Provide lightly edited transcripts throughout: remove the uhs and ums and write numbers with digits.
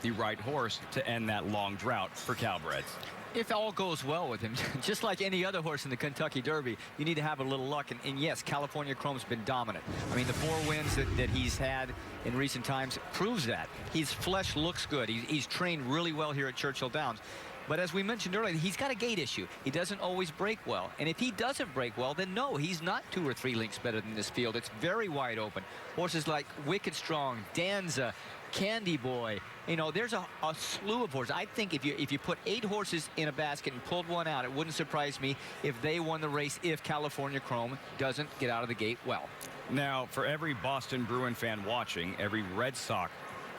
the right horse to end that long drought for Cowbreds. If all goes well with him, just like any other horse in the Kentucky Derby, you need to have a little luck. And yes, California Chrome's been dominant. I mean, the 4 wins that he's had in recent times proves that. His flesh looks good. He's trained really well here at Churchill Downs. But as we mentioned earlier, he's got a gait issue. He doesn't always break well. And if he doesn't break well, then no, he's not 2 or 3 lengths better than this field. It's very wide open. Horses like Wicked Strong, Danza, Candy Boy, you know, there's a slew of horses. I think if you put 8 horses in a basket and pulled one out, it wouldn't surprise me if they won the race if California Chrome doesn't get out of the gate well. Now, for every Boston Bruin fan watching, every Red Sox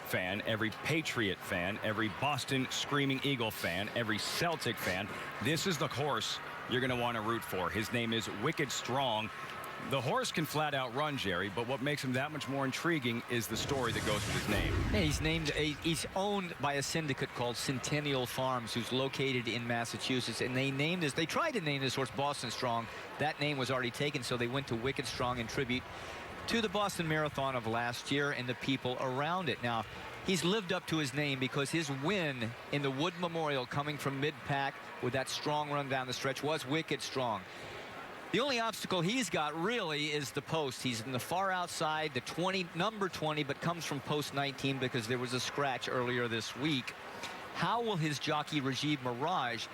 fan, every Patriot fan, every Boston Screaming Eagle fan, every Celtic fan, this is the horse you're going to want to root for. His name is Wicked Strong. The horse can flat out run, Jerry, but what makes him that much more intriguing is the story that goes with his name. Yeah, he's owned by a syndicate called Centennial Farms, who's located in Massachusetts, and they tried to name this horse Boston Strong. That name was already taken, so they went to Wicked Strong in tribute to the Boston Marathon of last year and the people around it. Now, he's lived up to his name because his win in the Wood Memorial, coming from mid-pack with that strong run down the stretch, was Wicked Strong. The only obstacle he's got really is the post. He's in the far outside, the number 20, but comes from post 19 because there was a scratch earlier this week. How will his jockey Rajiv Mirage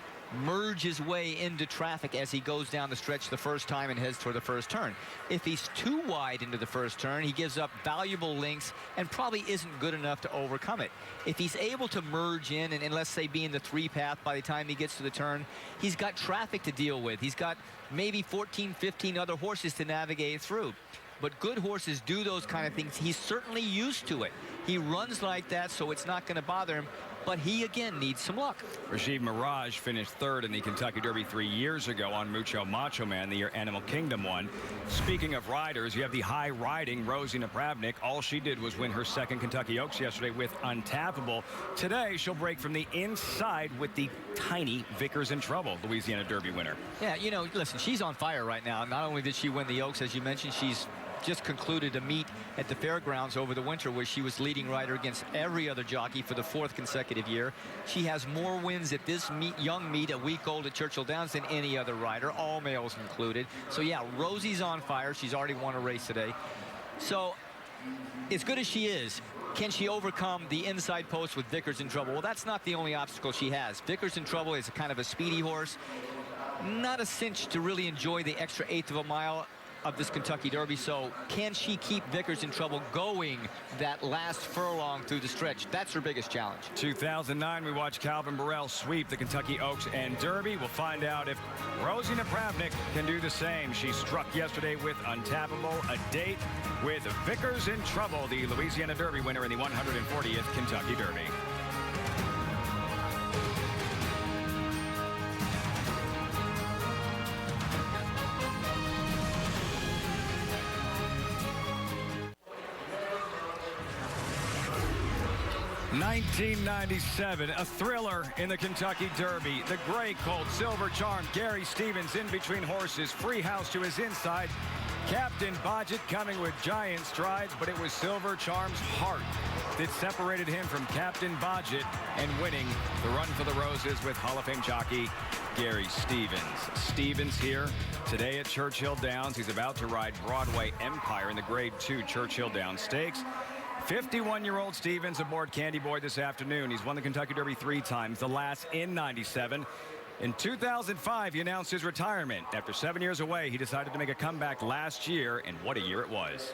merge his way into traffic as he goes down the stretch the first time and heads toward the first turn? If he's too wide into the first turn, he gives up valuable lengths and probably isn't good enough to overcome it. If he's able to merge in and let's say be in the 3 path by the time he gets to the turn, he's got traffic to deal with. He's got maybe 14, 15 other horses to navigate through. But good horses do those kind of things. He's certainly used to it. He runs like that, so it's not going to bother him. But he, again, needs some luck. Rajiv Mirage finished 3rd in the Kentucky Derby 3 years ago on Mucho Macho Man, the year Animal Kingdom won. Speaking of riders, you have the high-riding Rosie Napravnik. All she did was win her 2nd Kentucky Oaks yesterday with Untappable. Today, she'll break from the inside with the tiny Vickers in Trouble, Louisiana Derby winner. Yeah, you know, listen, she's on fire right now. Not only did she win the Oaks, as you mentioned, she's just concluded a meet at the fairgrounds over the winter where she was leading rider against every other jockey for the 4th consecutive year. She has more wins at this young meet, a week old at Churchill Downs, than any other rider, all males included. So yeah, Rosie's on fire. She's already won a race today. So as good as she is, can she overcome the inside post with Vickers in Trouble? Well, that's not the only obstacle she has. Vickers in Trouble is a kind of a speedy horse. Not a cinch to really enjoy the extra 1/8 of a mile of this Kentucky Derby. So can she keep Vickers in Trouble going that last furlong through the stretch? That's her biggest challenge. 2009, we watched Calvin Burrell sweep the Kentucky Oaks and Derby. We'll find out if Rosie Napravnik can do the same. She struck yesterday with Untappable, a date with Vickers in Trouble, the Louisiana Derby winner in the 140th Kentucky Derby. (1997), a thriller in the Kentucky Derby. The gray colt, Silver Charm, Gary Stevens in between horses, free house to his inside. Captain Bodgett coming with giant strides, but it was Silver Charm's heart that separated him from Captain Bodgett and winning the Run for the Roses with Hall of Fame jockey Gary Stevens. Stevens here today at Churchill Downs. He's about to ride Broadway Empire in the Grade 2 Churchill Downs Stakes. 51-year-old Stevens aboard Candy Boy this afternoon. He's won the Kentucky Derby 3 times, the last in '97. In 2005, he announced his retirement. After 7 years away, he decided to make a comeback last year, and what a year it was.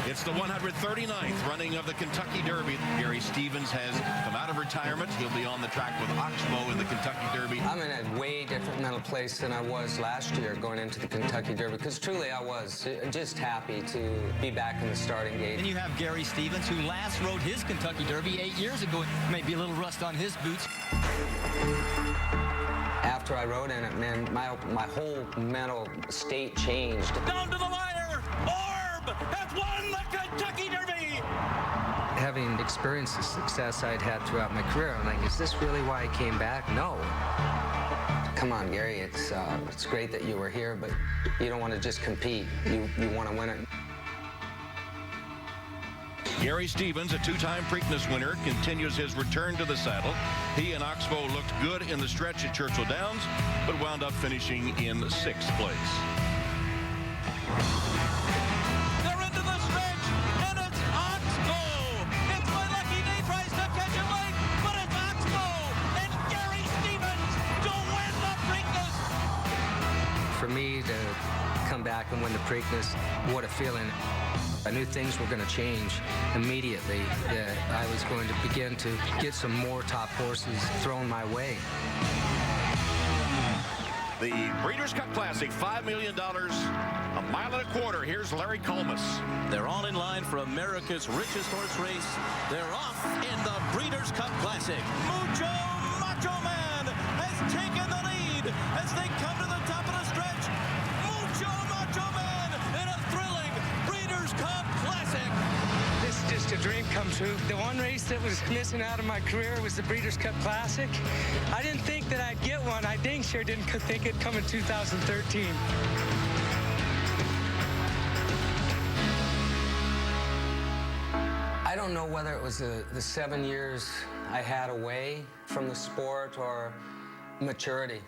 It's the 139th running of the Kentucky Derby. Gary Stevens has come out of retirement. He'll be on the track with Oxbow in the Kentucky Derby. I'm in a way different mental place than I was last year going into the Kentucky Derby, because truly I was just happy to be back in the starting gate. And you have Gary Stevens, who last rode his Kentucky Derby 8 years ago. Maybe a little rust on his boots. After I rode in it, man, my whole mental state changed. Down to the wire! Orb has won the Kentucky Derby! Having experienced the success I'd had throughout my career, I'm like, is this really why I came back? No. Come on, Gary, it's great that you were here, but you don't want to just compete. You want to win it. Gary Stevens, a two-time Preakness winner, continues his return to the saddle. He and Oxbow looked good in the stretch at Churchill Downs, but wound up finishing in 6th place. They're into the stretch, and it's Oxbow. It's my lucky day tries to catch him late, but it's Oxbow and Gary Stevens to win the Preakness. For me to come back and win the Preakness, what a feeling. I knew things were going to change immediately, that I was going to begin to get some more top horses thrown my way. The Breeders' Cup Classic, $5 million, a mile and a quarter. Here's Larry Colmus. They're all in line for America's richest horse race. They're off in the Breeders' Cup Classic. Mucho Macho Man has taken the lead as they come to the top of the stretch. Mucho Macho Man in a thrilling Breeders' Cup Classic. This is just a dream come true. The one race that was missing out of my career was the Breeders' Cup Classic. I didn't think that I'd get one. I dang sure didn't think it'd come in 2013. I don't know whether it was the 7 years I had away from the sport or maturity.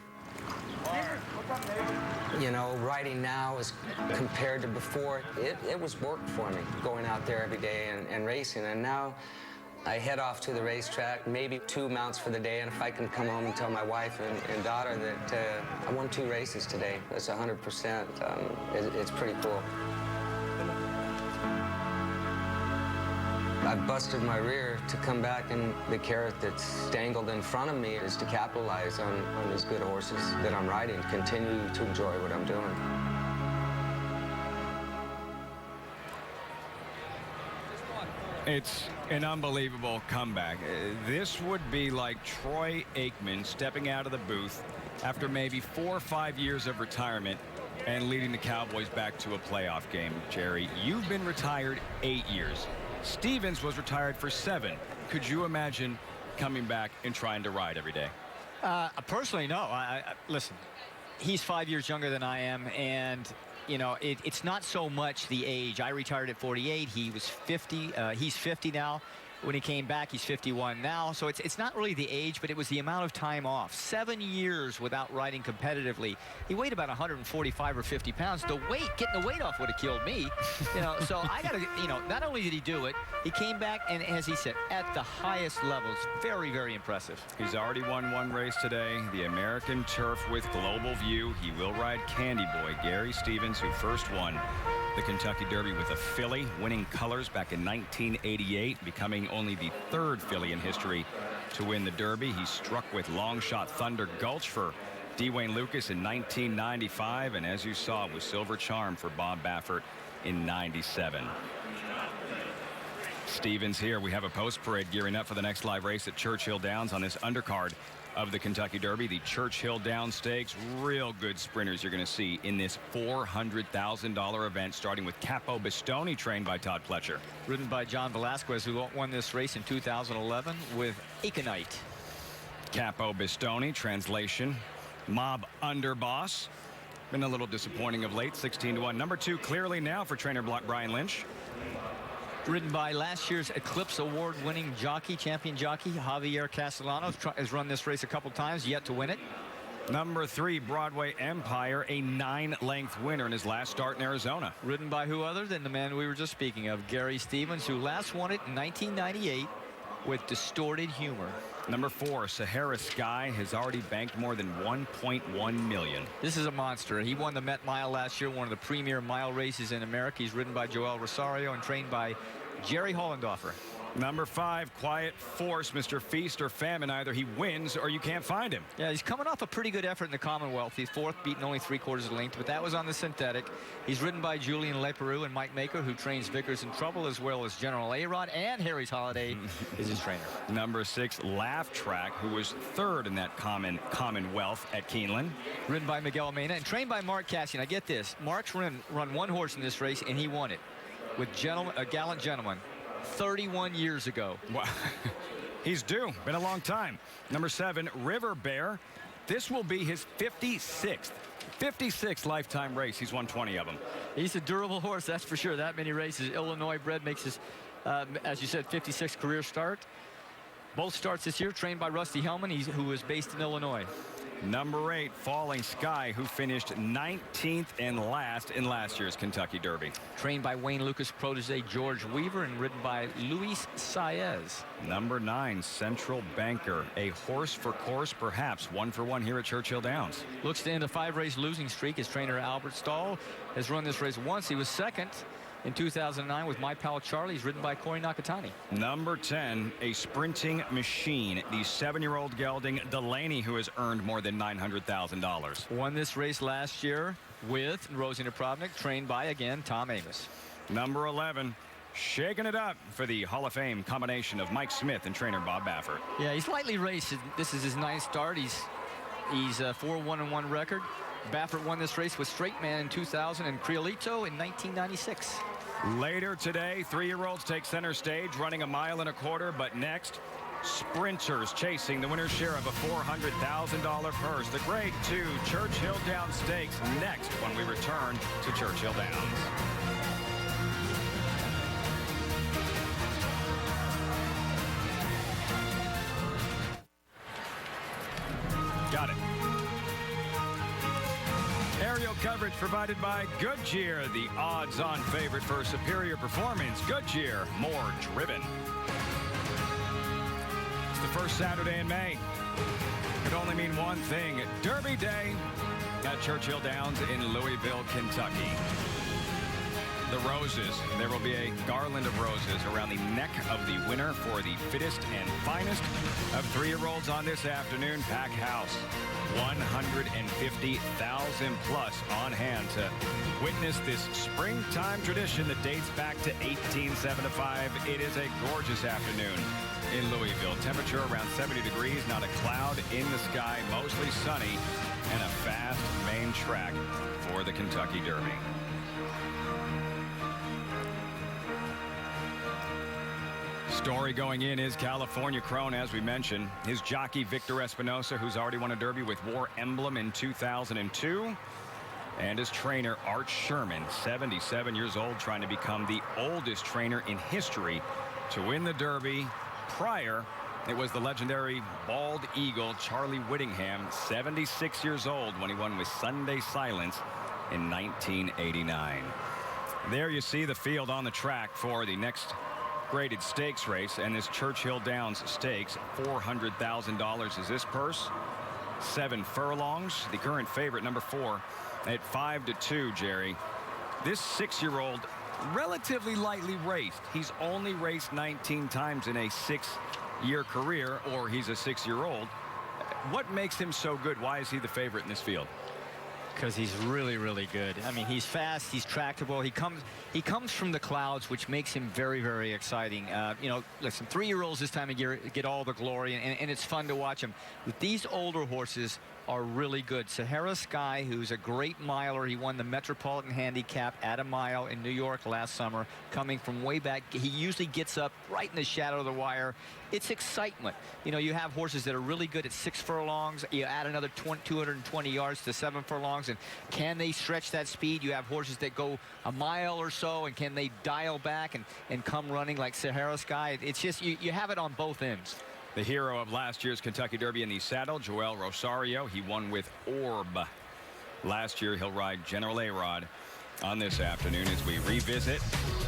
You know, riding now as compared to before, it was work for me, going out there every day and racing. And now I head off to the racetrack, maybe 2 mounts for the day, and if I can come home and tell my wife and daughter that I won 2 races today, that's 100%, it's pretty cool. I busted my rear to come back, and the carrot that's dangled in front of me is to capitalize on these good horses that I'm riding, continue to enjoy what I'm doing. It's an unbelievable comeback. This would be like Troy Aikman stepping out of the booth after maybe 4 or 5 years of retirement and leading the Cowboys back to a playoff game. Jerry, you've been retired 8 years. Stevens was retired for 7. Could you imagine coming back and trying to ride every day? Personally, no. Listen, he's 5 years younger than I am, and you know, it's not so much the age. I retired at 48. He was 50. He's 50 now. When he came back, he's 51 now. So it's not really the age, but it was the amount of time off. 7 years without riding competitively. He weighed about 145 or 50 pounds. Getting the weight off would have killed me. You know, so I got to, you know, not only did he do it, he came back, and as he said, at the highest levels. Very, very impressive. He's already won 1 race today, the American Turf with Global View. He will ride Candy Boy, Gary Stevens, who first won the Kentucky Derby with a filly, winning colors back in 1988, becoming only the 3rd filly in history to win the Derby. He struck with long shot Thunder Gulch for D. Wayne Lucas in 1995, and as you saw, it was Silver Charm for Bob Baffert in 97. Stevens here. We have a post parade gearing up for the next live race at Churchill Downs on this undercard of the Kentucky Derby, the Churchill Downs Stakes. Real good sprinters you're going to see in this $400,000 event, starting with Capo Bastoni, trained by Todd Pletcher. Ridden by John Velasquez, who won this race in 2011 with Aconite. Capo Bastoni, translation, Mob Underboss. Been a little disappointing of late, 16-1. Number 2 clearly now for trainer Brian Lynch. Ridden by last year's Eclipse Award-winning jockey, champion jockey, Javier Castellano, has run this race a couple times, yet to win it. Number 3, Broadway Empire, a 9-length winner in his last start in Arizona. Ridden by who other than the man we were just speaking of, Gary Stevens, who last won it in 1998 with Distorted Humor. Number 4, Sahara Sky, has already banked more than $1.1 million. This is a monster. He won the Met Mile last year, one of the premier mile races in America. He's ridden by Joel Rosario and trained by Jerry Hollendorfer. Number 5, Quiet Force, Mr. Feast or Famine. Either he wins or you can't find him. Yeah, he's coming off a pretty good effort in the Commonwealth. He's 4th, beaten only 3/4 of the length, but that was on the synthetic. He's ridden by Julian Leperoux and Mike Maker, who trains Vickers in Trouble, as well as General A-Rod, and Harry's Holiday is his trainer. Number 6, Laugh Track, who was 3rd in that Commonwealth at Keeneland. Ridden by Miguel Mena and trained by Mark Cassian. I get this. Mark's run 1 horse in this race, and he won it with a Gallant Gentleman 31 years ago. Wow. He's due. Been a long time. Number 7, River Bear. This will be his 56th lifetime race. He's won 20 of them. He's a durable horse, that's for sure. That many races. Illinois bred makes his As you said, 56th career start. Both starts this year trained by Rusty Hellman, who is based in Illinois. Number 8, Falling Sky, who finished 19th and last in last year's Kentucky Derby. Trained by Wayne Lucas' protege George Weaver and ridden by Luis Saez. Number 9, Central Banker, a horse for course, perhaps 1 for 1 here at Churchill Downs. Looks to end a 5-race losing streak. His trainer Albert Stahl has run this race once. He was second in 2009 with My Pal Charlie. He's ridden by Corey Nakatani. Number 10, a sprinting machine, the 7-year-old gelding Delaney, who has earned more than $900,000. Won this race last year with Rosie Napravnik, trained by, again, Tom Amos. Number 11, shaking it up for the Hall of Fame combination of Mike Smith and trainer Bob Baffert. Yeah, he's lightly raced. This is his 9th start. He's a 4-1-1 record. Baffert won this race with Straight Man in 2000 and Criolito in 1996. Later today, 3-year-olds take center stage, running 1.25 miles. But next, sprinters chasing the winner's share of a $400,000 purse. The Grade 2 Churchill Downs Stakes next when we return to Churchill Downs. Got it. Aerial coverage provided by Goodyear, the odds-on favorite for superior performance. Goodyear, more driven. It's the first Saturday in May. It could only mean one thing: Derby Day at Churchill Downs in Louisville, Kentucky. The roses. There will be a garland of roses around the neck of the winner for the fittest and finest of 3-year-olds on this afternoon. Pack house. 150,000 plus on hand to witness this springtime tradition that dates back to 1875. It is a gorgeous afternoon in Louisville. Temperature around 70 degrees, not a cloud in the sky, mostly sunny, and a fast main track for the Kentucky Derby. Story going in is California Crone, as we mentioned. His jockey, Victor Espinosa, who's already won a Derby with War Emblem in 2002. And his trainer, Art Sherman, 77 years old, trying to become the oldest trainer in history to win the Derby. Prior, it was the legendary Bald Eagle, Charlie Whittingham, 76 years old when he won with Sunday Silence in 1989. There you see the field on the track for the next graded stakes race, and this Churchill Downs Stakes. $400,000 is this purse. 7 furlongs. The current favorite, number 4, at 5-2, Jerry. This 6-year-old, relatively lightly raced. He's only raced 19 times in a 6-year career, or he's a 6-year-old. What makes him so good? Why is he the favorite in this field? Because he's really, really good. I mean, he's fast, he's tractable. He comes from the clouds, which makes him very, very exciting. You know, listen, 3-year-olds this time of year get all the glory, and it's fun to watch them. But these older horses are really good. Sahara Sky, who's a great miler. He won the Metropolitan Handicap at a mile in New York last summer, coming from way back. He usually gets up right in the shadow of the wire. It's excitement. You know, you have horses that are really good at 6 furlongs. You add another 220 yards to 7 furlongs, and can they stretch that speed? You have horses that go a mile or so, and can they dial back and come running like Sahara Sky? It's just, you have it on both ends. The hero of last year's Kentucky Derby in the saddle, Joel Rosario. He won with Orb. Last year, he'll ride General A-Rod on this afternoon as we revisit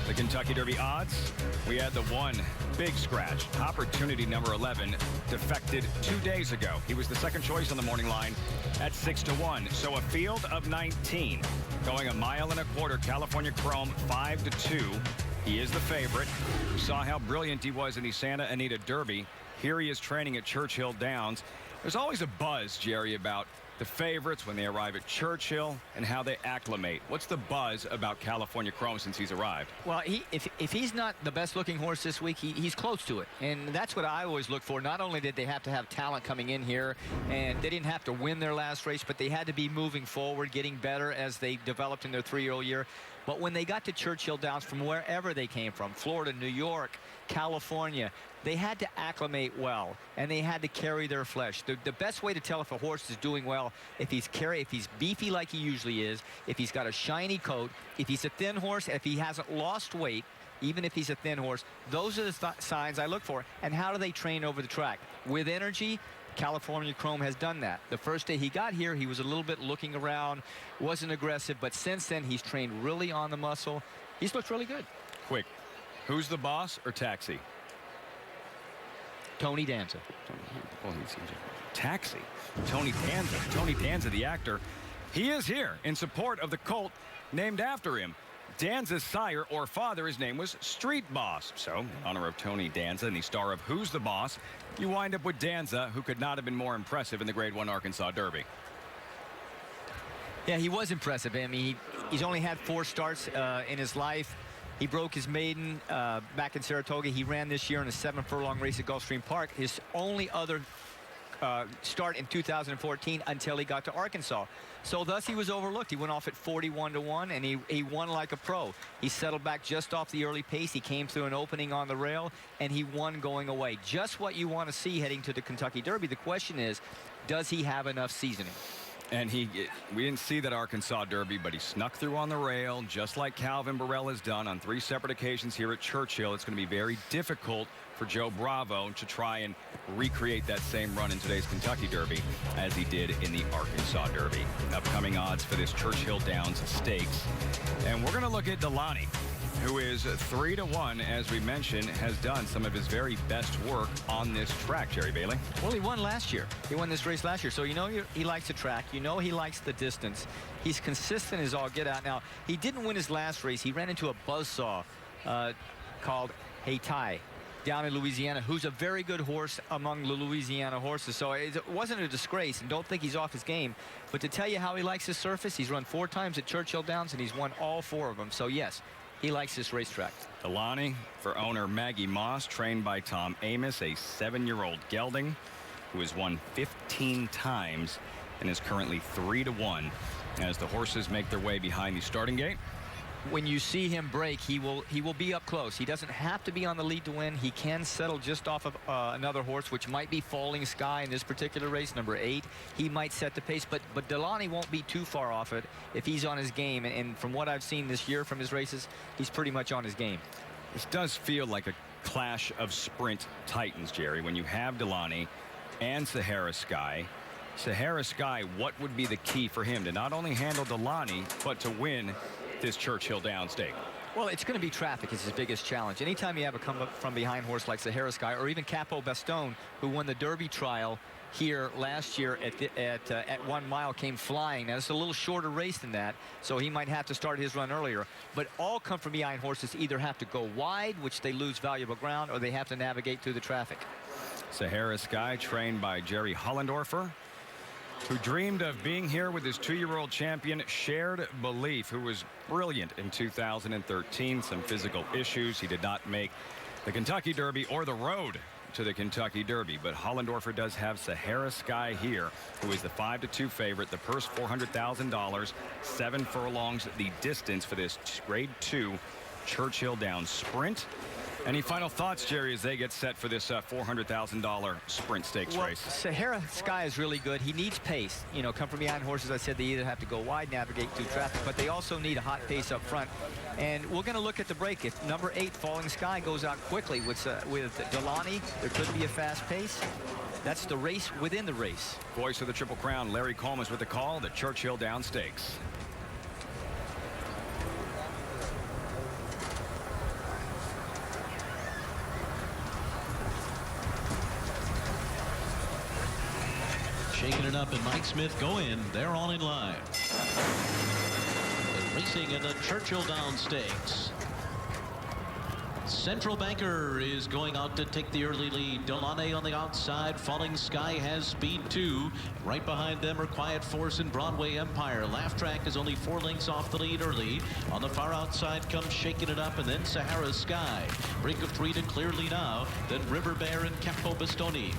the Kentucky Derby odds. We had the one big scratch. Opportunity number 11 defected 2 days ago. He was the second choice on the morning line at 6-1. So a field of 19 going 1.25 miles. California Chrome 5-2. He is the favorite. We saw how brilliant he was in the Santa Anita Derby. Here he is training at Churchill Downs. There's always a buzz, Jerry, about the favorites when they arrive at Churchill and how they acclimate. What's the buzz about California Chrome since he's arrived? Well, if he's not the best looking horse this week, he's close to it. And that's what I always look for. Not only did they have to have talent coming in here, and they didn't have to win their last race, but they had to be moving forward, getting better as they developed in their 3-year-old year. But when they got to Churchill Downs from wherever they came from, Florida, New York, California, they had to acclimate well, and they had to carry their flesh. The best way to tell if a horse is doing well, if he's beefy like he usually is, if he's got a shiny coat, if he's a thin horse, if he hasn't lost weight, even if he's a thin horse. Those are the signs I look for. And how do they train over the track? With energy. California Chrome has done that. The first day he got here, he was a little bit looking around, wasn't aggressive, but since then he's trained really on the muscle. He's looked really good. Quick, who's the boss or Taxi? Tony Danza. Taxi. Tony Danza. Tony Danza, the actor. He is here in support of the colt named after him. Danza's sire or father, his name was Street Boss. So, in honor of Tony Danza and the star of Who's the Boss, you wind up with Danza, who could not have been more impressive in the Grade 1 Arkansas Derby. Yeah, he was impressive. I mean, he's only had 4 starts in his life. He broke his maiden back in Saratoga. He ran this year in a 7-furlong race at Gulfstream Park. His only other start in 2014 until he got to Arkansas. So thus he was overlooked. He went off at 41-1 and he won like a pro. He settled back just off the early pace. He came through an opening on the rail and he won going away. Just what you want to see heading to the Kentucky Derby. The question is, does he have enough seasoning? And we didn't see that Arkansas Derby, but he snuck through on the rail, just like Calvin Burrell has done on 3 separate occasions here at Churchill. It's going to be very difficult for Joe Bravo to try and recreate that same run in today's Kentucky Derby as he did in the Arkansas Derby. Upcoming odds for this Churchill Downs Stakes. And we're going to look at Delani, who is 3-1, as we mentioned, has done some of his very best work on this track, Jerry Bailey. Well, he won last year. He won this race last year. So you know he likes the track. You know he likes the distance. He's consistent as all get out. Now, he didn't win his last race. He ran into a buzzsaw called Hayti down in Louisiana, who's a very good horse among the Louisiana horses. So it wasn't a disgrace, and don't think he's off his game. But to tell you how he likes his surface, he's run 4 times at Churchill Downs, and he's won all 4 of them. So, yes, he likes this racetrack. Delani, for owner Maggie Moss, trained by Tom Amos, a 7-year-old gelding who has won 15 times and is currently 3-1 as the horses make their way behind the starting gate. When you see him break, he will be up close. He doesn't have to be on the lead to win. He can settle just off of another horse, which might be Falling Sky in this particular race, number 8. He might set the pace, but Delani won't be too far off it if he's on his game. And from what I've seen this year from his races, he's pretty much on his game. This does feel like a clash of sprint titans, Jerry, when you have Delani and Sahara Sky. Sahara Sky, what would be the key for him to not only handle Delani, but to win this Churchill Downs stake? Well, it's going to be traffic. It's his biggest challenge. Anytime you have a come up from behind horse like Sahara Sky or even Capo Bastone, who won the Derby trial here last year at 1 mile, came flying. Now, it's a little shorter race than that, so he might have to start his run earlier. But all come from behind horses either have to go wide, which they lose valuable ground, or they have to navigate through the traffic. Sahara Sky, trained by Jerry Hollendorfer, who dreamed of being here with his 2-year-old champion, Shared Belief, who was brilliant in 2013. Some physical issues. He did not make the Kentucky Derby or the road to the Kentucky Derby, but Hollendorfer does have Sahara Sky here, who is the 5-2 favorite. The purse $400,000, 7 furlongs the distance for this Grade 2 Churchill Downs Sprint. Any final thoughts, Jerry, as they get set for this $400,000 sprint stakes race? Sahara Sky is really good. He needs pace. You know, come from behind horses. I said they either have to go wide, navigate through traffic, but they also need a hot pace up front. And we're going to look at the break. If number 8, Falling Sky, goes out quickly with Delani, there could be a fast pace. That's the race within the race. Voice of the Triple Crown, Larry Coleman, with the call, the Churchill Downs Stakes. Shaking it up, and Mike Smith go in. They're all in line. They're racing in the Churchill Downs Stakes. Central Banker is going out to take the early lead. Delani on the outside. Falling Sky has speed too. Right behind them are Quiet Force and Broadway Empire. Laugh Track is only 4 lengths off the lead early. On the far outside comes Shaking It Up, and then Sahara Sky. Break of 3 to clearly now. Then River Bear and Capo Bastoni.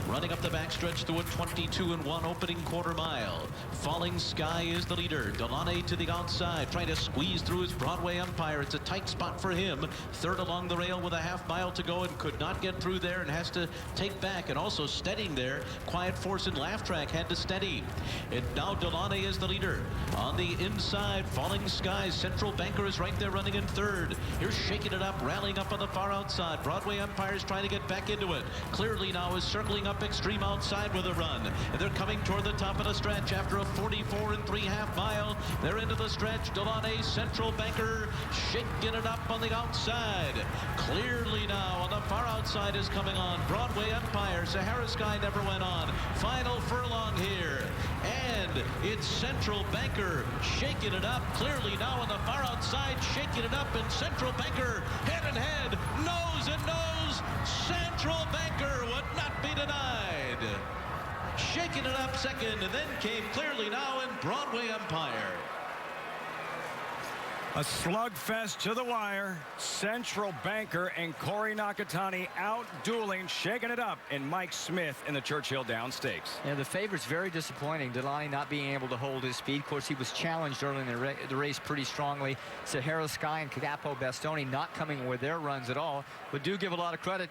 Running up the backstretch to a 22-1 opening quarter mile. Falling Sky is the leader. Delani to the outside, trying to squeeze through his Broadway Empire. It's a tight spot for him. Third along the the rail with a half mile to go and could not get through there and has to take back. And also steadying there, Quiet Force and Laugh Track had to steady. And now Delaney is the leader. On the inside, Falling Skies, Central Banker is right there running in third. Here's Shaking It Up, rallying up on the far outside. Broadway Empire is trying to get back into it. Clearly now is circling up Extreme outside with a run. And they're coming toward the top of the stretch after a 44 3/2 mile. They're into the stretch. Delaney, Central Banker, Shaking It Up on the outside. Clearly now on the far outside is coming on. Broadway Empire, Sahara Sky never went on. Final furlong here. And it's Central Banker shaking it up. Clearly now on the far outside, shaking it up, and Central Banker head and head, nose and nose. Central Banker would not be denied. Shaking it up second, and then came Clearly Now and Broadway Empire. A slugfest to the wire. Central Banker and Corey Nakatani out dueling, shaking it up, and Mike Smith in the Churchill Down Stakes. Yeah, the favorite's very disappointing. Delaney not being able to hold his speed. Of course, he was challenged early in the race pretty strongly. Sahara Sky and Capo Bastoni not coming with their runs at all, but do give a lot of credit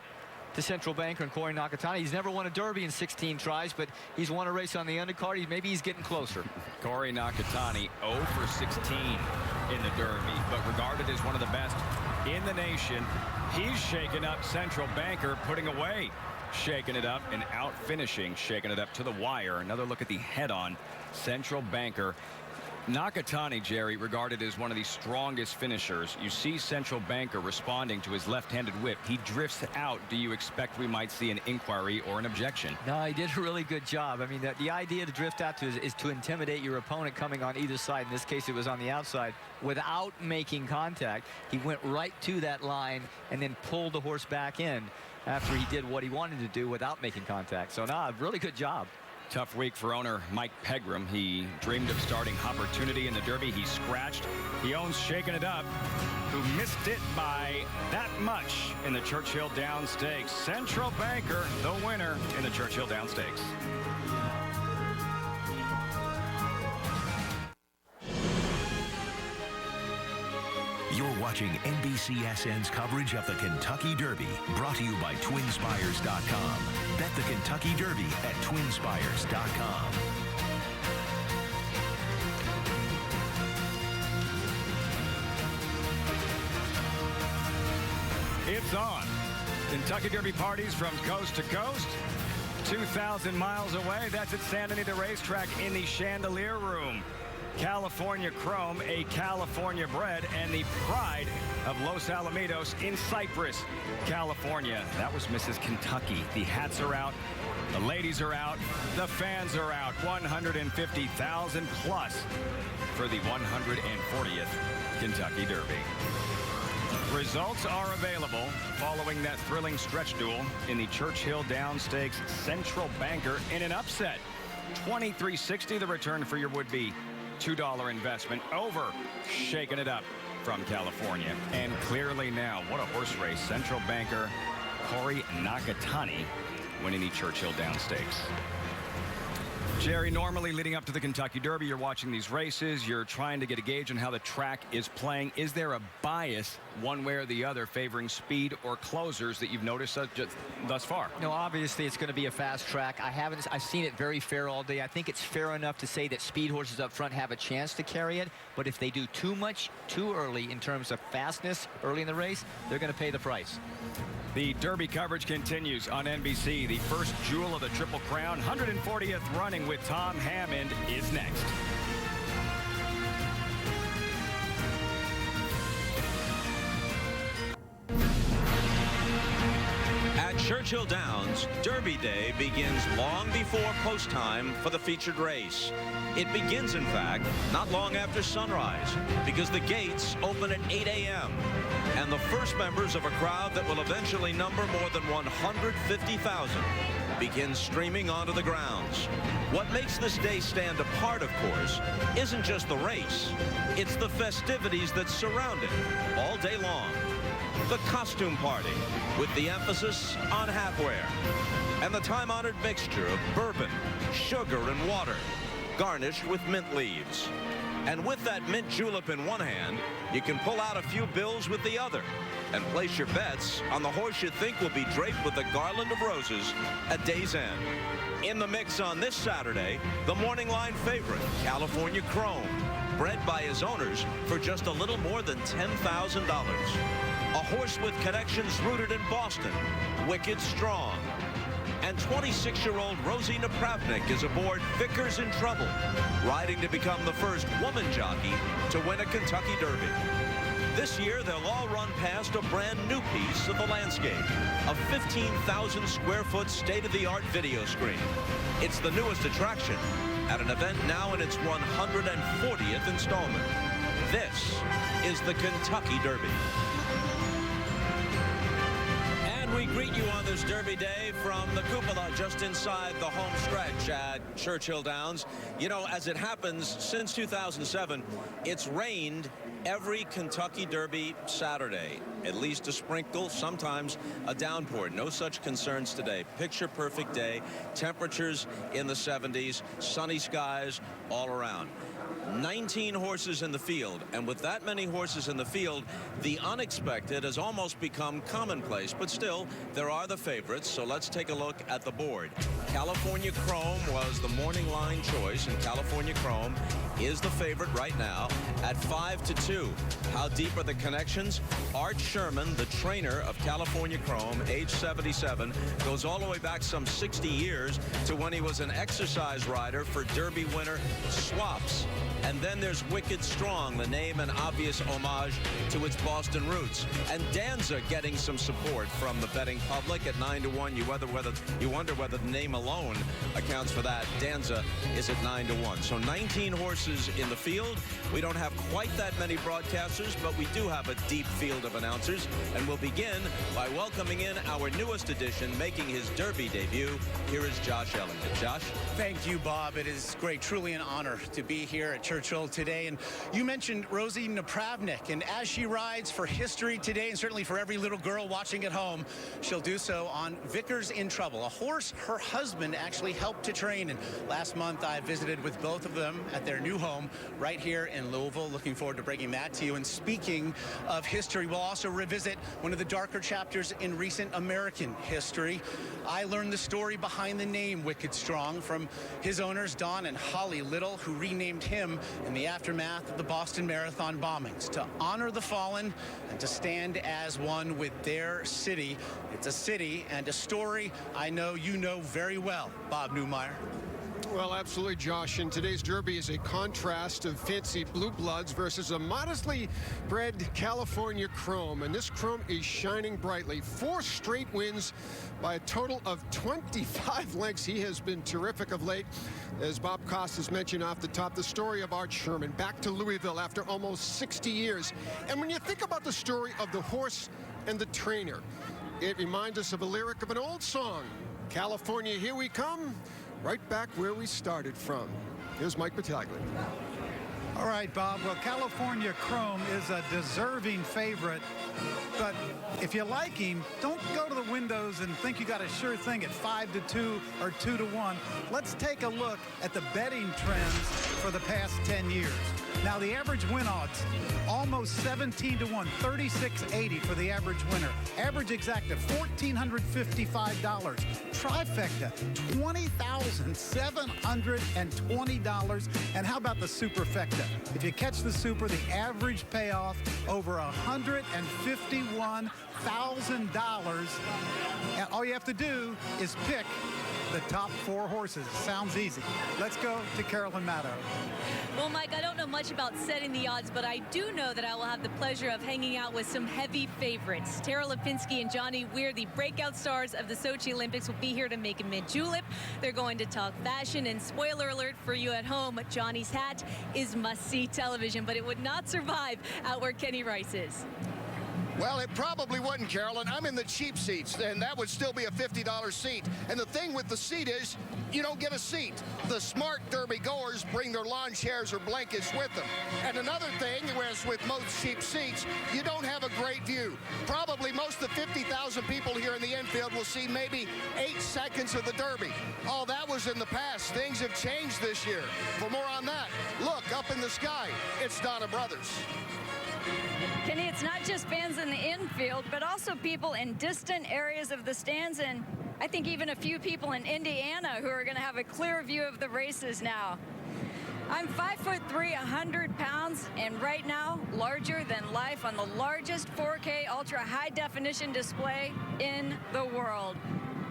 to Central Banker and Corey Nakatani. He's never won a Derby in 16 tries, but he's won a race on the undercard. Maybe he's getting closer. Corey Nakatani 0 for 16 in the Derby, but regarded as one of the best in the nation. He's shaking up Central Banker, putting away Shaking It Up, and out finishing Shaking It Up to the wire. Another look at the head-on Central Banker. Nakatani, Jerry, regarded as one of the strongest finishers. You see Central Banker responding to his left-handed whip. He drifts out. Do you expect we might see an inquiry or an objection? No, he did a really good job. I mean, the idea to drift out to is to intimidate your opponent coming on either side. In this case, it was on the outside. Without making contact, he went right to that line and then pulled the horse back in after he did what he wanted to do without making contact. So, really good job. Tough week for owner Mike Pegram. He dreamed of starting Opportunity in the Derby. He scratched. He owns Shaking It Up, who missed it by that much in the Churchill Down Stakes. Central Banker, the winner in the Churchill Down Stakes. You're watching NBCSN's coverage of the Kentucky Derby, brought to you by TwinSpires.com. Bet the Kentucky Derby at TwinSpires.com. It's on. Kentucky Derby parties from coast to coast. 2,000 miles away. That's at Santa Anita Racetrack in the Chandelier Room. California Chrome, a California bred, and the pride of Los Alamitos in Cypress, California. That was Mrs. Kentucky. The hats are out. The ladies are out. The fans are out. 150,000 plus for the 140th Kentucky Derby. Results are available following that thrilling stretch duel in the Churchill Down Stakes. Central Banker in an upset. $23.60 the return for your would-be $2 investment over Shaking It Up from California. And Clearly Now, what a horse race. Central Banker, Corey Nakatani winning the Churchill Down Stakes. Jerry, normally leading up to the Kentucky Derby, you're watching these races, you're trying to get a gauge on how the track is playing. Is there a bias one way or the other favoring speed or closers that you've noticed thus far? No, obviously it's going to be a fast track. I've seen it very fair all day. I think it's fair enough to say that speed horses up front have a chance to carry it, but if they do too much too early in terms of fastness early in the race, they're going to pay the price. The Derby coverage continues on NBC. The first jewel of the Triple Crown, 140th running with Tom Hammond, is next. At Churchill Downs, Derby Day begins long before post time for the featured race. It begins, in fact, not long after sunrise, because the gates open at 8 a.m. and the first members of a crowd that will eventually number more than 150,000 begin streaming onto the grounds. What makes this day stand apart, of course, isn't just the race. It's the festivities that surround it all day long. The costume party, with the emphasis on hatwear, and the time-honored mixture of bourbon, sugar, and water, garnished with mint leaves. And with that mint julep in one hand, you can pull out a few bills with the other and place your bets on the horse you think will be draped with a garland of roses at day's end. In the mix on this Saturday, the morning line favorite, California Chrome, bred by his owners for just a little more than $10,000. A horse with connections rooted in Boston, Wicked Strong. And 26-year-old Rosie Napravnik is aboard Vickers in Trouble, riding to become the first woman jockey to win a Kentucky Derby. This year, they'll all run past a brand new piece of the landscape, a 15,000 square foot state-of-the-art video screen. It's the newest attraction at an event now in its 140th installment. This is the Kentucky Derby. We greet you on this Derby day from the cupola just inside the home stretch at Churchill Downs. You know, as it happens, since 2007, it's rained every Kentucky Derby Saturday. At least a sprinkle, sometimes a downpour. No such concerns today. Picture perfect day. Temperatures in the 70s. Sunny skies all around. 19 horses in the field, and with that many horses in the field, the unexpected has almost become commonplace, but still there are the favorites. So let's take a look at the board. California Chrome was the morning line choice, and California Chrome is the favorite right now at 5-2. How deep are the connections? Art Sherman, the trainer of California Chrome, age 77, goes all the way back some 60 years to when he was an exercise rider for Derby winner Swaps. And then there's Wicked Strong, the name an obvious homage to its Boston roots. And Danza getting some support from the betting public at 9-1. You wonder whether the name alone accounts for that. Danza is at 9-1. So 19 horses in the field. We don't have quite that many broadcasters, but we do have a deep field of announcers. And we'll begin by welcoming in our newest addition, making his Derby debut. Here is Josh Elliott. Josh? Thank you, Bob. It is great, truly an honor to be here at Churchill today. And you mentioned Rosie Napravnik, and as she rides for history today, and certainly for every little girl watching at home, she'll do so on Vickers in Trouble, a horse her husband actually helped to train. And last month I visited with both of them at their new home right here in Louisville. Looking forward to bringing that to you. And speaking of history, we'll also revisit one of the darker chapters in recent American history. I learned the story behind the name Wicked Strong from his owners, Don and Holly Little, who renamed him in the aftermath of the Boston Marathon bombings to honor the fallen and to stand as one with their city. It's a city and a story I know you know very well, Bob Newmeyer. Well, absolutely, Josh. And today's Derby is a contrast of fancy blue bloods versus a modestly bred California Chrome. And this Chrome is shining brightly. 4 straight wins by a total of 25 lengths. He has been terrific of late. As Bob Costas mentioned off the top, the story of Art Sherman back to Louisville after almost 60 years. And when you think about the story of the horse and the trainer, it reminds us of a lyric of an old song. California, here we come. Right back where we started from. Here's Mike Battaglia. All right, Bob. Well, California Chrome is a deserving favorite, but if you like him, don't go to the windows and think you got a sure thing at 5-2 or 2-1. Let's take a look at the betting trends for the past 10 years. Now, the average win odds, almost 17-1, 36.80 for the average winner. Average exacta, $1,455. Trifecta, $20,720. And how about the superfecta? If you catch the super, the average payoff over $151,000. And all you have to do is pick the top 4 horses. Sounds easy. Let's go to Carolyn Maddow. Well, Mike, I don't know much about setting the odds, but I do know that I will have the pleasure of hanging out with some heavy favorites. Tara Lipinski and Johnny Weir, the breakout stars of the Sochi Olympics, will be here to make a mid-julep. They're going to talk fashion, and spoiler alert for you at home, Johnny's hat is must-see television, but it would not survive out where Kenny Rice is. Well, it probably wouldn't, Carolyn. I'm in the cheap seats, and that would still be a $50 seat. And the thing with the seat is you don't get a seat. The smart Derby goers bring their lawn chairs or blankets with them. And another thing, whereas with most cheap seats, you don't have a great view. Probably most of the 50,000 people here in the infield will see maybe 8 seconds of the Derby. All that was in the past. Things have changed this year. For more on that, look up in the sky. It's Donna Brothers. Kenny, it's not just fans in the infield, but also people in distant areas of the stands, and I think even a few people in Indiana who are going to have a clear view of the races now. I'm 5'3", 100 pounds, and right now, larger than life on the largest 4K ultra high definition display in the world.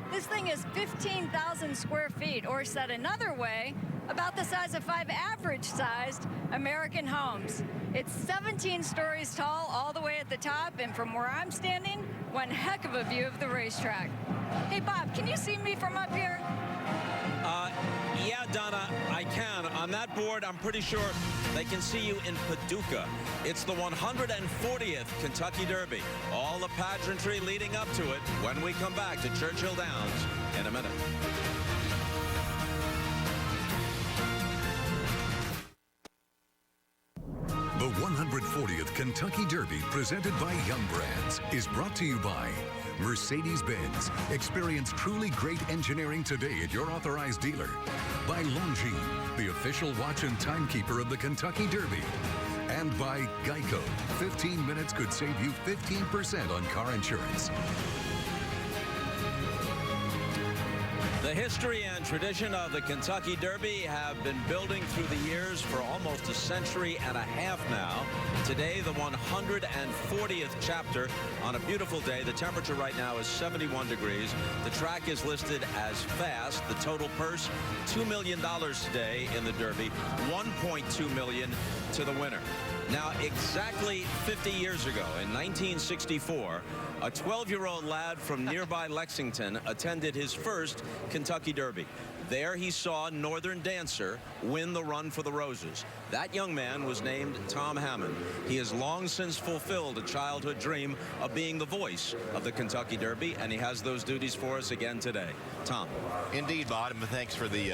This thing is 15,000 square feet, or said another way, about the size of 5 average-sized American homes. It's 17 stories tall all the way at the top, and from where I'm standing, one heck of a view of the racetrack. Hey, Bob, can you see me from up here? Yeah, Donna, I can. On that board, I'm pretty sure they can see you in Paducah. It's the 140th Kentucky Derby. All the pageantry leading up to it when we come back to Churchill Downs in a minute. The 140th Kentucky Derby, presented by Young Brands, is brought to you by Mercedes-Benz. Experience truly great engineering today at your authorized dealer. By Longines, the official watch and timekeeper of the Kentucky Derby. And by Geico. 15 minutes could save you 15% on car insurance. The history and tradition of the Kentucky Derby have been building through the years for almost a century and a half now. Today, the 140th chapter on a beautiful day. The temperature right now is 71 degrees. The track is listed as fast. The total purse, $2 million today in the Derby, $1.2 million to the winner. Now, exactly 50 years ago, in 1964, a 12-year-old lad from nearby Lexington attended his first Kentucky Derby. There he saw Northern Dancer win the Run for the Roses. That young man was named Tom Hammond. He has long since fulfilled a childhood dream of being the voice of the Kentucky Derby, and he has those duties for us again today. Tom. Indeed, Bob, and thanks for the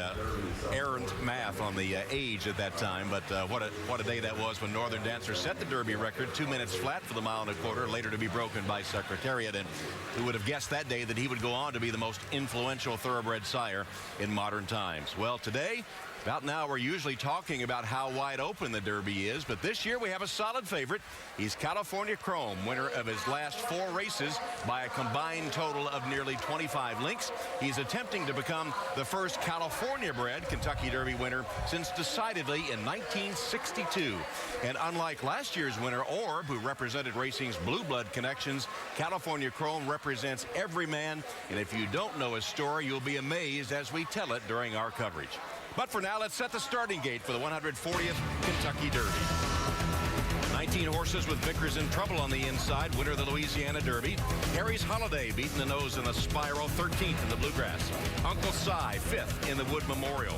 errant math on the age at that time. But what a day that was when Northern Dancer set the Derby record, 2 minutes flat for the mile and a quarter, later to be broken by Secretariat. And who would have guessed that day that he would go on to be the most influential thoroughbred sire in modern times? Well, today, about now, we're usually talking about how wide open the Derby is, but this year we have a solid favorite. He's California Chrome, winner of his last 4 races by a combined total of nearly 25 lengths. He's attempting to become the first California-bred Kentucky Derby winner since decidedly in 1962. And unlike last year's winner, Orb, who represented racing's blue blood connections, California Chrome represents every man. And if you don't know his story, you'll be amazed as we tell it during our coverage. But for now, let's set the starting gate for the 140th Kentucky Derby. 19 horses with Vickers in trouble on the inside. Winner of the Louisiana Derby. Harry's Holiday beating the nose in the Spiral, 13th in the Bluegrass. Uncle Si, 5th in the Wood Memorial.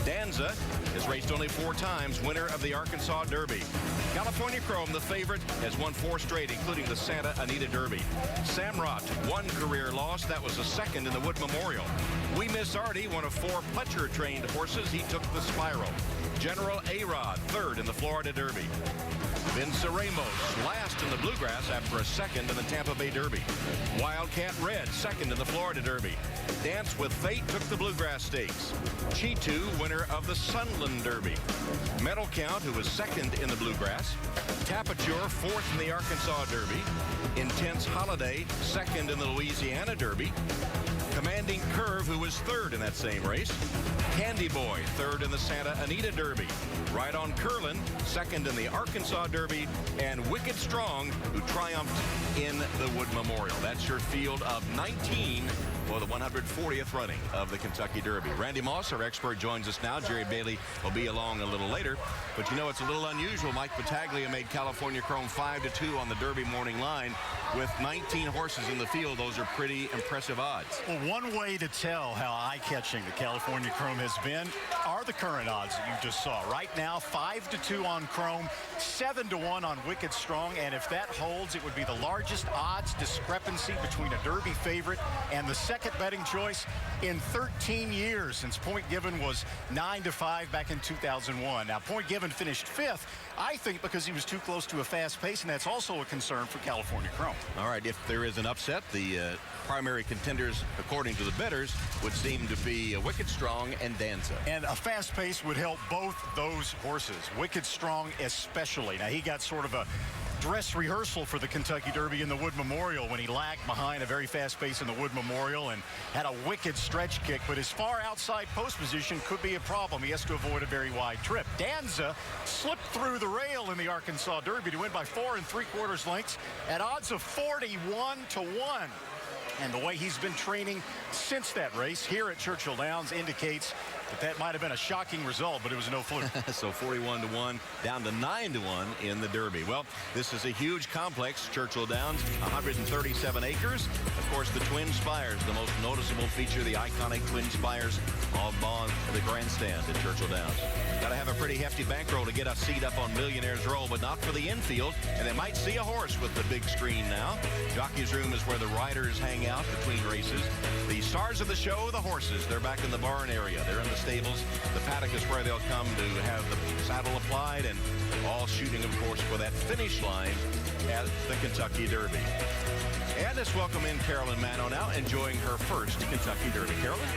Danza has raced only 4 times, winner of the Arkansas Derby. California Chrome, the favorite, has won 4 straight, including the Santa Anita Derby. Samrot, 1 career loss. That was the 2nd in the Wood Memorial. We Miss Artie, one of 4 Pletcher-trained horses. He took the Spiral. General A-Rod, 3rd in the Florida Derby. Vince Ramos, last in the Bluegrass after a 2nd in the Tampa Bay Derby. Wildcat Red, 2nd in the Florida Derby. Dance with Fate took the Bluegrass Stakes. Cheetu, winner of the Sunland Derby. Medal Count, who was 2nd in the Bluegrass. Tapature, 4th in the Arkansas Derby. Intense Holiday, 2nd in the Louisiana Derby. Commanding Curve, who was 3rd in that same race. Candy Boy, 3rd in the Santa Anita Derby. Right on Curlin, 2nd in the Arkansas Derby. And Wicked Strong, who triumphed in the Wood Memorial. That's your field of 19 for the 140th running of the Kentucky Derby. Randy Moss, our expert, joins us now. Jerry Bailey will be along a little later. But you know, it's a little unusual. Mike Battaglia made California Chrome 5-2 on the Derby morning line. With 19 horses in the field, those are pretty impressive odds. Well, one way to tell how eye-catching the California Chrome has been are the current odds that you just saw. Right now, 5-2 on Chrome, 7-1 on Wicked Strong, and if that holds, it would be the largest odds discrepancy between a Derby favorite and the second betting choice in 13 years, since Point Given was 9-5 back in 2001. Now, Point Given finished 5th, I think, because he was too close to a fast pace, and that's also a concern for California Chrome. All right, if there is an upset, the primary contenders, according to the bettors, would seem to be Wicked Strong and Danza. And a fast pace would help both those horses, Wicked Strong especially. Now, he got sort of a dress rehearsal for the Kentucky Derby in the Wood Memorial when he lagged behind a very fast pace in the Wood Memorial and had a wicked stretch kick, but his far outside post position could be a problem. He has to avoid a very wide trip. Danza slipped through the rail in the Arkansas Derby to win by 4 3/4 lengths at odds of 41-1. And the way he's been training since that race here at Churchill Downs indicates that might have been a shocking result, but it was no fluke. So 41-1 down to 9-1 in the Derby. Well, this is a huge complex, Churchill Downs, 137 acres. Of course, the Twin Spires, the most noticeable feature, the iconic Twin Spires all on the grandstand at Churchill Downs. Got to have a pretty hefty bankroll to get a seat up on Millionaire's Row, but not for the infield. And they might see a horse with the big screen now. Jockey's Room is where the riders hang out between races. The stars of the show, the horses, they're back in the barn area. They're in the stables. The paddock is where they'll come to have the saddle applied, and all shooting, of course, for that finish line at the Kentucky Derby. And let's welcome in Carolyn Mano now, enjoying her first Kentucky Derby. Carolyn?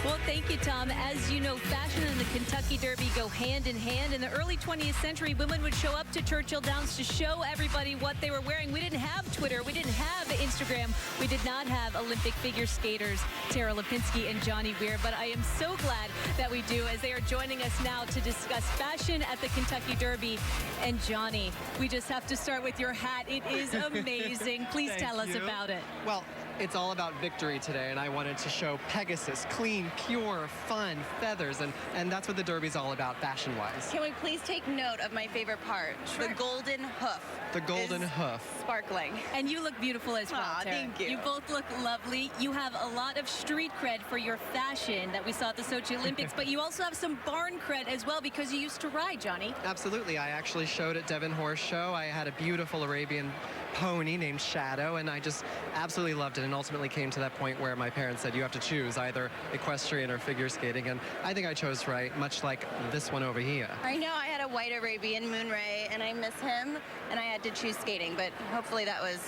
Well, thank you, Tom. As you know, fashion and the Kentucky Derby go hand in hand. In the early 20th century, women would show up to Churchill Downs to show everybody what they were wearing. We didn't have Twitter. We didn't have Instagram. We did not have Olympic figure skaters Tara Lipinski and Johnny Weir. But I am so glad that we do, as they are joining us now to discuss fashion at the Kentucky Derby. And Johnny, we just have to start with your hat. It is amazing. Please tell us about it. Well, it's all about victory today, and I wanted to show Pegasus, clean, pure, fun, feathers, and that's what the Derby's all about fashion-wise. Can we please take note of my favorite part? Sure. The golden hoof. The golden hoof. Sparkling. And you look beautiful as well, Tara. Thank you. You both look lovely. You have a lot of street cred for your fashion that we saw at the Sochi Olympics, but you also have some barn cred as well because you used to ride, Johnny. Absolutely. I actually showed at Devon Horse Show. I had a beautiful Arabian pony named Shadow, and I just absolutely loved it, and ultimately came to that point where my parents said you have to choose either equestrian or figure skating, and I think I chose right, much like this one over here. I know I had a white Arabian, Moonray, and I miss him, and I had to choose skating, but hopefully that was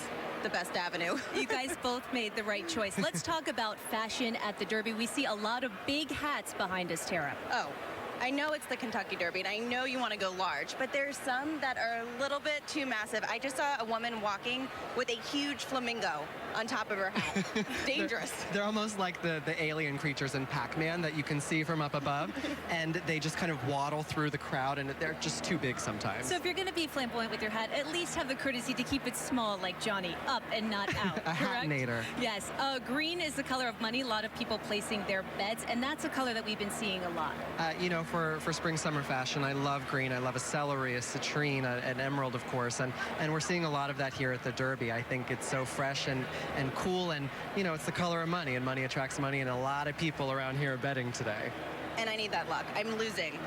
the best avenue. You guys both made the right choice. Let's talk about fashion at the Derby. We see a lot of big hats behind us, Tara. Oh, I know it's the Kentucky Derby, and I know you want to go large, but there's some that are a little bit too massive. I just saw a woman walking with a huge flamingo on top of her hat. Dangerous. They're almost like the alien creatures in Pac-Man that you can see from up above, and they just kind of waddle through the crowd, and they're just too big sometimes. So if you're going to be flamboyant with your hat, at least have the courtesy to keep it small like Johnny, up and not out. A hat-nader. Yes. Green is the color of money. A lot of people placing their bets, and that's a color that we've been seeing a lot. You know, for spring summer fashion, I love green. I love a celery, a citrine, an emerald, of course, and we're seeing a lot of that here at the Derby. I think it's so fresh and cool, and you know, it's the color of money, and money attracts money, and a lot of people around here are betting today. And I need that luck. I'm losing.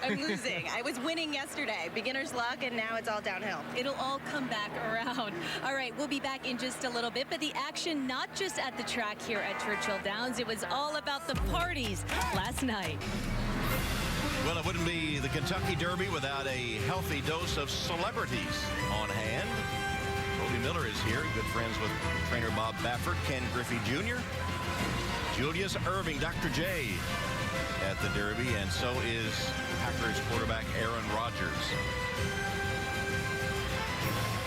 I'm losing. I was winning yesterday. Beginner's luck, and now it's all downhill. It'll all come back around. All right, we'll be back in just a little bit, but the action not just at the track here at Churchill Downs, it was all about the parties last night. Well, it wouldn't be the Kentucky Derby without a healthy dose of celebrities on hand. Toby Miller is here, good friends with trainer Bob Baffert, Ken Griffey Jr., Julius Irving, Dr. J at the Derby, and so is Packers quarterback Aaron Rodgers.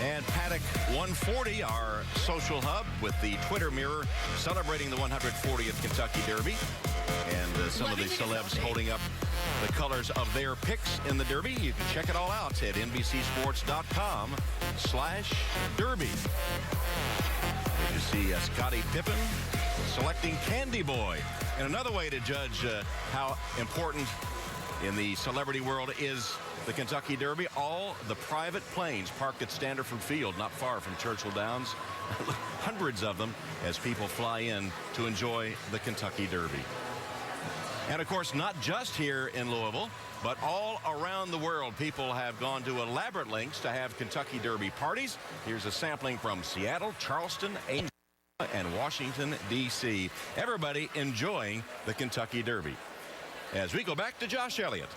And Paddock 140, our social hub with the Twitter mirror celebrating the 140th Kentucky Derby. And some of the celebs holding up the colors of their picks in the Derby. You can check it all out at NBCSports.com/Derby. You see Scottie Pippen, selecting Candy Boy. And another way to judge how important in the celebrity world is the Kentucky Derby, all the private planes parked at Standerford Field, not far from Churchill Downs. Hundreds of them as people fly in to enjoy the Kentucky Derby. And of course, not just here in Louisville, but all around the world, people have gone to elaborate lengths to have Kentucky Derby parties. Here's a sampling from Seattle, Charleston, Angel, and Washington, D.C. Everybody enjoying the Kentucky Derby. As we go back to Josh Elliott.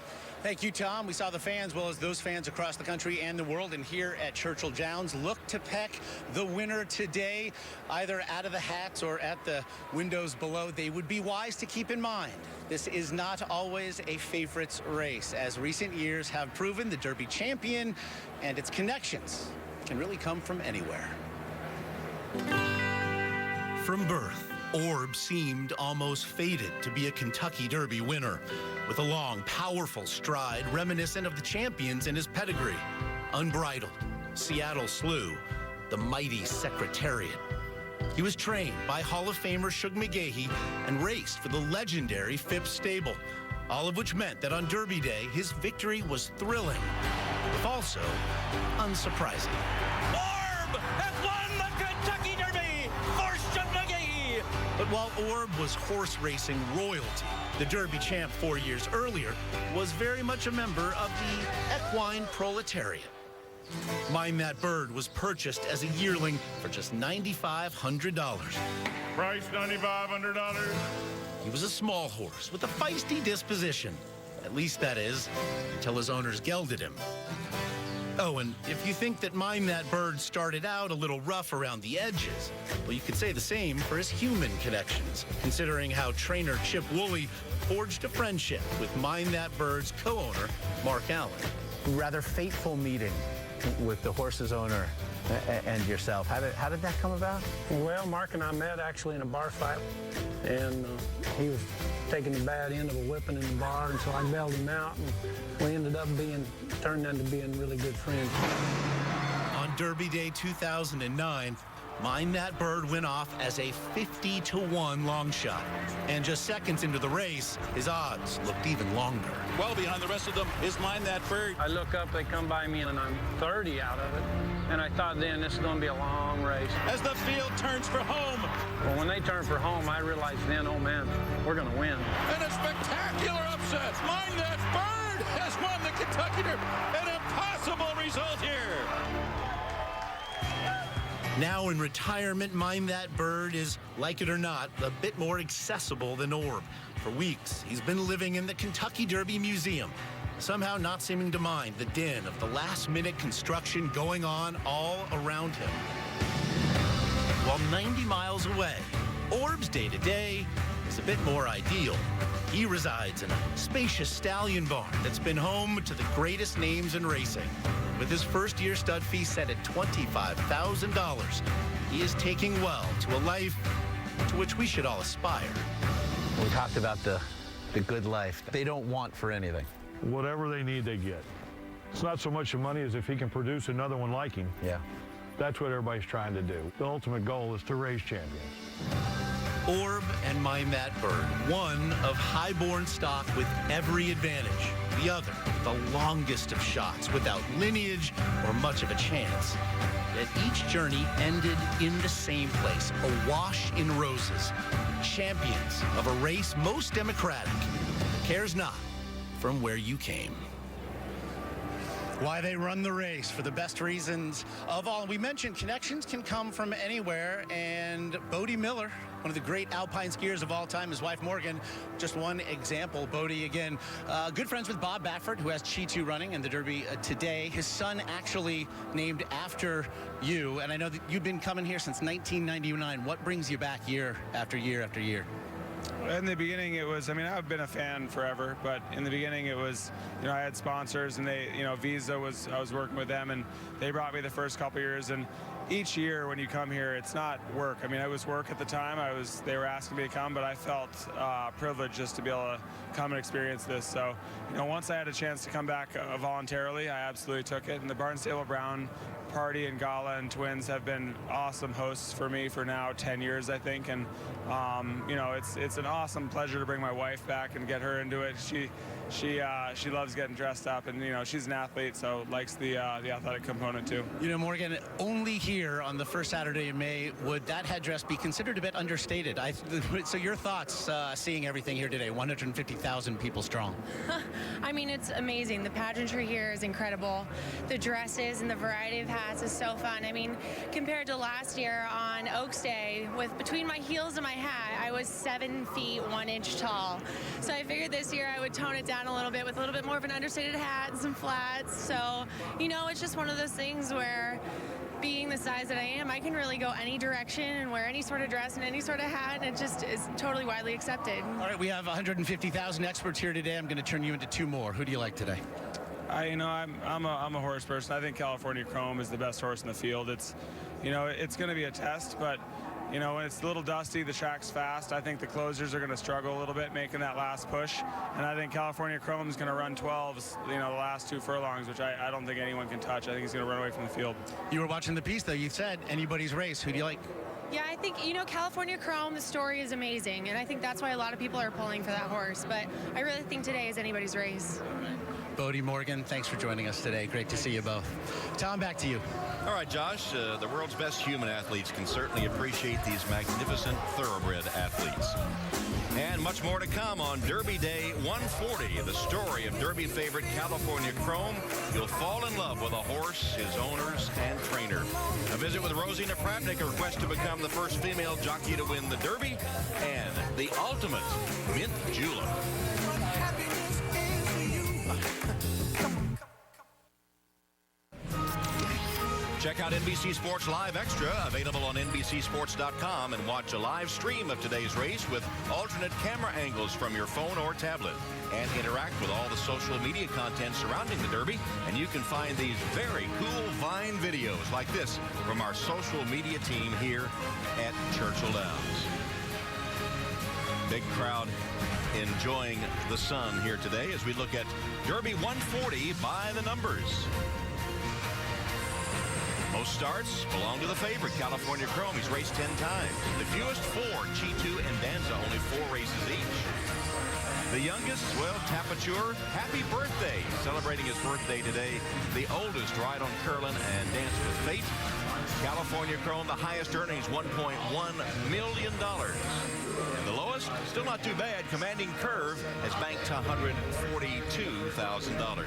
Thank you, Tom. We saw the fans, well as those fans across the country and the world, and here at Churchill Downs, look to pick the winner today, either out of the hats or at the windows below. They would be wise to keep in mind, this is not always a favorites race. As recent years have proven, the Derby champion and its connections can really come from anywhere. From birth, Orb seemed almost fated to be a Kentucky Derby winner, with a long, powerful stride reminiscent of the champions in his pedigree. Unbridled, Seattle Slew, the mighty Secretariat. He was trained by Hall of Famer Shug McGahee and raced for the legendary Phipps stable, all of which meant that on Derby Day, his victory was thrilling, if also unsurprising. Orb has won the Kentucky Derby for Shug McGahee. But while Orb was horse racing royalty, the Derby champ 4 years earlier was very much a member of the equine proletariat. Mind That Bird was purchased as a yearling for just $9,500. Price $9,500. He was a small horse with a feisty disposition. At least that is, until his owners gelded him. Oh, and if you think that Mind That Bird started out a little rough around the edges, well, you could say the same for his human connections, considering how trainer Chip Woolley forged a friendship with Mind That Bird's co-owner, Mark Allen. Rather fateful meeting with the horse's owner and yourself. How did that come about? Well, Mark and I met actually in a bar fight, and he was taking the bad end of a whipping in the bar, and so I bailed him out, and we ended up turned into being really good friends. On Derby Day 2009, Mind That Bird went off as a 50-1 long shot. And just seconds into the race, his odds looked even longer. Well behind the rest of them is Mind That Bird. I look up, they come by me, and I'm 30 out of it. And I thought then this is going to be a long race. As the field turns for home. Well, when they turn for home, I realized then, oh man, we're going to win. And a spectacular upset. Mind That Bird has won the Kentucky Derby. An impossible result here. Now in retirement, Mind That Bird is, like it or not, a bit more accessible than Orb. For weeks, he's been living in the Kentucky Derby Museum, somehow not seeming to mind the din of the last-minute construction going on all around him. While 90 miles away, Orb's day-to-day is a bit more ideal. He resides in a spacious stallion barn that's been home to the greatest names in racing. With his first-year stud fee set at $25,000, he is taking well to a life to which we should all aspire. We talked about the good life. They don't want for anything. Whatever they need, they get. It's not so much the money as if he can produce another one like him. Yeah. That's what everybody's trying to do. The ultimate goal is to raise champions. Orb and Mind That Bird, one of high-born stock with every advantage. The other, the longest of shots without lineage or much of a chance. Yet each journey ended in the same place, awash in roses. Champions of a race most democratic, cares not from where you came. Why they run the race for the best reasons of all. We mentioned connections can come from anywhere, and Bodie Miller, one of the great alpine skiers of all time, his wife Morgan, just one example. Bodie, again, good friends with Bob Baffert, who has Chi2 running in the Derby today. His son actually named after you, and I know that you've been coming here since 1999. What brings you back year after year after year? In the beginning, it was, I mean, I've been a fan forever, but in the beginning it was, you know, I had sponsors, and they, you know, Visa was, I was working with them, and they brought me the first couple years, and each year when you come here, it's not work. I mean, it was work at the time. They were asking me to come, but I felt privileged just to be able to come and experience this. So, once I had a chance to come back voluntarily, I absolutely took it. And the Barnstable Brown Party and Gala and Twins have been awesome hosts for me for now 10 years, I think. And, it's an awesome pleasure to bring my wife back and get her into it. She loves getting dressed up, and she's an athlete, so likes the athletic component too. Morgan, only here on the first Saturday in May would that headdress be considered a bit understated? So your thoughts seeing everything here today, 150,000 people strong. I mean, it's amazing. The pageantry here is incredible. The dresses and the variety of hats is so fun. I mean, compared to last year on Oaks Day, with between my heels and my hat, I was 7 feet 1 inch tall. So I figured this year I would tone it down a little bit with a little bit more of an understated hat and some flats. So, it's just one of those things where being the size that I am, I can really go any direction and wear any sort of dress and any sort of hat, and it just is totally widely accepted. All right, we have 150,000 experts here today. I'm going to turn you into 2 more. Who do you like today? I'm a horse person. I think California Chrome is the best horse in the field. It's going to be a test, but when it's a little dusty, the track's fast. I think the closers are going to struggle a little bit making that last push, and I think California Chrome is going to run 12s, the last 2 furlongs, which I don't think anyone can touch. I think he's going to run away from the field. You were watching the piece, though. You said anybody's race. Who do you like? Yeah, I think, California Chrome, the story is amazing, and I think that's why a lot of people are pulling for that horse, but I really think today is anybody's race. Bodie, Morgan, thanks for joining us today. Great to see you both. Tom, back to you. All right, Josh, the world's best human athletes can certainly appreciate these magnificent thoroughbred athletes. And much more to come on Derby Day 140, the story of Derby favorite California Chrome. You'll fall in love with a horse, his owners, and trainer. A visit with Rosie Napravnik, a quest to become the first female jockey to win the Derby, and the ultimate mint julep. Check out NBC Sports Live Extra, available on NBCSports.com, and watch a live stream of today's race with alternate camera angles from your phone or tablet. And interact with all the social media content surrounding the Derby. And you can find these very cool Vine videos like this from our social media team here at Churchill Downs. Big crowd enjoying the sun here today as we look at Derby 140 by the numbers. Most starts belong to the favorite, California Chrome. He's raced 10 times. The fewest 4, Chitu and Danza, only 4 races each. The youngest, well, Tapature, happy birthday. Celebrating his birthday today. The oldest, Ride on Curlin and Dance with Fate. California Chrome, the highest earnings, $1.1 million. And the lowest, still not too bad, Commanding Curve has banked $142,000.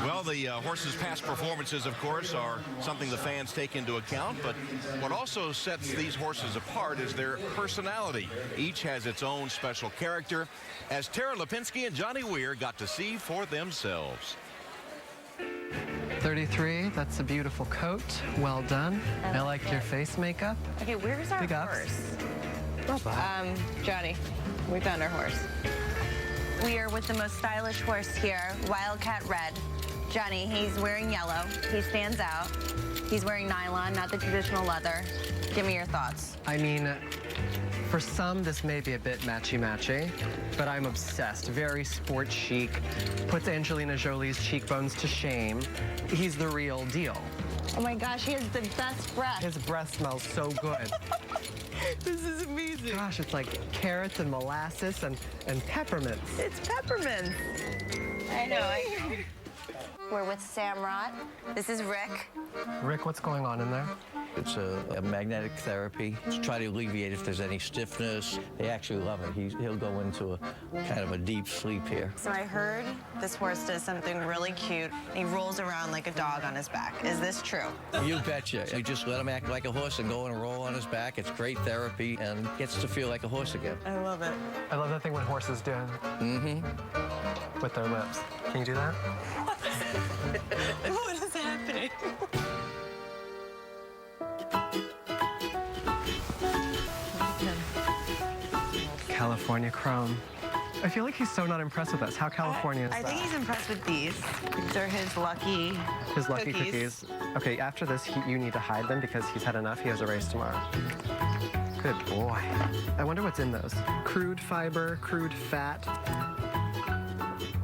Well, the horse's past performances, of course, are something the fans take into account, but what also sets these horses apart is their personality. Each has its own special character, as Tara Lipinski and Johnny Weir got to see for themselves. 33, that's a beautiful coat. Well done. I like your face makeup. Okay, where's our Big ups. horse? Not bad. Johnny, we found our horse. We are with the most stylish horse here, Wildcat Red. Johnny, he's wearing yellow. He stands out. He's wearing nylon, not the traditional leather. Give me your thoughts. I mean, for some, this may be a bit matchy-matchy, but I'm obsessed. Very sport chic. Puts Angelina Jolie's cheekbones to shame. He's the real deal. Oh my gosh, he has the best breath. His breath smells so good. This is amazing. Gosh, it's like carrots and molasses and peppermints. It's peppermints. I know. We're with Samrat. This is Rick. Rick, what's going on in there? It's a magnetic therapy to try to alleviate if there's any stiffness. They actually love it. He'll go into a kind of a deep sleep here. So I heard this horse does something really cute. He rolls around like a dog on his back. Is this true? You betcha. You just let him act like a horse and go and roll on his back. It's great therapy and gets to feel like a horse again. I love it. I love that thing when horses do. Mm-hmm. With their lips. Can you do that? What is happening? California Chrome. I feel like he's so not impressed with us. How California is I that? think he's impressed with these. These are his lucky cookies. Okay, after this, you need to hide them because he's had enough. He has a race tomorrow. Good boy. I wonder what's in those. Crude fiber, crude fat.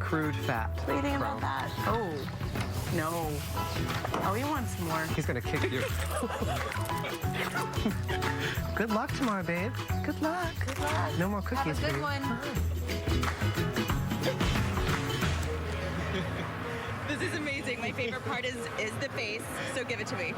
Crude fat. What do you think about that? Oh, no. Oh, he wants more. He's gonna kick you. Good luck tomorrow, babe. Good luck. Good luck. No more cookies Have a for good you. one. This is amazing. My favorite part is the face, so give it to me.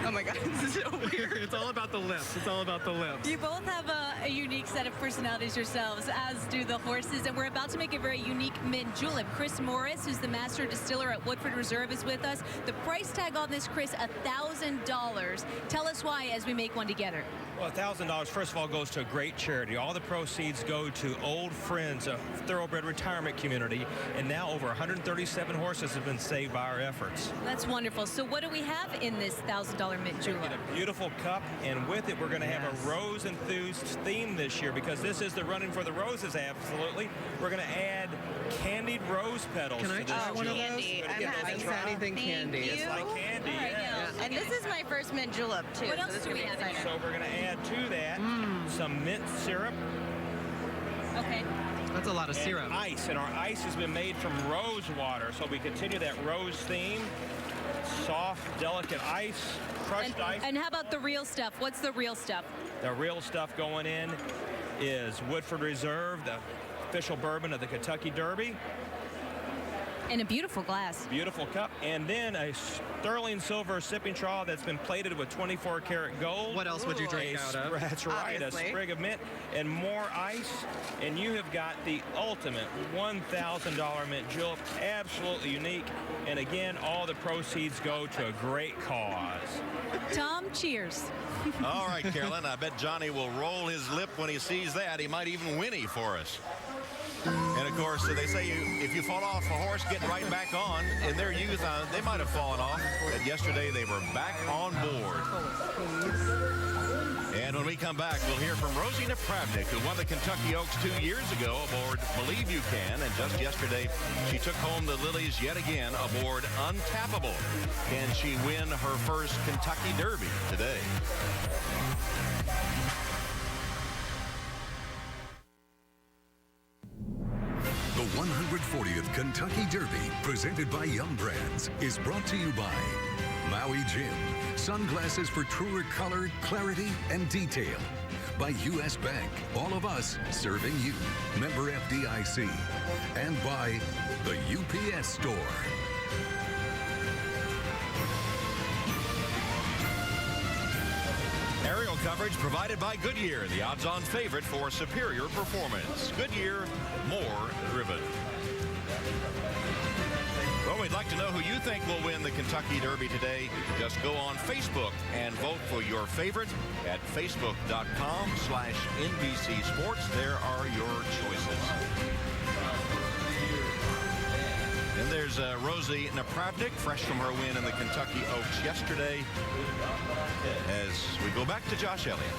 Oh my God, this is so weird. It's all about the lips. It's all about the lips. You both have a unique set of personalities yourselves, as do the horses, and we're about to make a very unique mint julep. Chris Morris, who's the master distiller at Woodford Reserve, is with us. The price tag on this, Chris, $1,000. Tell us why as we make one together. Well, $1,000, first of all, goes to a great charity. All the proceeds go to Old Friends, a thoroughbred retirement community, and now over 137 horses have been saved by our efforts. That's wonderful. So what do we have in this $1,000 mint julep? Get a beautiful cup, and with it, we're going to have a rose enthused theme this year because this is the running for the roses. Absolutely, we're going to add candied rose petals. Can I to this try one of julep. those? I'm having some. anything candy. It's like candy. Yeah. And this is my first mint julep, too. What so else this do is we gonna be have in exciting. So we're going to add to that some mint syrup. Okay. That's a lot of and syrup. Ice, and our ice has been made from rose water, so we continue that rose theme. Soft, delicate ice, crushed ice. And how about the real stuff? What's the real stuff? The real stuff going in is Woodford Reserve, the official bourbon of the Kentucky Derby. In a beautiful glass. Beautiful cup. And then a sterling silver sipping straw that's been plated with 24 karat gold. What else would you drink out of? That's right. Obviously. A sprig of mint and more ice. And you have got the ultimate $1,000 mint julep. Absolutely unique. And again, all the proceeds go to a great cause. Tom, cheers. All right, Carolyn, I bet Johnny will roll his lip when he sees that. He might even whinny for us. And of course, they say if you fall off a horse, get right back on. In their youth, they might have fallen off, but yesterday they were back on board. And when we come back, we'll hear from Rosie Napravnik, who won the Kentucky Oaks 2 years ago aboard Believe You Can. And just yesterday, she took home the Lilies yet again aboard Untappable. Can she win her first Kentucky Derby today? The 140th Kentucky Derby, presented by Yum Brands, is brought to you by Maui Gin, sunglasses for truer color, clarity, and detail. By U.S. Bank, all of us serving you. Member FDIC. And by the UPS Store. Aerial coverage provided by Goodyear, the odds-on favorite for superior performance. Goodyear, more driven. Well, we'd like to know who you think will win the Kentucky Derby today. Just go on Facebook and vote for your favorite at facebook.com/NBC Sports. There are your choices. And there's Rosie Napravnik, fresh from her win in the Kentucky Oaks yesterday. As we go back to Josh Elliott.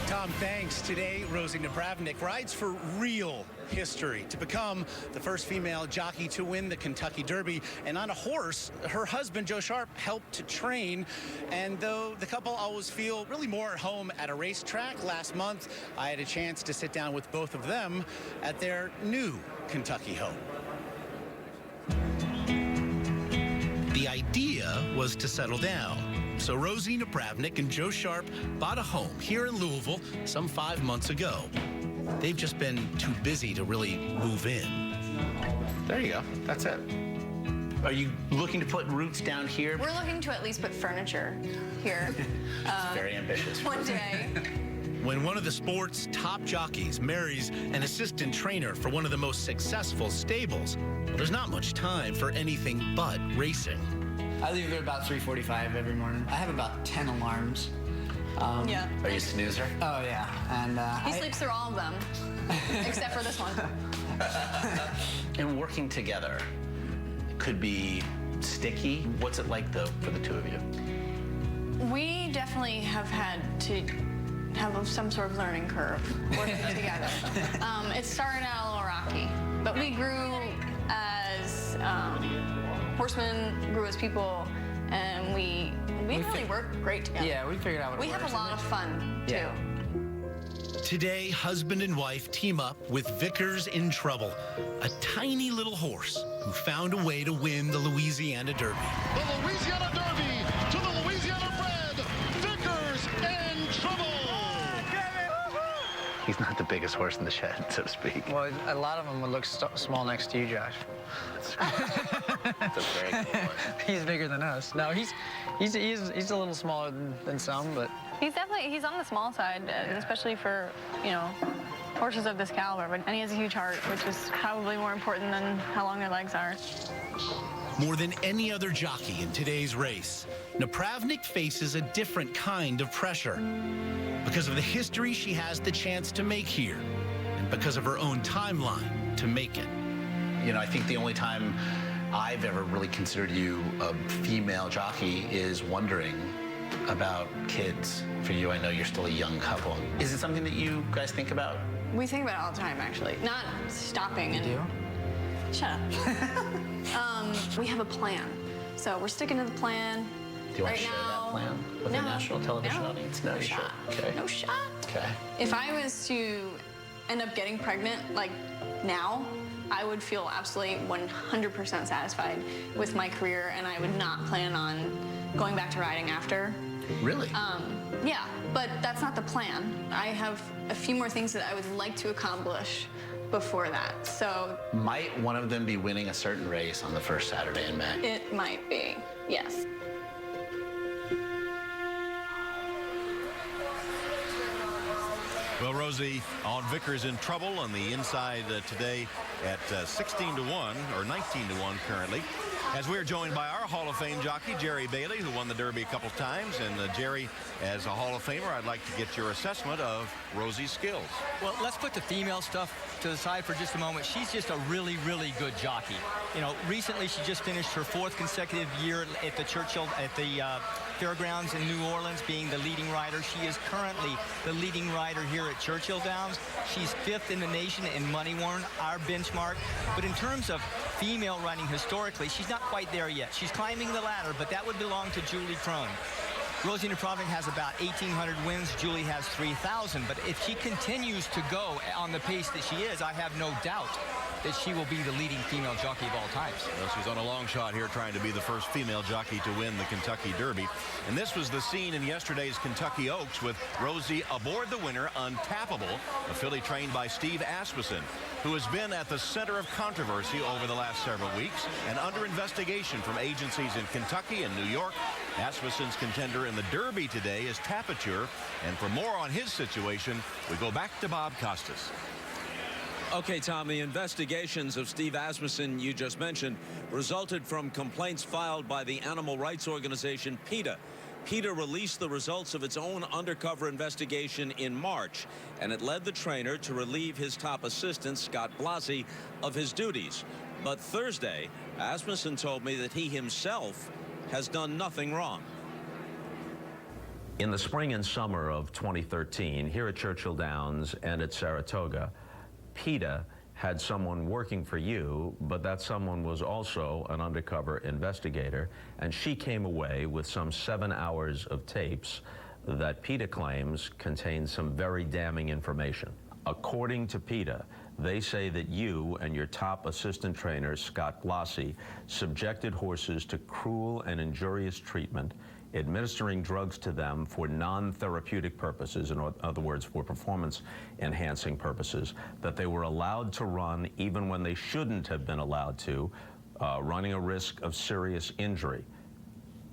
Tom, thanks. Today, Rosie Napravnik rides for real history to become the first female jockey to win the Kentucky Derby. And on a horse, her husband, Joe Sharp, helped to train. And though the couple always feel really more at home at a racetrack, last month, I had a chance to sit down with both of them at their new Kentucky home. The idea was to settle down. So Rosie Napravnik and Joe Sharp bought a home here in Louisville some 5 months ago. They've just been too busy to really move in. There you go. That's it. Are you looking to put roots down here? We're looking to at least put furniture here. Very ambitious. One day. When one of the sport's top jockeys marries an assistant trainer for one of the most successful stables, well, there's not much time for anything but racing. I leave here about 3:45 every morning. I have about 10 alarms. Yeah. Are you a snoozer? Oh, yeah. And He sleeps through all of them, except for this one. And working together could be sticky. What's it like, though, for the two of you? We definitely have had to have some sort of learning curve working together. It started out a little rocky, but we grew as horsemen, grew as people, and we really work great together. Yeah, we figured out what it We have a lot of fun, too. Today, husband and wife team up with Vickers in Trouble, a tiny little horse who found a way to win the Louisiana Derby. The Louisiana Derby to the Louisiana bred Vickers in Trouble. He's not the biggest horse in the shed, so to speak. Well, a lot of them would look small next to you, Josh. That's a very good horse. He's bigger than us. No, he's a little smaller than some, but He's on the small side, especially for, horses of this caliber. And he has a huge heart, which is probably more important than how long their legs are. More than any other jockey in today's race, Napravnik faces a different kind of pressure because of the history she has the chance to make here and because of her own timeline to make it. I think the only time I've ever really considered you a female jockey is wondering about kids. For you, I know you're still a young couple. Is it something that you guys think about? We think about it all the time, actually. Not stopping. You do? Shut up. We have a plan. So we're sticking to the plan. Do you want right to share now, that plan with the national television audience? No, you should. Okay. No shot. Okay. If I was to end up getting pregnant, like now, I would feel absolutely 100% satisfied with my career, and I would not plan on going back to riding after. Really? Yeah, but that's not the plan. I have a few more things that I would like to accomplish before that, so. Might one of them be winning a certain race on the first Saturday in May? It might be, yes. Well, Rosie, on Vickers in Trouble on the inside today at 16-1 or 19-1 currently. As we're joined by our Hall of Fame jockey, Jerry Bailey, who won the Derby a couple of times. And Jerry, as a Hall of Famer, I'd like to get your assessment of Rosie's skills. Well, let's put the female stuff to the side for just a moment. She's just a really, really good jockey. Recently she just finished her 4th consecutive year at the Churchill, at the Fairgrounds in New Orleans, being the leading rider. She is currently the leading rider here at Churchill Downs. She's 5th in the nation in Money Worn, our benchmark. But in terms of female riding historically, she's not quite there yet. She's climbing the ladder, but that would belong to Julie Crone. Rosie Napravnik has about 1,800 wins. Julie has 3,000. But if she continues to go on the pace that she is, I have no doubt that she will be the leading female jockey of all times. Well, she's on a long shot here trying to be the first female jockey to win the Kentucky Derby. And this was the scene in yesterday's Kentucky Oaks with Rosie aboard the winner, Untappable, a filly trained by Steve Asmussen, who has been at the center of controversy over the last several weeks and under investigation from agencies in Kentucky and New York. Asmussen's contender in the Derby today is Tapiture. And for more on his situation, we go back to Bob Costas. Okay, Tom, the investigations of Steve Asmussen you just mentioned resulted from complaints filed by the animal rights organization PETA. PETA released the results of its own undercover investigation in March, and it led the trainer to relieve his top assistant, Scott Blassie, of his duties. But Thursday, Asmussen told me that he himself has done nothing wrong. In the spring and summer of 2013, here at Churchill Downs and at Saratoga, PETA had someone working for you, but that someone was also an undercover investigator, and she came away with some 7 hours of tapes that PETA claims contained some very damning information. According to PETA, they say that you and your top assistant trainer, Scott Blassie, subjected horses to cruel and injurious treatment, administering drugs to them for non-therapeutic purposes, in other words, for performance-enhancing purposes, that they were allowed to run even when they shouldn't have been allowed to, running a risk of serious injury.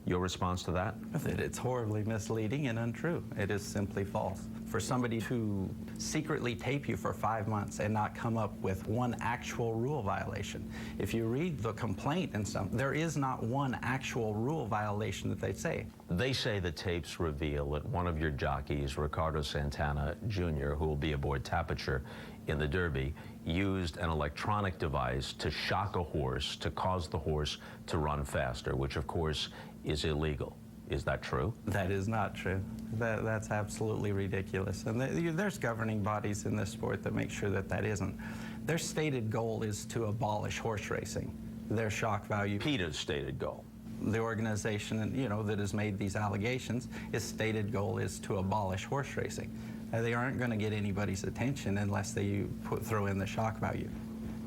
Your response to that? It's horribly misleading and untrue. It is simply false. For somebody to secretly tape you for 5 months and not come up with one actual rule violation. If you read the complaint and there is not one actual rule violation that they say. They say the tapes reveal that one of your jockeys, Ricardo Santana Jr., who will be aboard Tapiture in the Derby, used an electronic device to shock a horse to cause the horse to run faster, which of course is illegal. Is that true? That is not true. That's absolutely ridiculous. And there's governing bodies in this sport that make sure that that isn't. Their stated goal is to abolish horse racing. Their shock value. PETA's stated goal. The organization, you know, that has made these allegations, its stated goal is to abolish horse racing. They aren't going to get anybody's attention unless they throw in the shock value.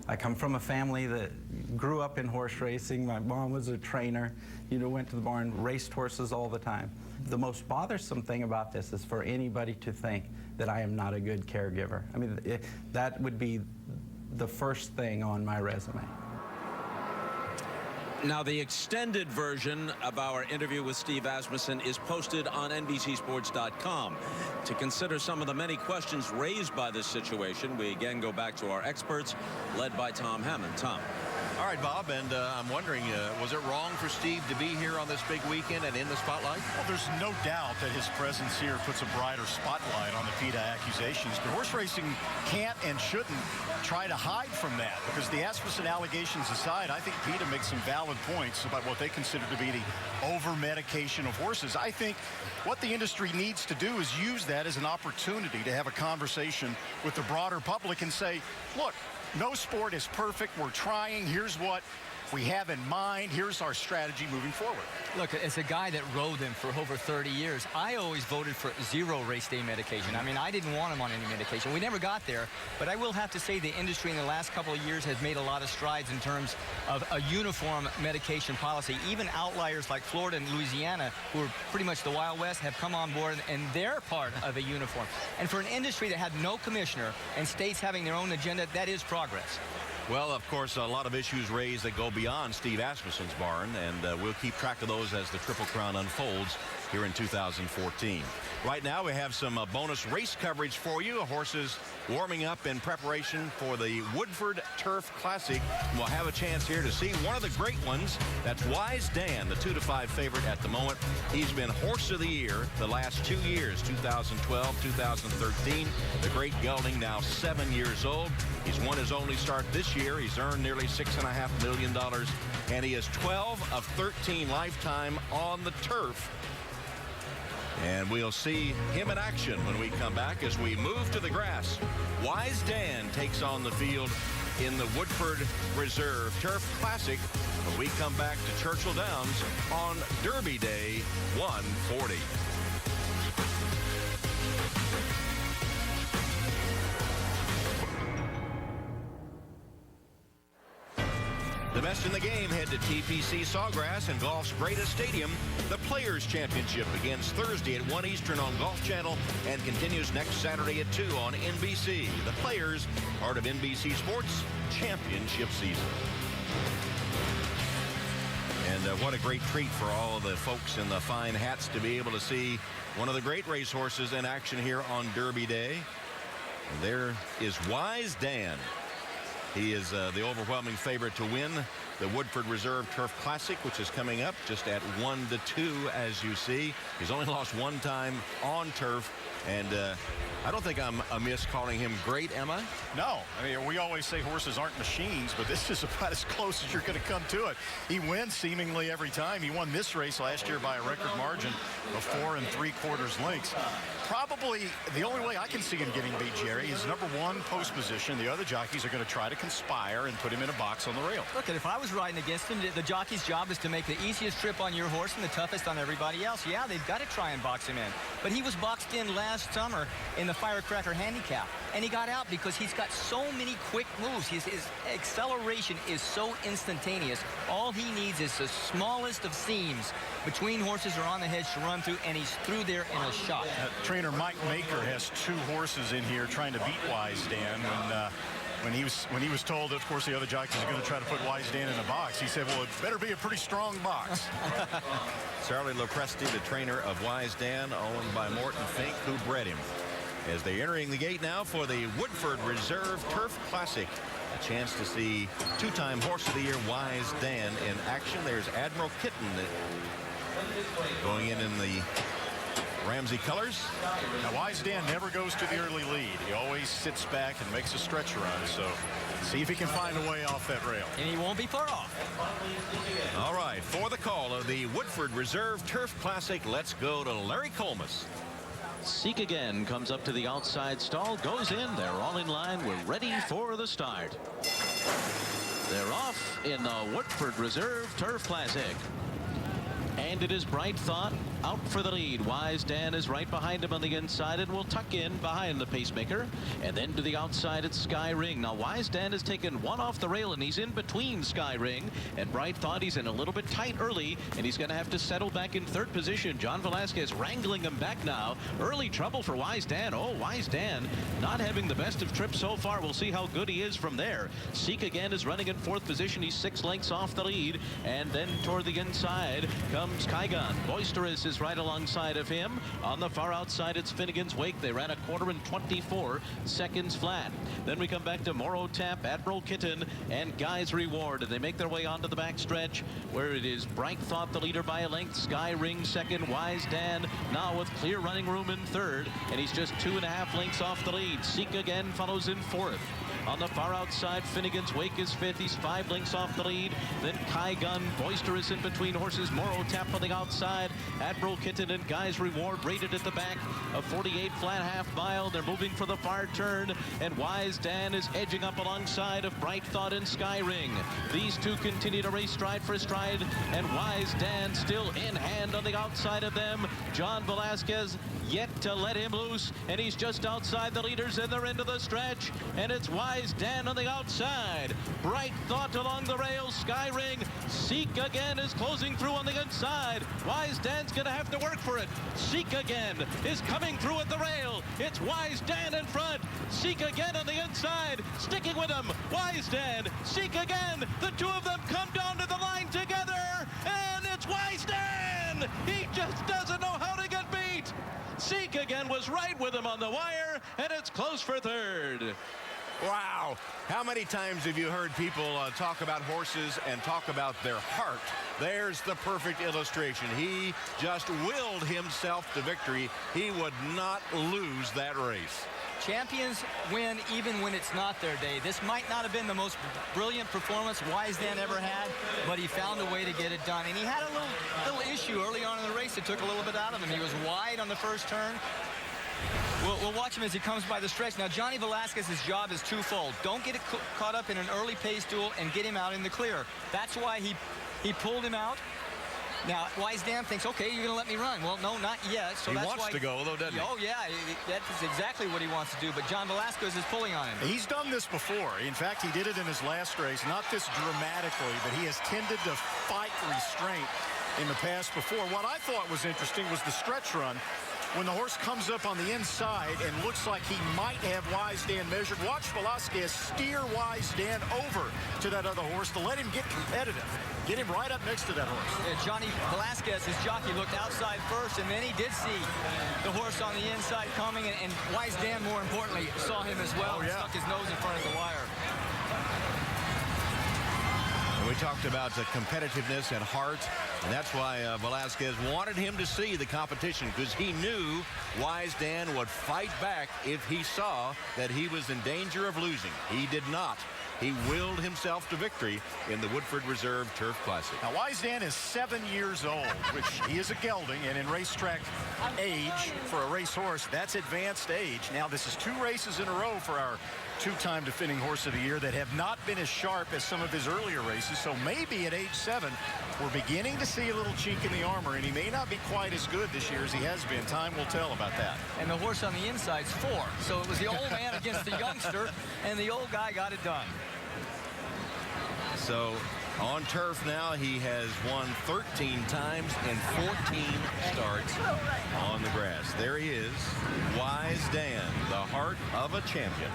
I come from a family that grew up in horse racing. My mom was a trainer, you know, went to the barn, raced horses all the time. The most bothersome thing about this is for anybody to think that I am not a good caregiver. I mean, that would be the first thing on my resume. Now, the extended version of our interview with Steve Asmussen is posted on NBCSports.com. To consider some of the many questions raised by this situation, we again go back to our experts, led by Tom Hammond. Tom. All right, Bob, and I'm wondering, was it wrong for Steve to be here on this big weekend and in the spotlight? Well, there's no doubt that his presence here puts a brighter spotlight on the PETA accusations, but horse racing can't and shouldn't try to hide from that, because the Asmussen allegations aside, I think PETA makes some valid points about what they consider to be the over-medication of horses. I think what the industry needs to do is use that as an opportunity to have a conversation with the broader public and say, look, no sport is perfect. We're trying. Here's what we have in mind. Here's our strategy moving forward. Look, as a guy that rode them for over 30 years, I always voted for 0 race day medication. I mean, I didn't want him on any medication. We never got there, but I will have to say the industry in the last couple of years has made a lot of strides in terms of a uniform medication policy. Even outliers like Florida and Louisiana, who are pretty much the Wild West, have come on board, and they're part of a uniform. And for an industry that had no commissioner and states having their own agenda, that is progress. Well, of course, a lot of issues raised that go beyond Steve Asmussen's barn, and we'll keep track of those as the Triple Crown unfolds here in 2014. Right now, we have some bonus race coverage for you. Horses warming up in preparation for the Woodford Turf Classic. We'll have a chance here to see one of the great ones. That's Wise Dan, the 2-to-5 favorite at the moment. He's been Horse of the Year the last 2 years, 2012, 2013. The great gelding, now 7 years old. He's won his only start this year. He's earned nearly $6.5 million, and he is 12 of 13 lifetime on the turf. And we'll see him in action when we come back as we move to the grass. Wise Dan takes on the field in the Woodford Reserve Turf Classic when we come back to Churchill Downs on Derby Day 140. The best in the game head to TPC Sawgrass and golf's greatest stadium. The Players Championship begins Thursday at 1 Eastern on Golf Channel and continues next Saturday at 2 on NBC. The Players, part of NBC Sports Championship season. And what a great treat for all of the folks in the fine hats to be able to see one of the great racehorses in action here on Derby Day. And there is Wise Dan. He is the overwhelming favorite to win the Woodford Reserve Turf Classic, which is coming up just at 1-2, as you see. He's only lost one time on turf, and I don't think I'm amiss calling him great, am I? No. I mean, we always say horses aren't machines, but this is about as close as you're going to come to it. He wins seemingly every time. He won this race last year by a record margin of 4 3/4 lengths. Probably the only way I can see him getting beat, Jerry, is number one, post position. The other jockeys are going to try to conspire and put him in a box on the rail. Look, if I was riding against him, the jockey's job is to make the easiest trip on your horse and the toughest on everybody else. Yeah, they've got to try and box him in. But he was boxed in last summer in the Firecracker Handicap, and he got out because he's got so many quick moves. His acceleration is so instantaneous. All he needs is the smallest of seams between horses or on the hedge to run through, and he's through there in a shot. Trainer Mike Maker has 2 horses in here trying to beat Wise Dan. When he was told that, of course, the other jockeys are going to try to put Wise Dan in a box, he said, well, it better be a pretty strong box. Charlie Lopresti, the trainer of Wise Dan, owned by Morton Fink, who bred him. As they're entering the gate now for the Woodford Reserve Turf Classic. A chance to see 2-time Horse of the Year Wise Dan in action. There's Admiral Kitten going in the Ramsey colors. Now, Wise Dan never goes to the early lead. He always sits back and makes a stretch run. So see if he can find a way off that rail. And he won't be far off. All right, for the call of the Woodford Reserve Turf Classic, let's go to Larry Colmus. Seek again comes up to the outside stall, goes in. They're all in line. We're ready for the start. They're off in the Woodford Reserve Turf Classic. And it is Bright Thought out for the lead. Wise Dan is right behind him on the inside and will tuck in behind the pacemaker. And then to the outside, it's Sky Ring. Now, Wise Dan has taken one off the rail, and he's in between Sky Ring and Bright Thought. He's in a little bit tight early, and he's going to have to settle back in third position. John Velasquez wrangling him back now. Early trouble for Wise Dan. Oh, Wise Dan not having the best of trips so far. We'll see how good he is from there. Seek again is running in fourth position. He's 6 lengths off the lead. And then toward the inside comes Kygon. Boisterous is right alongside of him. On the far outside, it's Finnegan's Wake. They ran 1:24 seconds flat. Then we come back to Morrow Tap, Admiral Kitten, and Guy's Reward. And they make their way onto the back stretch, where it is Bright Thought the leader by a length. Sky Ring second. Wise Dan now with clear running room in third, and he's just 2.5 lengths off the lead. Seek again follows in fourth. On the far outside, Finnegan's Wake is fifth. He's 5 lengths off the lead. Then Kygon, Boisterous in between horses. Morrow Tap on the outside. Admiral Kitten and Guy's Reward rated at the back of 48 flat half mile. They're moving for the far turn, and Wise Dan is edging up alongside of Bright Thought and Sky Ring. These two continue to race stride for stride, and Wise Dan still in hand on the outside of them. John Velasquez yet to let him loose, and he's just outside the leaders, and they're into the stretch, and it's Wise Dan on the outside. Bright Thought along the rails. Sky Ring. Seek again is closing through on the inside. Wise Dan's going to have to work for it. Seek again is coming through at the rail. It's Wise Dan in front. Seek again on the inside. Sticking with him. Wise Dan. Seek again. The two of them come down to the line together, and it's Wise Dan. He just doesn't know how to get beat. Seek again was right with him on the wire, and it's close for third. Wow. How many times have you heard people talk about horses and talk about their heart? There's the perfect illustration. He just willed himself to victory. He would not lose that race. Champions win even when it's not their day. This might not have been the most brilliant performance Wise Dan ever had, but he found a way to get it done. And he had a little issue early on in the race that took a little bit out of him. He was wide on the first turn. We'll watch him as he comes by the stretch. Now, Johnny Velasquez's job is twofold. Don't get caught up in an early pace duel and get him out in the clear. That's why he pulled him out. Now, Wise Dan thinks, okay, you're going to let me run. Well, no, not yet. So he that's wants why to go, though, doesn't he? Oh, yeah, that's exactly what he wants to do. But John Velasquez is pulling on him. He's done this before. In fact, he did it in his last race. Not this dramatically, but he has tended to fight restraint in the past before. What I thought was interesting was the stretch run. When the horse comes up on the inside and looks like he might have Wise Dan measured, watch Velasquez steer Wise Dan over to that other horse to let him get competitive. Get him right up next to that horse. Yeah, Johnny Velasquez, his jockey, looked outside first, and then he did see the horse on the inside coming, and Wise Dan, more importantly, saw him as well. Oh, yeah. And stuck his nose in front of the wire. We talked about competitiveness and heart, and that's why Velasquez wanted him to see the competition, because he knew Wise Dan would fight back if he saw that he was in danger of losing. He did not. He willed himself to victory in the Woodford Reserve Turf Classic. Now, Wise Dan is 7 years old, which he is a gelding, and in racetrack age for a racehorse, that's advanced age. Now, this is 2 races in a row for our 2-time defending horse of the year that have not been as sharp as some of his earlier races. So maybe at age 7, we're beginning to see a little chink in the armor, and he may not be quite as good this year as he has been. Time will tell about that. And the horse on the inside's 4. So it was the old man against the youngster, and the old guy got it done. So on turf now, he has won 13 times in 14 starts on the grass. There he is, Wise Dan, the heart of a champion.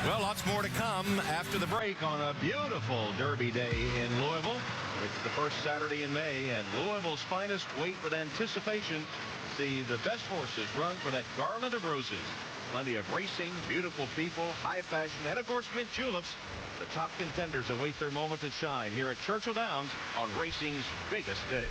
Well, lots more to come after the break on a beautiful Derby day in Louisville. It's the first Saturday in May, and Louisville's finest wait with anticipation. See the best horses run for that garland of roses. Plenty of racing, beautiful people, high fashion, and of course mint juleps. The top contenders await their moment to shine here at Churchill Downs on racing's biggest day.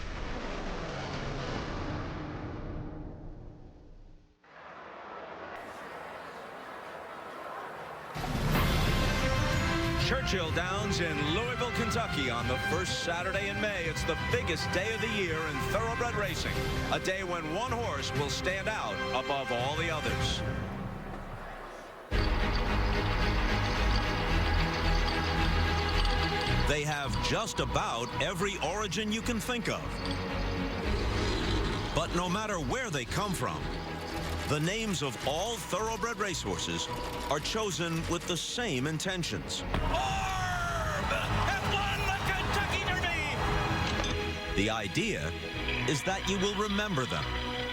Churchill Downs in Louisville, Kentucky on the first Saturday in May. It's the biggest day of the year in thoroughbred racing. A day when one horse will stand out above all the others. They have just about every origin you can think of. But no matter where they come from, the names of all thoroughbred racehorses are chosen with the same intentions. Orb have won the Kentucky Derby! The idea is that you will remember them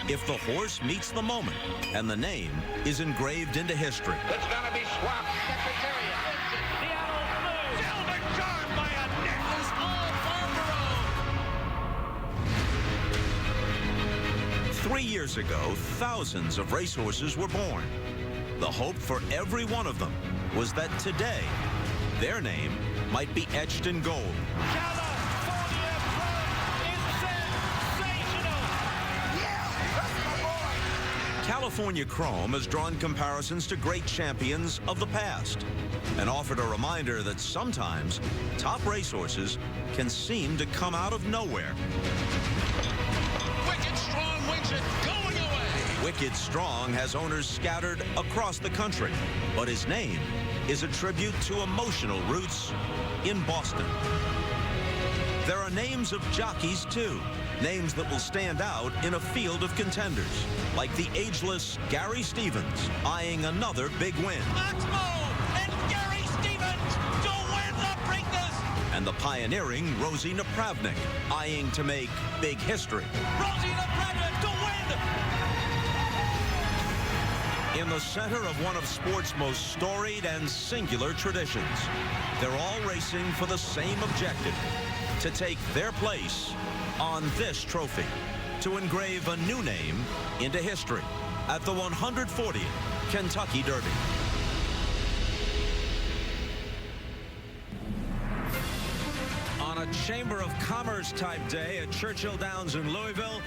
if the horse meets the moment and the name is engraved into history. It's gonna be swapped. Secretariat. Seattle Blue. Silver Charm by a neck. It's all Farnborough. 3 years ago, thousands of racehorses were born. The hope for every one of them was that today, their name might be etched in gold. California Chrome has drawn comparisons to great champions of the past and offered a reminder that sometimes top racehorses can seem to come out of nowhere. Wicked Strong wins it, going away. Wicked Strong has owners scattered across the country, but his name is a tribute to emotional roots in Boston. There are names of jockeys, too. Names that will stand out in a field of contenders, like the ageless Gary Stevens, eyeing another big win. Maximo and Gary Stevens to win the Preakness. And the pioneering Rosie Napravnik, eyeing to make big history. Rosie Napravnik to win. In the center of one of sport's most storied and singular traditions, they're all racing for the same objective, to take their place on this trophy, to engrave a new name into history at the 140th Kentucky Derby. On a Chamber of Commerce type day at Churchill Downs in Louisville,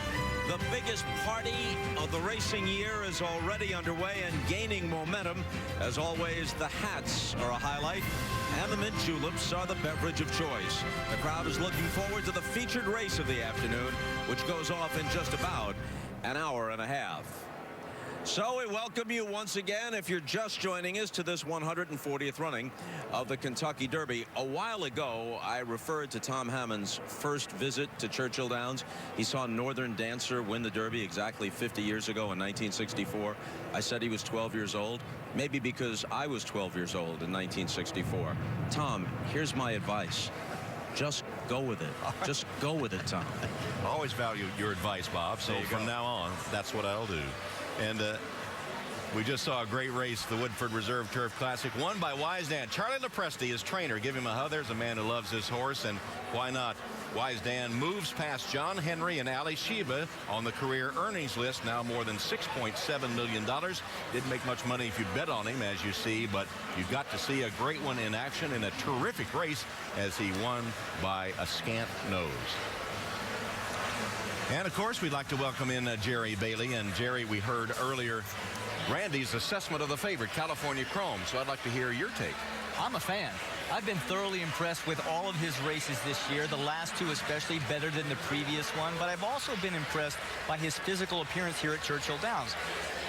the biggest party of the racing year is already underway and gaining momentum. As always, the hats are a highlight, and the mint juleps are the beverage of choice. The crowd is looking forward to the featured race of the afternoon, which goes off in just about an hour and a half. So we welcome you once again, if you're just joining us, to this 140th running of the Kentucky Derby. A while ago, I referred to Tom Hammond's first visit to Churchill Downs. He saw Northern Dancer win the Derby exactly 50 years ago in 1964. I said he was 12 years old, maybe because I was 12 years old in 1964. Tom, here's my advice. Just go with it. Just go with it, Tom. I always value your advice, Bob, so from now on, that's what I'll do. And we just saw a great race, the Woodford Reserve Turf Classic, won by Wise Dan. Charlie LaPresti, his trainer, give him a hug. There's a man who loves this horse, and why not? Wise Dan moves past John Henry and Ali Sheba on the career earnings list, now more than $6.7 million. Didn't make much money if you bet on him, as you see, but you got to see a great one in action in a terrific race as he won by a scant nose. And, of course, we'd like to welcome in Jerry Bailey. And, Jerry, we heard earlier Randy's assessment of the favorite, California Chrome. So I'd like to hear your take. I'm a fan. I've been thoroughly impressed with all of his races this year, the last two especially, better than the previous one. But I've also been impressed by his physical appearance here at Churchill Downs.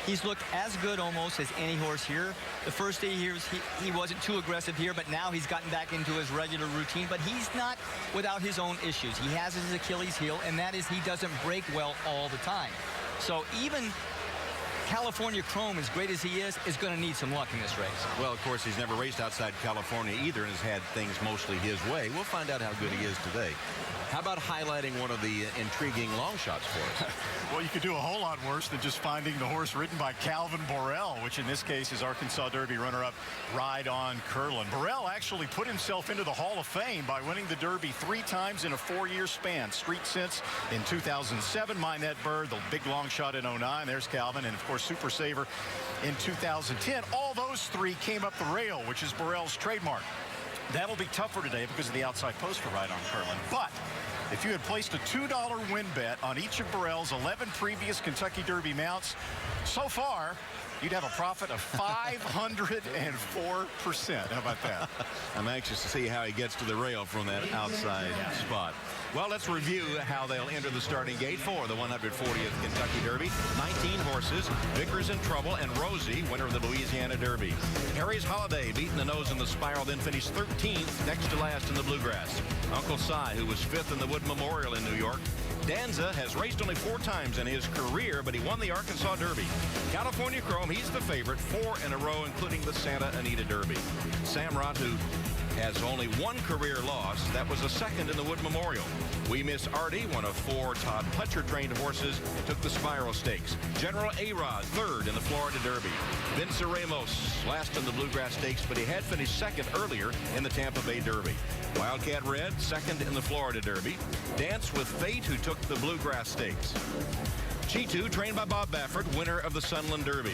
He's looked as good almost as any horse here. The first day here, he wasn't too aggressive here, but now he's gotten back into his regular routine. But he's not without his own issues. He has his Achilles heel, and that is he doesn't break well all the time. So even California Chrome, as great as he is going to need some luck in this race. Well, of course, he's never raced outside California either and has had things mostly his way. We'll find out how good he is today. How about highlighting one of the intriguing long shots for us? Well, you could do a whole lot worse than just finding the horse ridden by Calvin Borel, which in this case is Arkansas Derby runner-up Ride On Curlin. Borel actually put himself into the Hall of Fame by winning the Derby 3 times in a 4-year span. Street Sense in 2007, Mind That Bird, the big long shot in 09. There's Calvin, and of course Super Saver in 2010. All those 3 came up the rail, which is Borel's trademark. That'll be tougher today because of the outside poster ride on Curlin. But if you had placed a $2 win bet on each of Burrell's 11 previous Kentucky Derby mounts, so far, you'd have a profit of 504%. How about that? I'm anxious to see how he gets to the rail from that outside spot. Well, let's review how they'll enter the starting gate for the 140th Kentucky Derby. 19 horses, Vickers in Trouble, and Rosie, winner of the Louisiana Derby. Harry's Holiday beating the nose in the Spiral, then finished 13th, next to last in the Bluegrass. Uncle Si, who was 5th in the Wood Memorial in New York. Danza has raced only 4 times in his career, but he won the Arkansas Derby. California Chrome, he's the favorite, 4 in a row, including the Santa Anita Derby. Samrat, who has only 1 career loss, that was a 2nd in the Wood Memorial. We Miss Artie, one of 4 Todd Pletcher-trained horses, took the Spiral Stakes. General A-Rod, 3rd in the Florida Derby. Vince Ramos, last in the Bluegrass Stakes, but he had finished 2nd earlier in the Tampa Bay Derby. Wildcat Red, 2nd in the Florida Derby. Dance with Fate, who took the Bluegrass Stakes. Cheetah, trained by Bob Baffert, winner of the Sunland Derby.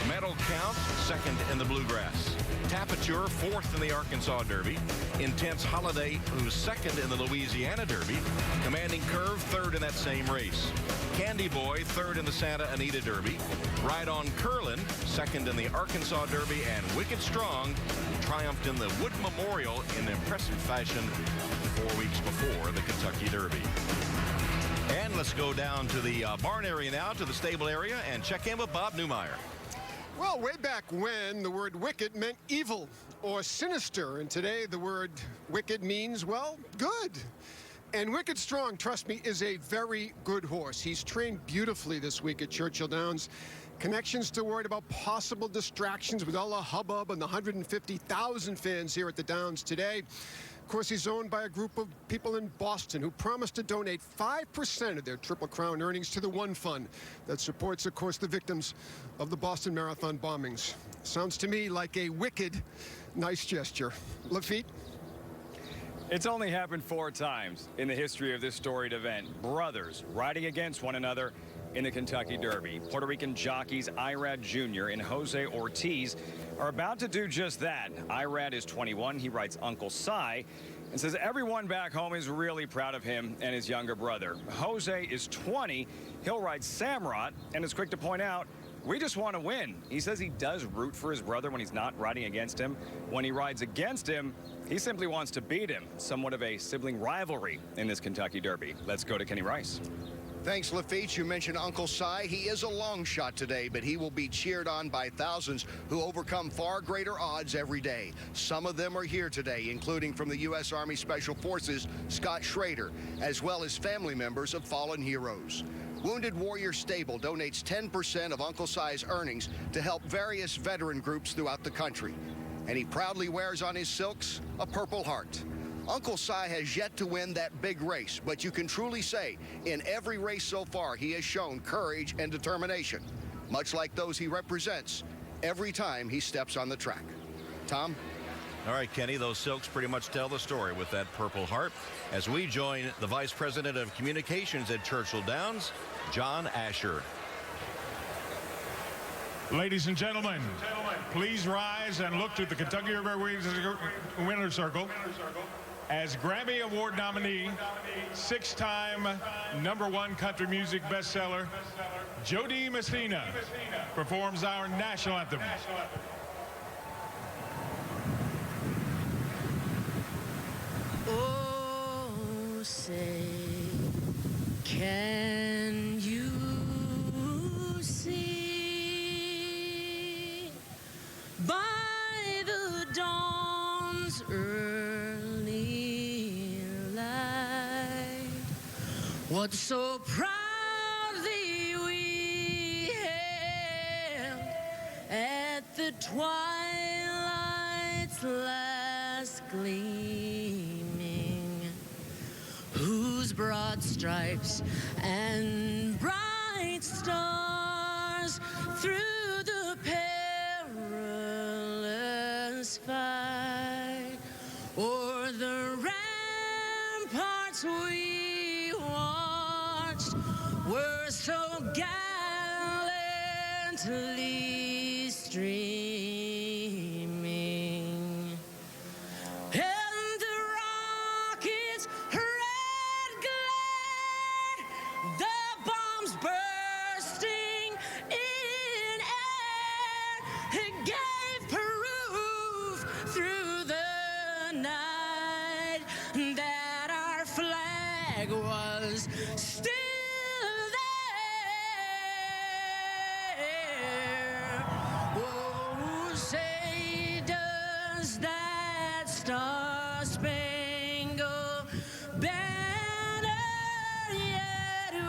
Metal Count, 2nd in the Bluegrass. Tapature, 4th in the Arkansas Derby. Intense Holiday, who's 2nd in the Louisiana Derby. Commanding Curve, 3rd in that same race. Candy Boy, 3rd in the Santa Anita Derby. Ride on Curlin, 2nd in the Arkansas Derby. And Wicked Strong triumphed in the Wood Memorial in impressive fashion 4 weeks before the Kentucky Derby. And let's go down to the barn area now, to the stable area, and check in with Bob Newmeyer. Well, way back when, the word wicked meant evil or sinister, and today the word wicked means, well, good. And Wicked Strong, trust me, is a very good horse. He's trained beautifully this week at Churchill Downs. Connections to worried about possible distractions with all the hubbub and the 150,000 fans here at the Downs today. Of course, he's owned by a group of people in Boston who promised to donate 5% of their Triple Crown earnings to the One Fund that supports, of course, the victims of the Boston Marathon bombings. Sounds to me like a wicked, nice gesture. Lafitte? It's only happened 4 times in the history of this storied event. Brothers riding against one another in the Kentucky Derby. Puerto Rican jockeys Irad Jr. and Jose Ortiz are about to do just that. Irad is 21. He rides Uncle Si and says everyone back home is really proud of him and his younger brother. Jose is 20. He'll ride Samrat and is quick to point out, we just want to win. He says he does root for his brother when he's not riding against him. When he rides against him, he simply wants to beat him. Somewhat of a sibling rivalry in this Kentucky Derby. Let's go to Kenny Rice. Thanks, Lafitte. You mentioned Uncle Si. He is a long shot today, but he will be cheered on by thousands who overcome far greater odds every day. Some of them are here today, including from the U.S. Army Special Forces, Scott Schrader, as well as family members of fallen heroes. Wounded Warrior Stable donates 10% of Uncle Si's earnings to help various veteran groups throughout the country. And he proudly wears on his silks a Purple Heart. Uncle Si has yet to win that big race, but you can truly say in every race so far he has shown courage and determination, much like those he represents every time he steps on the track. Tom? All right, Kenny, those silks pretty much tell the story with that Purple Heart. As we join the Vice President of Communications at Churchill Downs, John Asher. Ladies and gentlemen, please rise and look to the Kentucky Derby Winner's Circle as Grammy Award nominee, 6-time #1 country music bestseller, Jody Messina performs our national anthem. Oh, say, can you see by the dawn's early light what so proudly we hailed at the twilight's last gleaming, whose broad stripes and bright stars through the perilous fight o'er the ramparts we watched were so gallantly streaming. Hey! gave proof through the night that our flag was still there. Oh, say does that star-spangled banner yet wave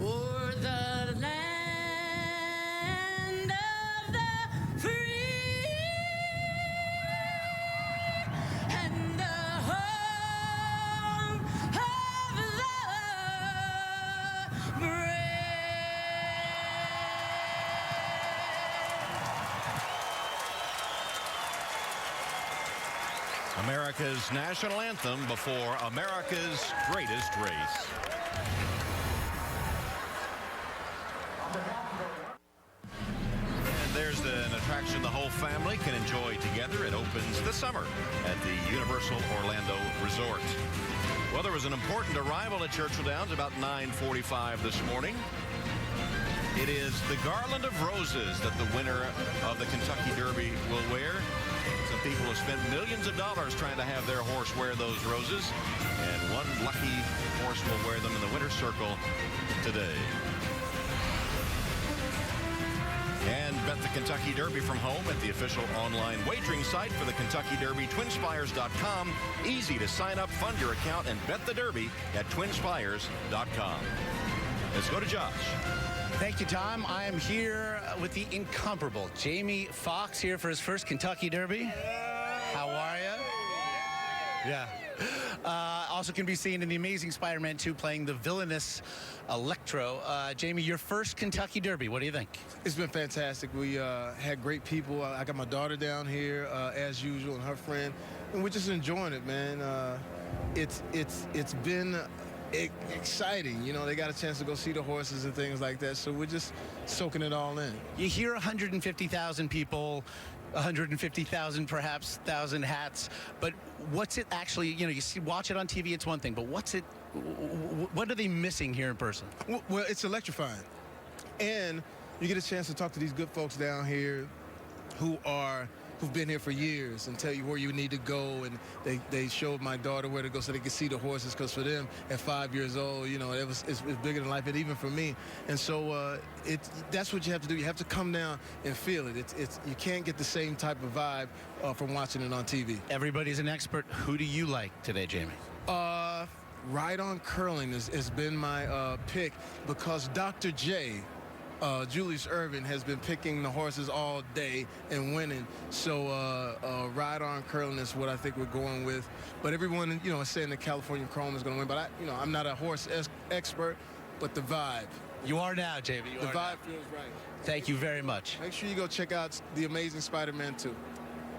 o'er the land of the free and the home of the brave? America's national anthem before America's greatest race. And there's an attraction the whole family can enjoy together. It opens this summer at the Universal Orlando Resort. Well, there was an important arrival at Churchill Downs about 9:45 this morning. It is the garland of roses that the winner of the Kentucky Derby will wear. Some people have spent millions of dollars trying to have their horse wear those roses, and one lucky horse will wear them in the winner's circle today. And bet the Kentucky Derby from home at the official online wagering site for the Kentucky Derby, twinspires.com. Easy to sign up, fund your account, and bet the Derby at twinspires.com. Let's go to Josh. Thank you, Tom. I am here with the incomparable Jamie Foxx here for his first Kentucky Derby. How are you? Yeah. Also can be seen in The Amazing Spider-Man 2 playing the villainous Electro. Jamie, your first Kentucky Derby. What do you think? It's been fantastic. We had great people. I got my daughter down here as usual and her friend, and we're just enjoying it, man. It's been exciting. You know, they got a chance to go see the horses and things like that, so we're just soaking it all in. You hear 150,000 people, 150,000 perhaps, 1,000 hats, but what's it actually, you know, watch it on TV, it's one thing, but what are they missing here in person? Well, it's electrifying. And you get a chance to talk to these good folks down here who've been here for years and tell you where you need to go, and they showed my daughter where to go so they could see the horses, because for them at 5 years old, you know, it's bigger than life, and even for me. And so that's what you have to do. You have to come down and feel it. You can't get the same type of vibe from watching it on TV. Everybody's an expert. Who do you like today, Jamie? Right on Curling has been my pick, because Dr. J, Julius Irvin, has been picking the horses all day and winning. So Ride On Curling is what I think we're going with. But everyone, you know, is saying the California Chrome is going to win. But I'm not a horse expert, but the vibe. You are now, Jamie. The vibe feels right. Thank you very much. Make sure you go check out The Amazing Spider-Man 2.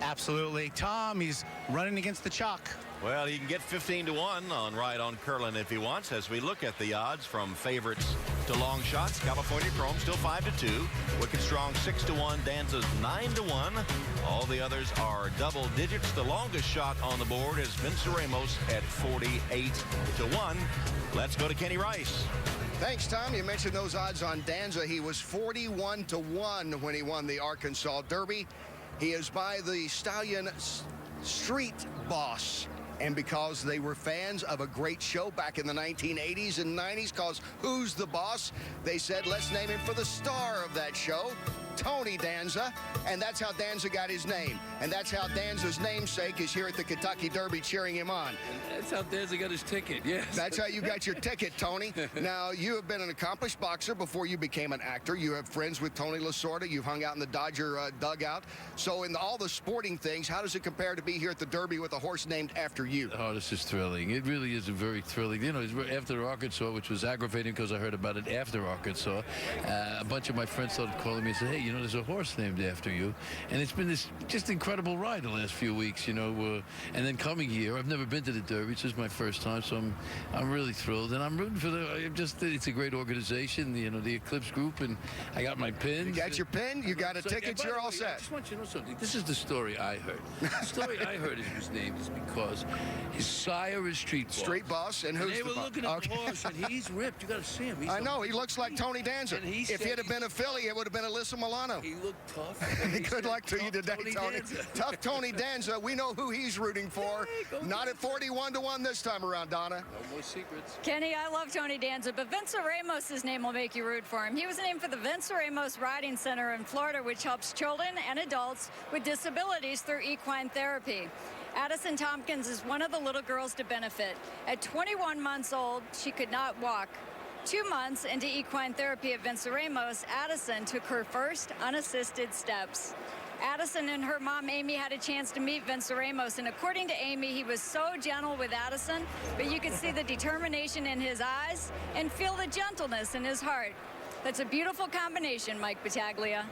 Absolutely. Tom, he's running against the chalk. Well, he can get 15-1 on Ride On Curlin if he wants. As we look at the odds from favorites to long shots, California Chrome still 5-2. Wicked Strong 6-1. Danza's 9-1. All the others are double digits. The longest shot on the board is Vince Ramos at 48-1. Let's go to Kenny Rice. Thanks, Tom. You mentioned those odds on Danza. He was 41-1 when he won the Arkansas Derby. He is by the stallion Street Boss. And because they were fans of a great show back in the 1980s and 90s, called Who's the Boss, they said, let's name him for the star of that show, Tony Danza. And that's how Danza got his name. And that's how Danza's namesake is here at the Kentucky Derby cheering him on. That's how Danza got his ticket, yes. That's how you got your ticket, Tony. Now, you have been an accomplished boxer before you became an actor. You have friends with Tony Lasorda. You've hung out in the Dodger dugout. So in all the sporting things, how does it compare to be here at the Derby with a horse named after you? Oh, this is thrilling. It really is very thrilling. You know, it's after Arkansas, which was aggravating because I heard about it after Arkansas. A bunch of my friends started calling me and said, hey, you know, there's a horse named after you. And it's been this just incredible ride the last few weeks, you know. And then coming here, I've never been to the Derby. This is my first time, so I'm really thrilled. And I'm rooting for it's a great organization, you know, the Eclipse Group, and I got my pin. You got your pin, you got a ticket, you're all set. I just want you to know something. This is the story I heard. The story I heard he was named is because his sire is Street Boss. Street Boss, and who's they the were boss? looking at the horse, and he's ripped. You got to see him. I know, he looks like Tony Danza. If he'd have been a filly, it would have been Alyssa Milano. He looked tough. Good luck to you today, Tony. Tough Tony Danza. We know who he's rooting for. Not at 41-1 this time around, Donna. No more secrets. Kenny, I love Tony Danza, but Vince Ramos' name will make you root for him. He was named for the Vince Ramos Riding Center in Florida, which helps children and adults with disabilities through equine therapy. Addison Tompkins is one of the little girls to benefit. At 21 months old, she could not walk. 2 months into equine therapy at Vince Ramos, Addison took her first unassisted steps. Addison and her mom, Amy, had a chance to meet Vince Ramos, and according to Amy, he was so gentle with Addison, but you could see the determination in his eyes and feel the gentleness in his heart. That's a beautiful combination, Mike Battaglia.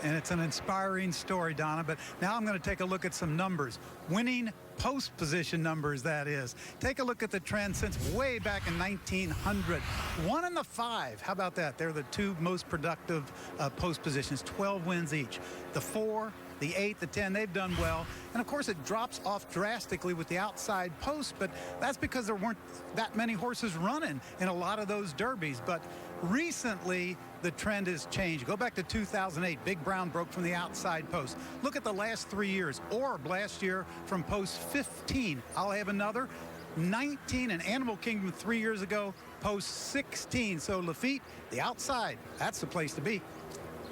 And it's an inspiring story, Donna, but now I'm going to take a look at some numbers. Winning post position numbers, that is. Take a look at the trend since way back in 1900. 1 and the 5, how about that? They're the two most productive post positions, 12 wins each. The 4, the 8, the 10, they've done well. And of course, it drops off drastically with the outside post, but that's because there weren't that many horses running in a lot of those derbies. But recently, the trend has changed. Go back to 2008. Big Brown broke from the outside post. Look at the last 3 years. Orb last year from post 15. I'll have another. 19 and Animal Kingdom 3 years ago, post 16. So Lafitte, the outside, that's the place to be.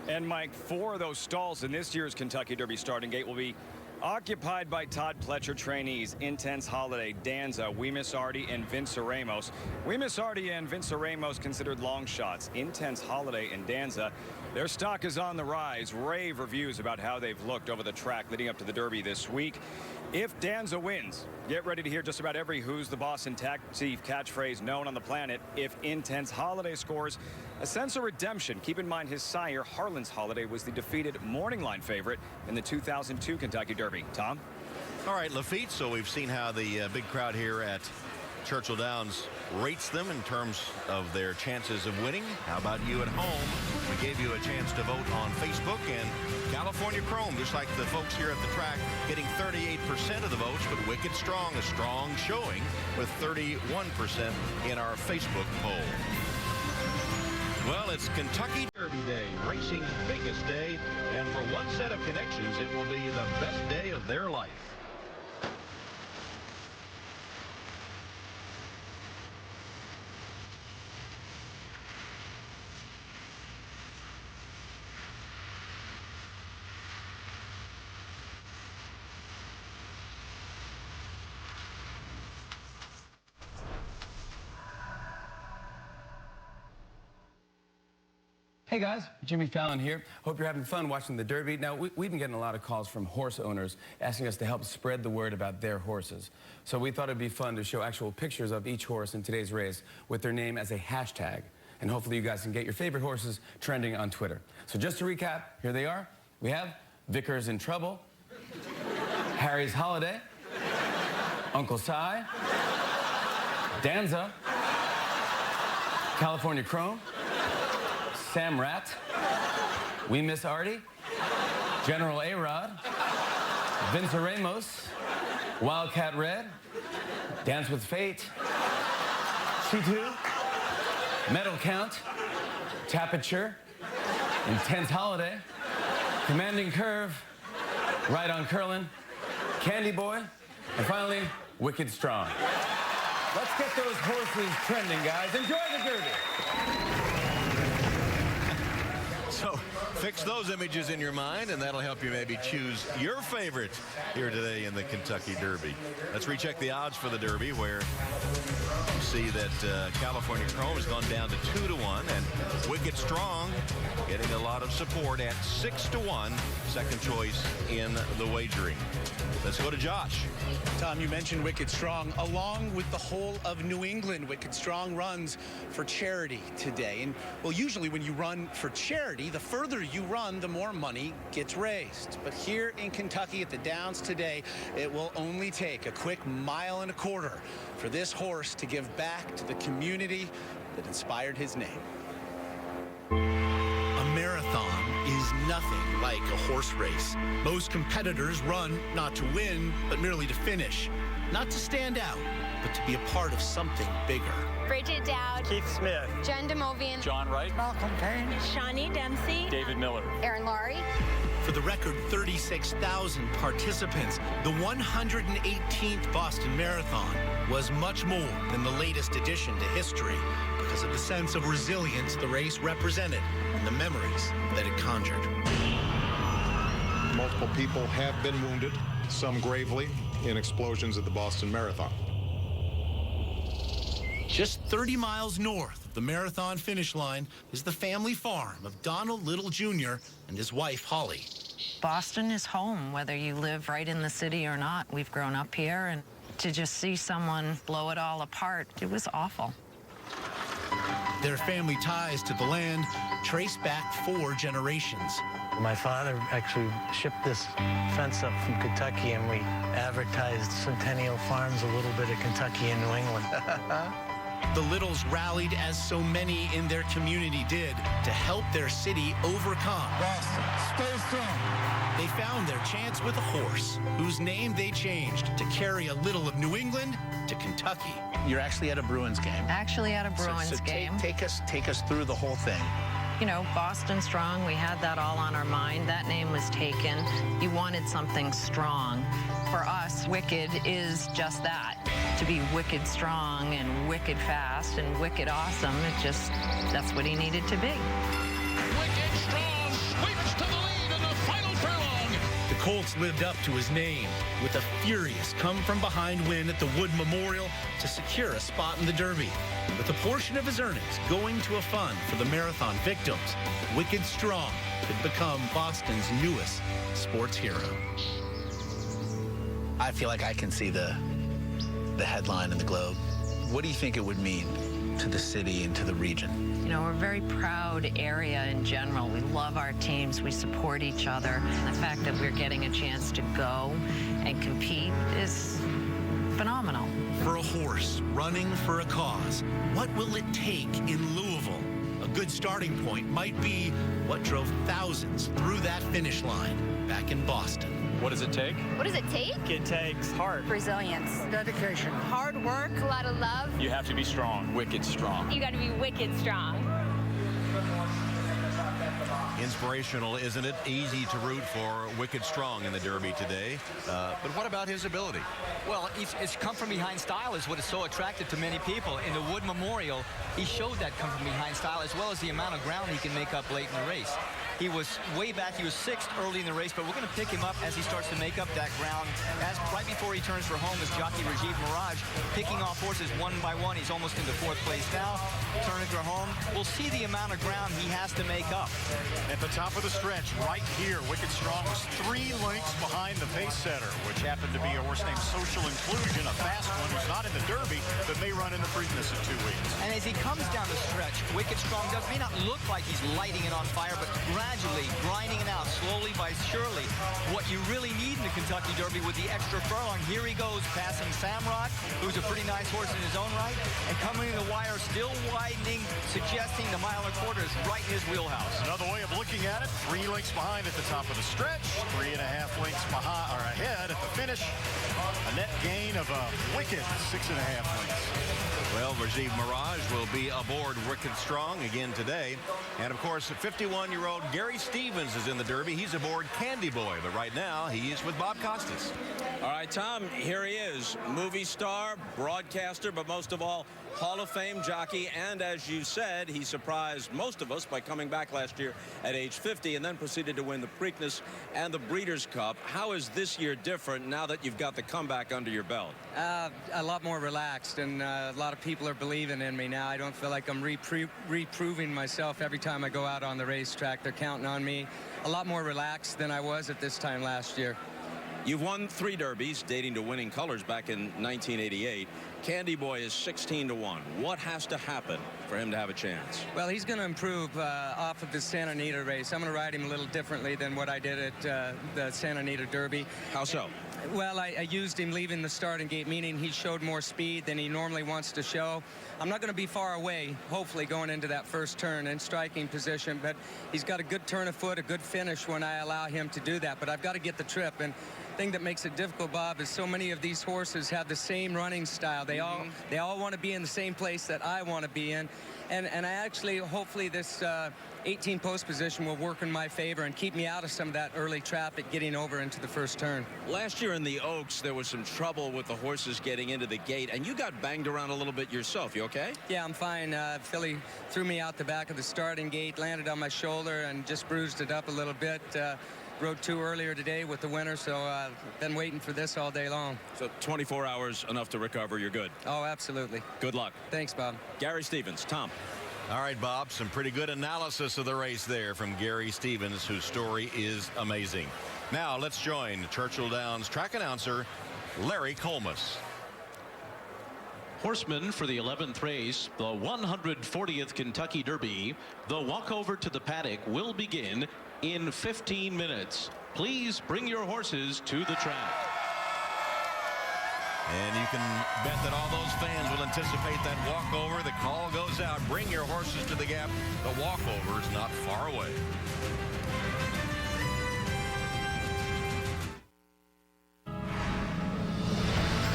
And Mike, 4 of those stalls in this year's Kentucky Derby starting gate will be occupied by Todd Pletcher trainees: Intense Holiday, Danza, We Miss Artie, and Vince Ramos. We Miss Artie and Vince Ramos considered long shots. Intense Holiday and Danza, their stock is on the rise. Rave reviews about how they've looked over the track leading up to the Derby this week. If Danza wins, get ready to hear just about every Who's the Boss and taxi catchphrase known on the planet. If Intense Holiday scores, a sense of redemption. Keep in mind his sire, Harlan's Holiday, was the defeated morning line favorite in the 2002 Kentucky Derby. Tom? All right, Lafitte, so we've seen how the big crowd here at Churchill Downs rates them in terms of their chances of winning. How about you at home? We gave you a chance to vote on Facebook, and California Chrome, just like the folks here at the track, getting 38% of the votes, but Wicked Strong, a strong showing with 31% in our Facebook poll. Well, it's Kentucky Derby Day, racing's biggest day, and for one set of connections, it will be the best day of their life. Hey guys, Jimmy Fallon here. Hope you're having fun watching the Derby. Now, we've been getting a lot of calls from horse owners asking us to help spread the word about their horses. So we thought it'd be fun to show actual pictures of each horse in today's race with their name as a hashtag. And hopefully you guys can get your favorite horses trending on Twitter. So just to recap, here they are. We have Vickers in Trouble, Harry's Holiday, Uncle Si, Danza, California Chrome, Sam Rat, We Miss Artie, General A-Rod, Vince Ramos, Wildcat Red, Dance with Fate, C2, Medal Count, Tapiture, Intense Holiday, Commanding Curve, Right on Curlin, Candy Boy, and finally, Wicked Strong. Let's get those horses trending, guys. Enjoy the Derby. So fix those images in your mind, and that'll help you maybe choose your favorite here today in the Kentucky Derby. Let's recheck the odds for the Derby, where you see that California Chrome has gone down to 2-1, and Wicked Strong getting a lot of support at 6-1, second choice in the wagering. Let's go to Josh. Tom, you mentioned Wicked Strong. Along with the whole of New England, Wicked Strong runs for charity today. And, well, usually when you run for charity, the further you run, the more money gets raised. But here in Kentucky at the Downs today, it will only take a quick 1.25 miles for this horse to give back to the community that inspired his name. A marathon is nothing like a horse race. Most competitors run not to win, but merely to finish. Not to stand out, but to be a part of something bigger. Bridget Dowd, Keith Smith, Jen DeMovian, John Wright, Malcolm Payne, Shawnee Dempsey, David Miller, Aaron Laurie. For the record 36,000 participants, the 118th Boston Marathon was much more than the latest addition to history because of the sense of resilience the race represented and the memories that it conjured. Multiple people have been wounded, some gravely, in explosions at the Boston Marathon. Just 30 miles north of the marathon finish line is the family farm of Donald Little Jr. and his wife, Holly. Boston is home, whether you live right in the city or not. We've grown up here, and to just see someone blow it all apart, it was awful. Their family ties to the land trace back 4 generations. My father actually shipped this fence up from Kentucky, and we advertised Centennial Farms, a little bit of Kentucky and New England. The Littles rallied, as so many in their community did, to help their city overcome. Boston, stay strong. They found their chance with a horse, whose name they changed to carry a little of New England to Kentucky. You're actually at a Bruins game. Actually at a Bruins game. Take us through the whole thing. You know, Boston Strong, we had that all on our mind. That name was taken. You wanted something strong. For us, Wicked is just that. To be wicked strong and wicked fast and wicked awesome, that's what he needed to be. Wicked Strong sweeps to the lead in the final furlong. The Colts lived up to his name with a furious come-from-behind win at the Wood Memorial to secure a spot in the Derby. With a portion of his earnings going to a fund for the marathon victims, Wicked Strong could become Boston's newest sports hero. I feel like I can see the headline in the Globe. What do you think it would mean to the city and to the region? You know, we're a very proud area in general. We love our teams. We support each other. And the fact that we're getting a chance to go and compete is phenomenal. For a horse running for a cause, what will it take in Louisville? A good starting point might be what drove thousands through that finish line back in Boston. What does it take? What does it take? It takes heart. Resilience. Dedication. Hard work. A lot of love. You have to be strong. Wicked strong. You got to be wicked strong. Inspirational, isn't it? Easy to root for Wicked Strong in the Derby today. But what about his ability? Well, it's come from behind style is what is so attractive to many people. In the Wood Memorial, he showed that come from behind style as well as the amount of ground he can make up late in the race. He was way back. He was 6th early in the race, but we're going to pick him up as he starts to make up that ground. Right before he turns for home is jockey Rajiv Mirage, picking off horses one by one. He's almost into 4th place now. Turning for home. We'll see the amount of ground he has to make up. At the top of the stretch, right here, Wicked Strong was 3 lengths behind the pace setter, which happened to be a horse named Social Inclusion, a fast one who's not in the Derby, but may run in the Preakness in 2 weeks. And as he comes down the stretch, Wicked Strong may not look like he's lighting it on fire, but gradually grinding it out slowly by surely. What you really need in the Kentucky Derby with the extra furlong. Here he goes, passing Samrock, who's a pretty nice horse in his own right, and coming to the wire, still widening, suggesting the 1.25 miles is right in his wheelhouse. Another way of looking at it, 3 lengths behind at the top of the stretch, 3.5 lengths behind or ahead at the finish. A net gain of a wicked 6.5 lengths. Well, Rajiv Mirage will be aboard Wicked Strong again today. And, of course, 51-year-old Gary Stevens is in the Derby. He's aboard Candy Boy, but right now he is with Bob Costas. All right, Tom, here he is. Movie star, broadcaster, but most of all, Hall of Fame jockey. And as you said, he surprised most of us by coming back last year at age 50 and then proceeded to win the Preakness and the Breeders' Cup. How is this year different now that you've got the comeback under your belt? A lot more relaxed and a lot of of people are believing in me now. I don't feel like I'm reproving myself every time I go out on the racetrack. They're counting on me. A lot more relaxed than I was at this time last year. You've won 3 derbies, dating to winning colors back in 1988. Candy Boy is 16-1. What has to happen for him to have a chance? Well, he's going to improve off of his Santa Anita race. I'm going to ride him a little differently than what I did at the Santa Anita Derby. How so? Well, I used him leaving the starting gate, meaning he showed more speed than he normally wants to show. I'm not going to be far away, hopefully, going into that first turn in striking position, but he's got a good turn of foot, a good finish when I allow him to do that, but I've got to get the trip. And the thing that makes it difficult, Bob, is so many of these horses have the same running style. They all want to be in the same place that I want to be in. And I actually, hopefully, this 18 post position will work in my favor and keep me out of some of that early traffic getting over into the first turn. Last year in the Oaks, there was some trouble with the horses getting into the gate, and you got banged around a little bit yourself. You okay? Yeah, I'm fine. Philly threw me out the back of the starting gate, landed on my shoulder, and just bruised it up a little bit. Rode 2 earlier today with the winner, so been waiting for this all day long. So 24 hours, enough to recover. You're good. Oh, absolutely. Good luck. Thanks, Bob. Gary Stevens. Tom. All right, Bob, some pretty good analysis of the race there from Gary Stevens, whose story is amazing. Now let's join Churchill Downs track announcer Larry Colmus. Horsemen for the 11th race, the 140th Kentucky Derby. The walkover to the paddock will begin in 15 minutes. Please bring your horses to the track. And you can bet that all those fans will anticipate that walkover. The call goes out. Bring your horses to the gap. The walkover is not far away.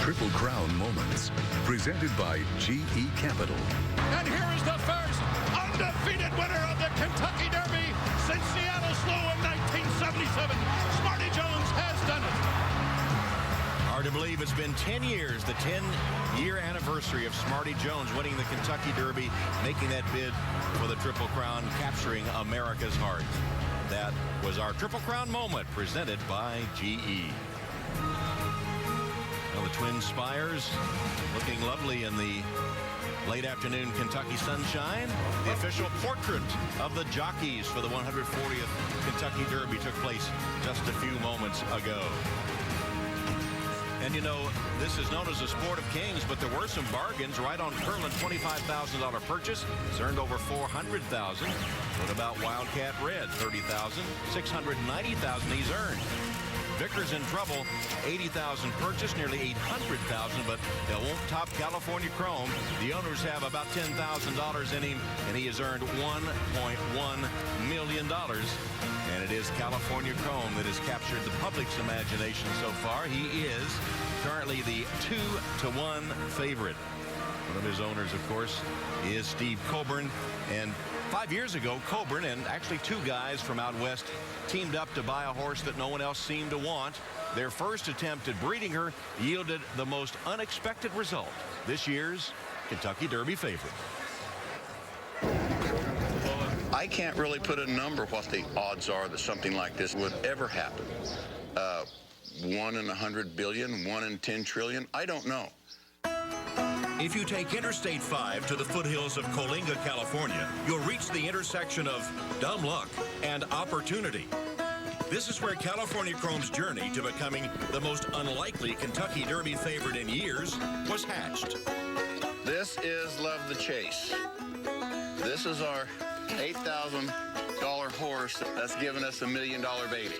Triple Crown Moments, presented by GE Capital. And here is the first undefeated winner of the Kentucky Derby since Seattle Slough in 1977. Smarty Jones has done it. Hard to believe it's been 10 years, the 10-year anniversary of Smarty Jones winning the Kentucky Derby, making that bid for the Triple Crown, capturing America's heart. That was our Triple Crown moment presented by GE. Well, the Twin Spires looking lovely in the late afternoon Kentucky sunshine. The official portrait of the jockeys for the 140th Kentucky Derby took place just a few moments ago. And you know, this is known as a sport of kings, but there were some bargains. Right on Curlin, $25,000 purchase. It's earned over $400,000. What about Wildcat Red? $30,000. $690,000 he's earned. Vickers in trouble, $80,000 purchase, nearly $800,000, but they won't top California Chrome. The owners have about $10,000 in him, and he has earned $1.1 million. And it is California Chrome that has captured the public's imagination so far. He is currently the 2-1 favorite. One of his owners, of course, is Steve Coburn. And 5 years ago, Coburn and actually 2 guys from out west teamed up to buy a horse that no one else seemed to want. Their first attempt at breeding her yielded the most unexpected result. This year's Kentucky Derby favorite. I can't really put a number what the odds are that something like this would ever happen. 1 in 100 billion, 1 in 10 trillion, I don't know. If you take Interstate 5 to the foothills of Coalinga, California, you'll reach the intersection of dumb luck and opportunity. This is where California Chrome's journey to becoming the most unlikely Kentucky Derby favorite in years was hatched. This is Love the Chase. This is our $8,000 horse that's given us $1 million baby.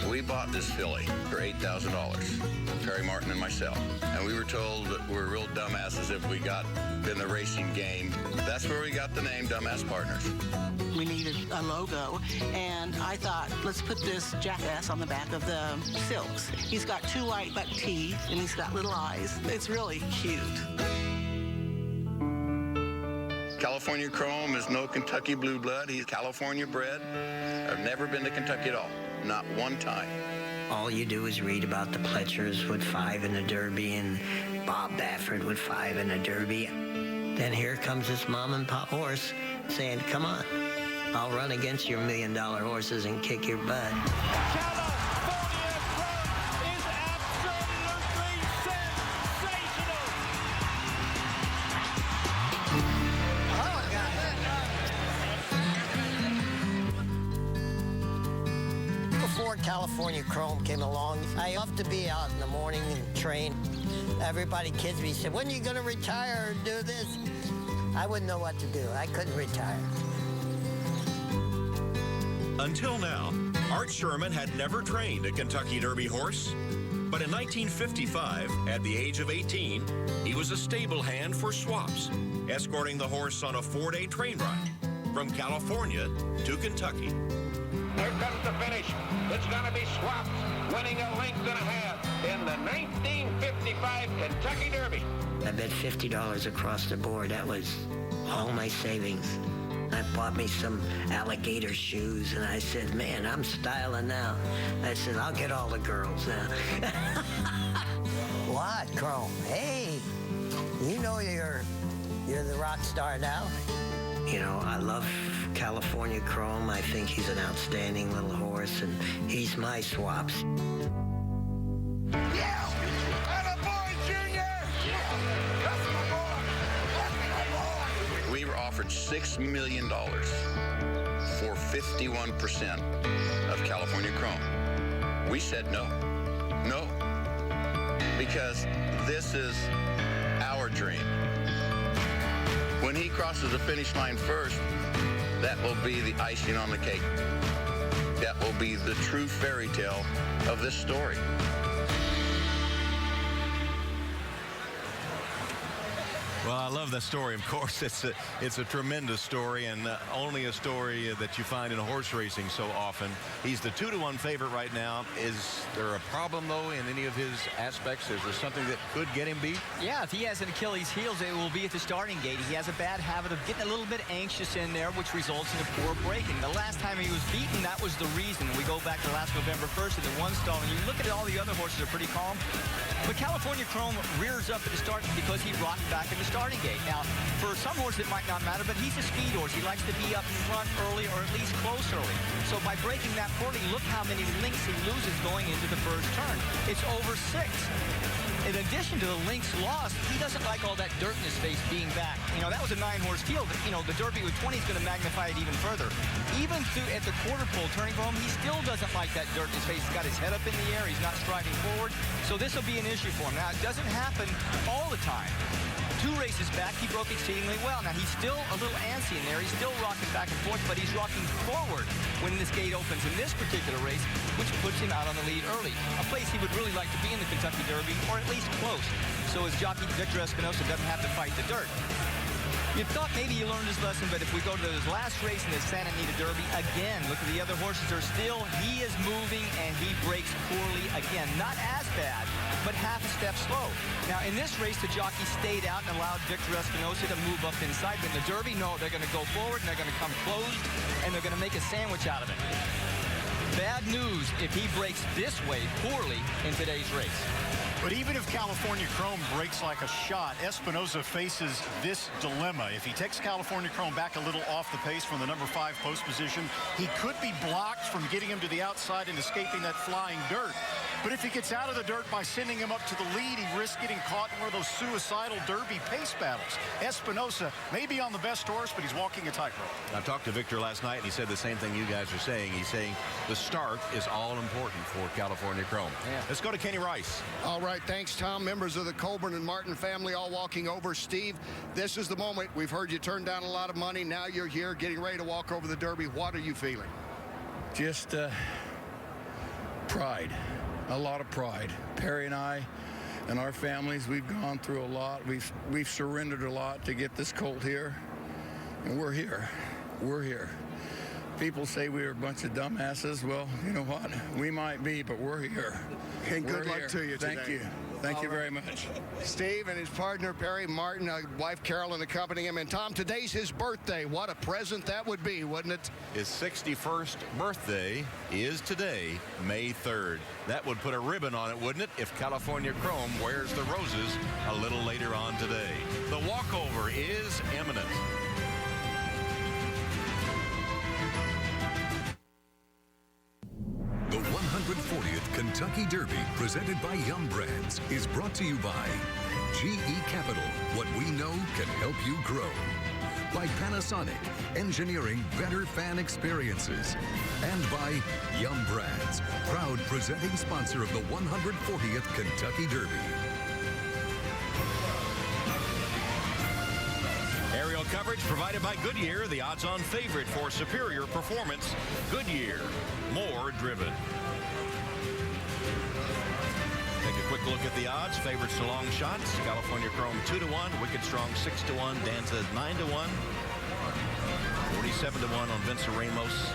We bought this filly for $8,000, Perry Martin and myself. And we were told that we're real dumbasses if we got in the racing game. That's where we got the name Dumbass Partners. We needed a logo, and I thought, let's put this jackass on the back of the silks. He's got 2 white buck teeth, and he's got little eyes. It's really cute. California Chrome is no Kentucky blue blood. He's California bred. I've never been to Kentucky at all, not one time. All you do is read about the Pletchers with 5 in the Derby and Bob Baffert with 5 in the Derby. Then here comes this mom and pop horse saying, come on, I'll run against your $1 million horses and kick your butt. before California Chrome came along, I loved to be out in the morning and train. Everybody, kids me, said, when are you going to retire or do this? I wouldn't know what to do. I couldn't retire. Until now, Art Sherman had never trained a Kentucky Derby horse. But in 1955, at the age of 18, he was a stable hand for Swaps, escorting the horse on a 4-day train ride from California to Kentucky. Here comes the finish. It's going to be Swaps winning a length and a half in the 1955 Kentucky Derby. I bet $50 across the board. That was all my savings. I bought me some alligator shoes, and I said, man, I'm styling now. I said, I'll get all the girls now. What, Chrome? Hey, you know you're the rock star now. You know, I love California Chrome. I think he's an outstanding little horse, and he's my Swaps. Yeah! Attaboy, Junior! That's my boy! We were offered $6 million for 51% of California Chrome. We said no. No. Because this is our dream. When he crosses the finish line first, that will be the icing on the cake. That will be the true fairy tale of this story. Well, I love that story. Of course, it's a tremendous story, and only a story that you find in horse racing so often. He's the 2-to-1 favorite right now. Is there a problem, though, in any of his aspects? Is there something that could get him beat? Yeah, if he has an Achilles heel, it will be at the starting gate. He has a bad habit of getting a little bit anxious in there, which results in a poor braking. The last time he was beaten, that was the reason. We go back to last November 1st in the one stall, and you look at it, all the other horses are pretty calm. But California Chrome rears up at the start because he rocked back in the starting gate. Now, for some horses it might not matter, but he's a speed horse. He likes to be up front early, or at least close early. So by breaking that poorly, look how many lengths he loses going into the first turn. It's over 6. In addition to the lengths lost, he doesn't like all that dirt in his face being back. You know, that was a 9-horse field. You know, the Derby with 20 is going to magnify it even further. Even at the quarter pole turning for him, he still doesn't like that dirt in his face. He's got his head up in the air. He's not striding forward. So this will be an issue for him. Now, it doesn't happen all the time. 2 races back, he broke exceedingly well. Now, he's still a little antsy in there. He's still rocking back and forth, but he's rocking forward when this gate opens in this particular race, which puts him out on the lead early. A place he would really like to be in the Kentucky Derby, or at least close, so his jockey Victor Espinosa doesn't have to fight the dirt. You thought maybe you learned his lesson, but if we go to his last race in the Santa Anita Derby, again, look at the other horses are still, he is moving and he breaks poorly again. Not as bad, but half a step slow. Now, in this race, the jockey stayed out and allowed Victor Espinosa to move up inside. But in the Derby, no, they're going to go forward and they're going to come closed and they're going to make a sandwich out of it. Bad news if he breaks this way poorly in today's race. But even if California Chrome breaks like a shot, Espinosa faces this dilemma. If he takes California Chrome back a little off the pace from the number 5 post position, he could be blocked from getting him to the outside and escaping that flying dirt. But if he gets out of the dirt by sending him up to the lead, he risks getting caught in one of those suicidal Derby pace battles. Espinosa may be on the best horse, but he's walking a tightrope. I talked to Victor last night, and he said the same thing you guys are saying. He's saying the start is all important for California Chrome. Yeah. Let's go to Kenny Rice. All right, thanks, Tom. Members of the Colburn and Martin family all walking over. Steve, this is the moment. We've heard you turn down a lot of money. Now you're here getting ready to walk over the Derby. What are you feeling? Just pride. A lot of pride. Perry and I and our families, we've gone through a lot. We've surrendered a lot to get this colt here, and we're here. We're here. People say we were a bunch of dumbasses. Well, you know what? We might be, but we're here. And good luck to you today. Thank you. Thank you very much. Steve and his partner, Perry Martin, wife Carolyn accompanying him. And Tom, today's his birthday. What a present that would be, wouldn't it? His 61st birthday is today, May 3rd. That would put a ribbon on it, wouldn't it, if California Chrome wears the roses a little later on today. The walkover is imminent. The 140th Kentucky Derby, presented by Yum Brands, is brought to you by GE Capital. What we know can help you grow. By Panasonic, engineering better fan experiences. And by Yum Brands, proud presenting sponsor of the 140th Kentucky Derby. Aerial coverage provided by Goodyear, the odds-on favorite for superior performance. Goodyear, more driven. Take a quick look at the odds. Favorites to long shots. California Chrome 2-1. Wicked Strong 6-1. Danza 9-1. 47-1 on Vincent Ramos.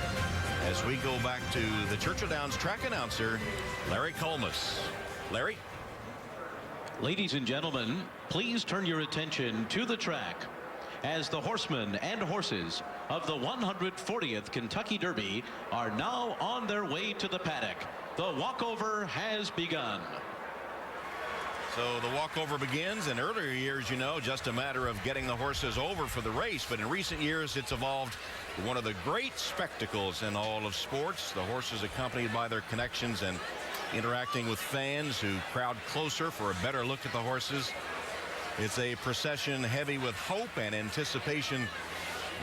As we go back to the Churchill Downs track announcer, Larry Colmus. Larry? Ladies and gentlemen, please turn your attention to the track as the horsemen and horses of the 140th Kentucky Derby are now on their way to the paddock. The walkover has begun. So the walkover begins. In earlier years, you know, just a matter of getting the horses over for the race. But in recent years, it's evolved to one of the great spectacles in all of sports. The horses accompanied by their connections and interacting with fans who crowd closer for a better look at the horses. It's a procession heavy with hope and anticipation,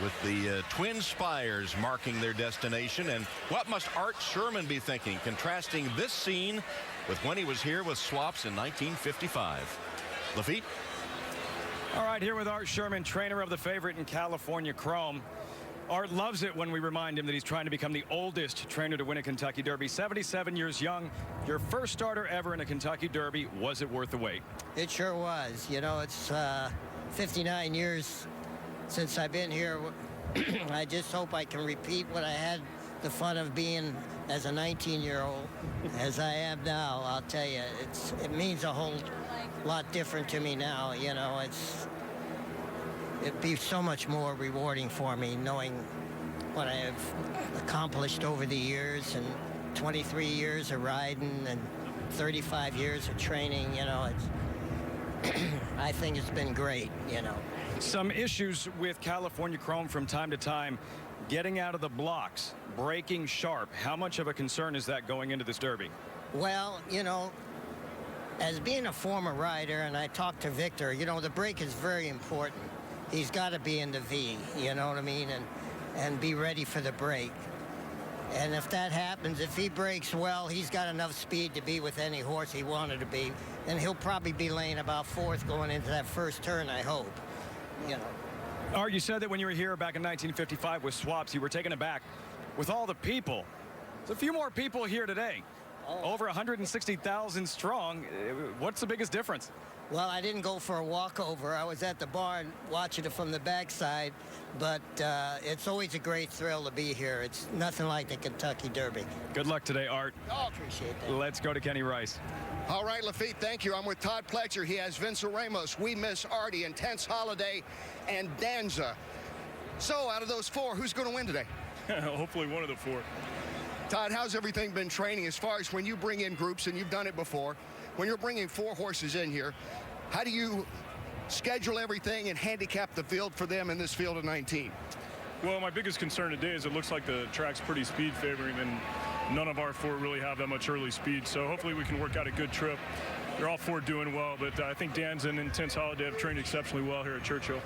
with the twin spires marking their destination. And what must Art Sherman be thinking, contrasting this scene with when he was here with Swaps in 1955? Lafitte? All right, here with Art Sherman, trainer of the favorite in California Chrome. Art loves it when we remind him that he's trying to become the oldest trainer to win a Kentucky Derby. 77 years young, your first starter ever in a Kentucky Derby. Was it worth the wait? It sure was. You know, it's 59 years since I've been here. I just hope I can repeat what I had the fun of being as a 19-year-old as I am now. I'll tell you, it means a whole lot different to me now. You know, it'd be so much more rewarding for me knowing what I have accomplished over the years, and 23 years of riding and 35 years of training. You know, I think it's been great, you know. Some issues with California Chrome from time to time. Getting out of the blocks, breaking sharp. How much of a concern is that going into this Derby? Well, you know, as being a former rider, and I talked to Victor, you know, the break is very important. He's got to be in the V, you know what I mean, and be ready for the break. And if that happens, if he breaks well, he's got enough speed to be with any horse he wanted to be, and he'll probably be laying about fourth going into that first turn, I hope, you know. Art, you said that when you were here back in 1955 with Swaps, you were taken aback with all the people. There's a few more people here today. Over 160,000 strong. What's the biggest difference? Well, I didn't go for a walkover. I was at the barn watching it from the backside, but it's always a great thrill to be here. It's nothing like the Kentucky Derby. Good luck today, Art. Oh, appreciate that. Let's go to Kenny Rice. All right, Lafitte, thank you. I'm with Todd Pletcher. He has Vincent Ramos, We Miss Artie, Intense Holiday, and Danza. So out of those four, who's going to win today? Hopefully one of the four. Todd, how's everything been training as far as when you bring in groups, and you've done it before, when you're bringing four horses in here, how do you schedule everything and handicap the field for them in this field of 19? Well, my biggest concern today is it looks like the track's pretty speed favoring, and none of our four really have that much early speed. So hopefully we can work out a good trip. They're all four doing well, but I think Danza and Intense Holiday have trained exceptionally well here at Churchill.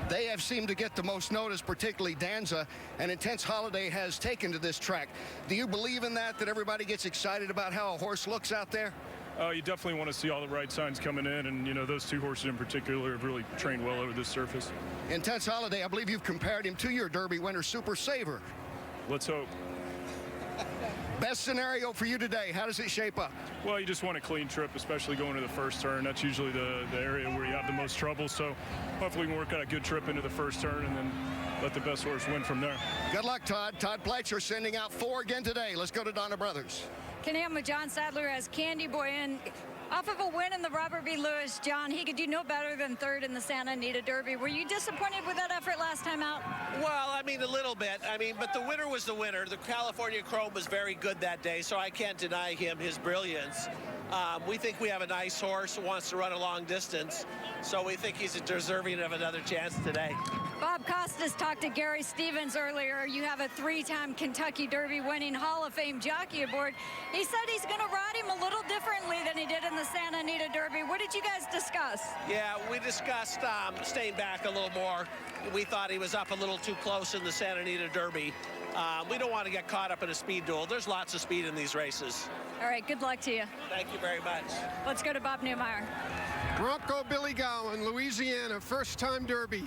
They have seemed to get the most notice, particularly Danza, and Intense Holiday has taken to this track. Do you believe in that everybody gets excited about how a horse looks out there? You definitely want to see all the right signs coming in, and, you know, those two horses in particular have really trained well over this surface. Intense Holiday, I believe you've compared him to your Derby winner, Super Saver. Let's hope. Best scenario for you today, how does it shape up? Well, you just want a clean trip, especially going to the first turn. That's usually the area where you have the most trouble. So hopefully we can work out a good trip into the first turn and then let the best horse win from there. Good luck, Todd. Todd Pletcher sending out four again today. Let's go to Donna Brothers. Can with John Sadler as Candy Boy in. Off of a win in the Robert B. Lewis, John, he could do no better than third in the Santa Anita Derby. Were you disappointed with that effort last time out? Well, I mean, a little bit. I mean, but the winner was the winner. The California Chrome was very good that day, so I can't deny him his brilliance. We think we have a nice horse who wants to run a long distance, so we think he's deserving of another chance today. Bob Costas talked to Gary Stevens earlier. You have a 3-time Kentucky Derby winning Hall of Fame jockey aboard. He said he's going to ride him a little differently than he did in the Santa Anita Derby. What did you guys discuss? Yeah, we discussed staying back a little more. We thought he was up a little too close in the Santa Anita Derby. We don't want to get caught up in a speed duel. There's lots of speed in these races. All right, good luck to you. Thank you very much. Let's go to Bob Newmeyer. Bronco Billy Gowan, Louisiana, first-time Derby.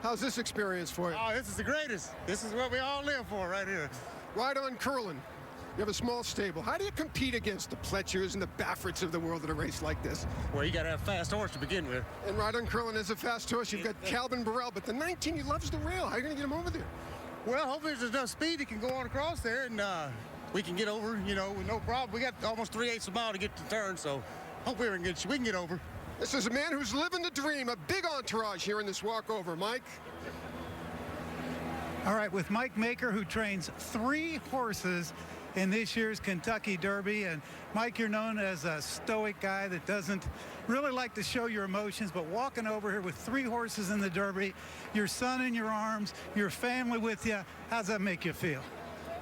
How's this experience for you? Oh, this is the greatest. This is what we all live for right here. Ride on Curlin. You have a small stable. How do you compete against the Pletchers and the Bafferts of the world at a race like this? Well, you got to have a fast horse to begin with. And Ride on Curlin is a fast horse. You've got Calvin Burrell, but the 19, he loves the rail. How are you going to get him over there? Well, hopefully there's enough speed he can go on across there, and we can get over, you know, with no problem. We got almost 3/8 of a mile to get to the turn, so hopefully we can get over. This is a man who's living the dream, a big entourage here in this walkover. Mike? All right, with Mike Maker, who trains 3 horses in this year's Kentucky Derby. And Mike, you're known as a stoic guy that doesn't really like to show your emotions, but walking over here with 3 horses in the Derby, your son in your arms, your family with you, how's that make you feel?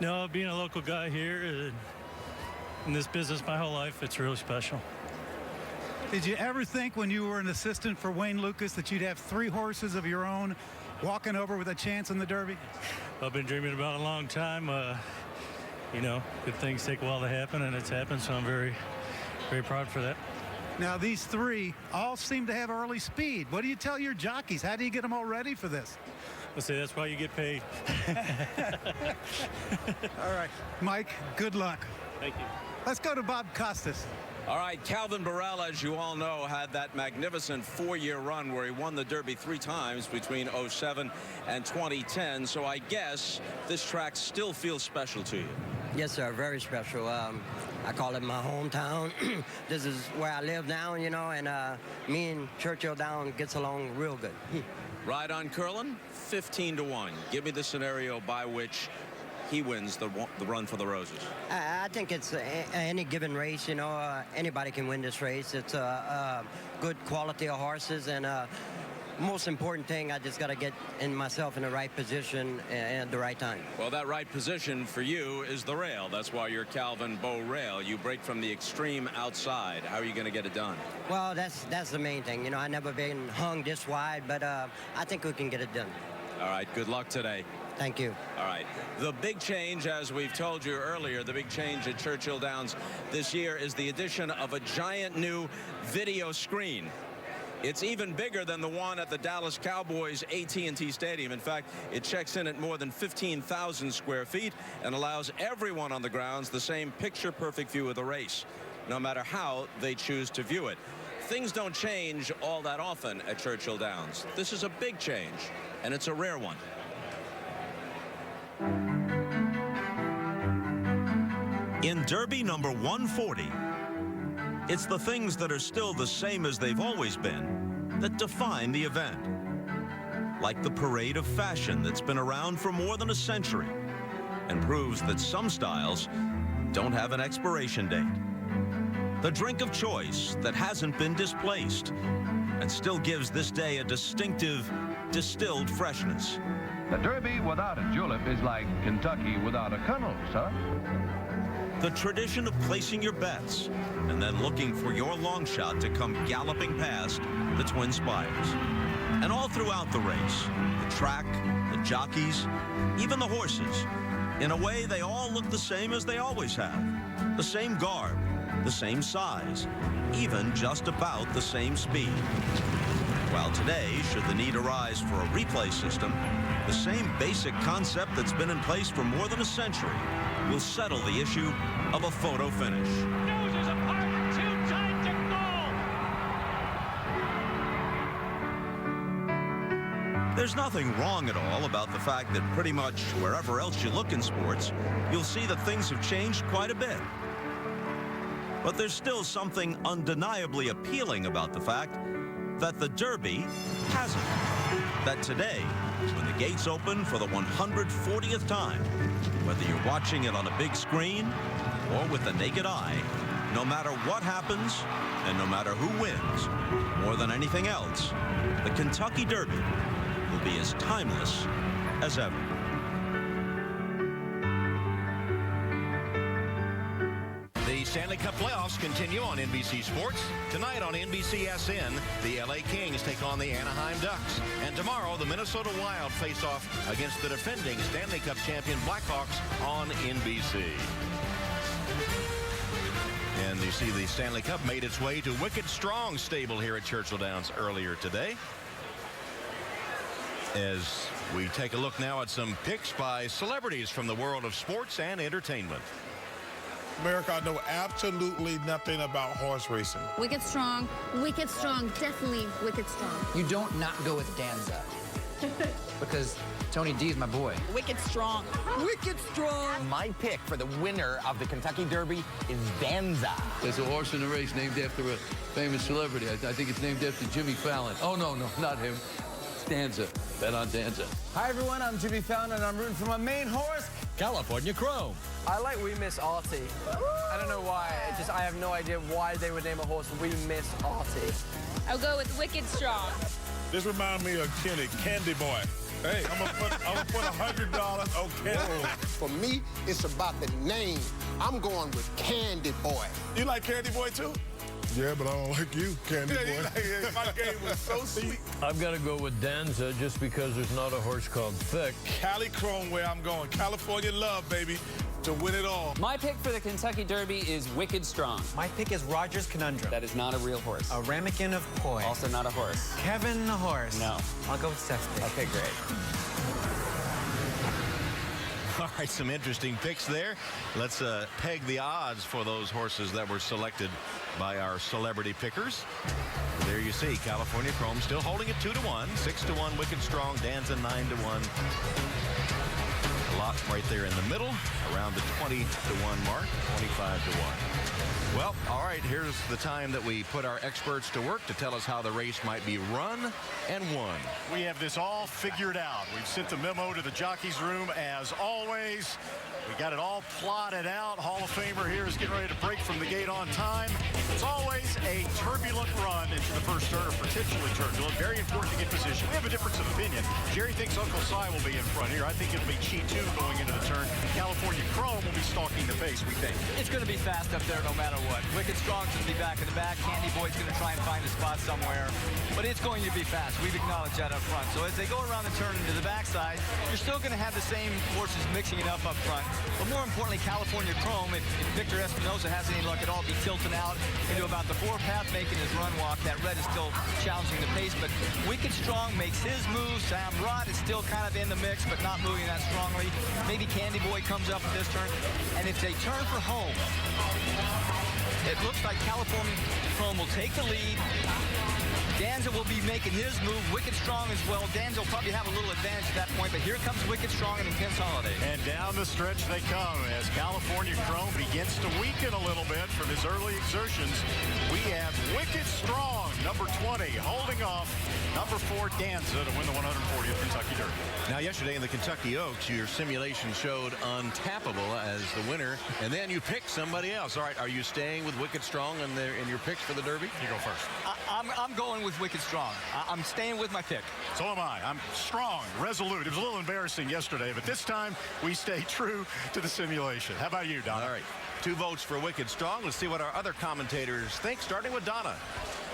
No, being a local guy here in this business my whole life, it's really special. Did you ever think when you were an assistant for Wayne Lucas that you'd have 3 horses of your own walking over with a chance in the Derby? I've been dreaming about it a long time. You know, good things take a while to happen, and it's happened, so I'm very, very proud for that. Now, these 3 all seem to have early speed. What do you tell your jockeys? How do you get them all ready for this? I'll say that's why you get paid. All right, Mike, good luck. Thank you. Let's go to Bob Costas. All right, Calvin Burrell, as you all know, had that magnificent 4-year run where he won the Derby 3 times between 07 and 2010. So I guess this track still feels special to you. Yes, sir, very special. I call it my hometown. This is where I live now, you know, and me and Churchill down gets along real good. Ride on Curlin, 15-1. Give me the scenario by which he wins the run for the Roses. I think it's any given race, you know, anybody can win this race. It's a good quality of horses, and most important thing, I just got to get myself in the right position at the right time. Well, that right position for you is the rail. That's why you're Calvin Bow Rail. You break from the extreme outside. How are you going to get it done? Well, that's the main thing. You know, I've never been hung this wide, but I think we can get it done. All right, good luck today. Thank you. All right. The big change, as we've told you earlier, the big change at Churchill Downs this year is the addition of a giant new video screen. It's even bigger than the one at the Dallas Cowboys AT&T Stadium. In fact, it checks in at more than 15,000 square feet and allows everyone on the grounds the same picture-perfect view of the race, no matter how they choose to view it. Things don't change all that often at Churchill Downs. This is a big change, and it's a rare one. In Derby number 140, it's the things that are still the same as they've always been that define the event. Like the parade of fashion that's been around for more than a century and proves that some styles don't have an expiration date. The drink of choice that hasn't been displaced and still gives this day a distinctive distilled freshness. The Derby without a julep is like Kentucky without a kennel, sir. The tradition of placing your bets and then looking for your long shot to come galloping past the Twin Spires. And all throughout the race, the track, the jockeys, even the horses, in a way they all look the same as they always have. The same garb, the same size, even just about the same speed. While today, should the need arise for a replay system, the same basic concept that's been in place for more than a century will settle the issue of a photo finish. Noses apart, too tight to goal. There's nothing wrong at all about the fact that pretty much wherever else you look in sports, you'll see that things have changed quite a bit. But there's still something undeniably appealing about the fact that the Derby hasn't. That today, when the gates open for the 140th time, whether you're watching it on a big screen or with the naked eye, no matter what happens and no matter who wins, more than anything else, the Kentucky Derby will be as timeless as ever. The Stanley Cup playoffs continue on NBC Sports. Tonight on NBCSN, the LA Kings take on the Anaheim Ducks. And tomorrow, the Minnesota Wild face off against the defending Stanley Cup champion Blackhawks on NBC. And you see the Stanley Cup made its way to Wicked Strong stable here at Churchill Downs earlier today. As we take a look now at some picks by celebrities from the world of sports and entertainment. America, I know absolutely nothing about horse racing. Wicked Strong, definitely Wicked Strong. You don't not go with Danza because Tony D is my boy. Wicked Strong. Wicked Strong. My pick for the winner of the Kentucky Derby is Danza. There's a horse in the race named after a famous celebrity. I think it's named after Jimmy Fallon. Oh, no, not him. It's Danza. Bet on Danza. Hi, everyone. I'm Jimmy Fallon, and I'm rooting for my main horse, California Chrome. I like We Miss Artie. I don't know why. I have no idea why they would name a horse We Miss Artie. I'll go with Wicked Strong. This reminds me of Kenny, Candy Boy. Hey, I'm gonna put $100 on Candy. For me, it's about the name. I'm going with Candy Boy. You like Candy Boy too? Yeah, but I don't like you, Candy Boy. My game was so sweet. I've got to go with Danza just because there's not a horse called Thick. Cali Chrome where I'm going. California love, baby, to win it all. My pick for the Kentucky Derby is Wicked Strong. My pick is Rogers Conundrum. That is not a real horse. A ramekin of poise. Also not a horse. Kevin the horse. No. I'll go with Seth's pick. Okay, great. All right, some interesting picks there. Let's peg the odds for those horses that were selected by our celebrity pickers. There you see California Chrome still holding it 2-1, 6-1 Wicked Strong, Danza 9-1. A lot right there in the middle, around the 20-1 mark, 25-1. Well, all right, here's the time that we put our experts to work to tell us how the race might be run and won. We have this all figured out. We've sent the memo to the jockey's room as always. We got it all plotted out. Hall of Famer here is getting ready to break from the gate on time. It's always a turbulent run into the first turn, or potentially turbulent. Very important to get position. We have a difference of opinion. Jerry thinks Uncle Si will be in front here. I think it'll be Chi 2 going into the turn. California Chrome will be stalking the pace, we think. It's going to be fast up there no matter what. Wicked Strong's going to be back in the back. Candy Boy's going to try and find a spot somewhere. But it's going to be fast. We've acknowledged that up front. So as they go around the turn into the backside, you're still going to have the same horses mixing it up front. But more importantly, California Chrome, if Victor Espinoza has any luck at all, be tilting out into about the 4-path, making his run walk. That red is still challenging the pace, but Wicked Strong makes his move. Sam Rod is still kind of in the mix, but not moving that strongly. Maybe Candy Boy comes up at this turn, and it's a turn for home. It looks like California Chrome will take the lead. Danza will be making his move. Wicked Strong as well. Danza will probably have a little advantage at that point, but here comes Wicked Strong and Intense Holiday. And down the stretch they come as California Chrome begins to weaken a little bit from his early exertions. We have Wicked Strong, number 20, holding off number 4, Danza, to win the 140th Kentucky Derby. Now, yesterday in the Kentucky Oaks, your simulation showed Untappable as the winner, and then you picked somebody else. All right, are you staying with Wicked Strong in your picks for the Derby? You go first. I'm going with Wicked Strong. I'm staying with my pick. So am I. I'm strong, resolute. It was a little embarrassing yesterday, but this time we stay true to the simulation. How about you, Donna? All right. 2 votes for Wicked Strong. Let's see what our other commentators think, starting with Donna.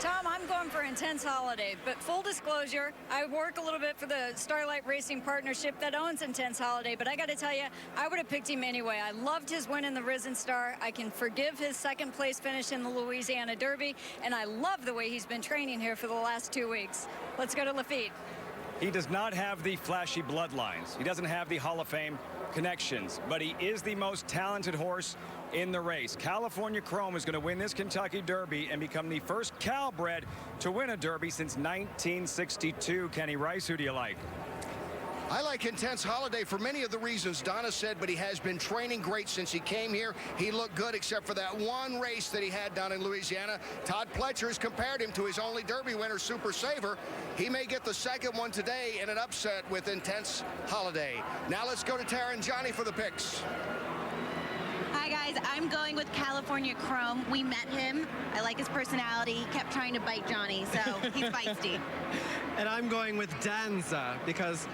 Tom, I'm going for Intense Holiday, but full disclosure, I work a little bit for the Starlight Racing Partnership that owns Intense Holiday, but I got to tell you, I would have picked him anyway. I loved his win in the Risen Star. I can forgive his second place finish in the Louisiana Derby, and I love the way he's been training here for the last 2 weeks. Let's go to Lafitte. He does not have the flashy bloodlines. He doesn't have the Hall of Fame connections, but he is the most talented horse in the race. California Chrome is going to win this Kentucky Derby and become the first Calbred to win a Derby since 1962. Kenny Rice, who do you like? I like Intense Holiday for many of the reasons Donna said, but he has been training great since he came here. He looked good except for that one race that he had down in Louisiana. Todd Pletcher has compared him to his only Derby winner, Super Saver. He may get the second one today in an upset with Intense Holiday. Now let's go to Tara and Johnny for the picks. I guys, I'm going with California Chrome. We met him. I like his personality. He kept trying to bite Johnny, so he's feisty. And I'm going with Danza because,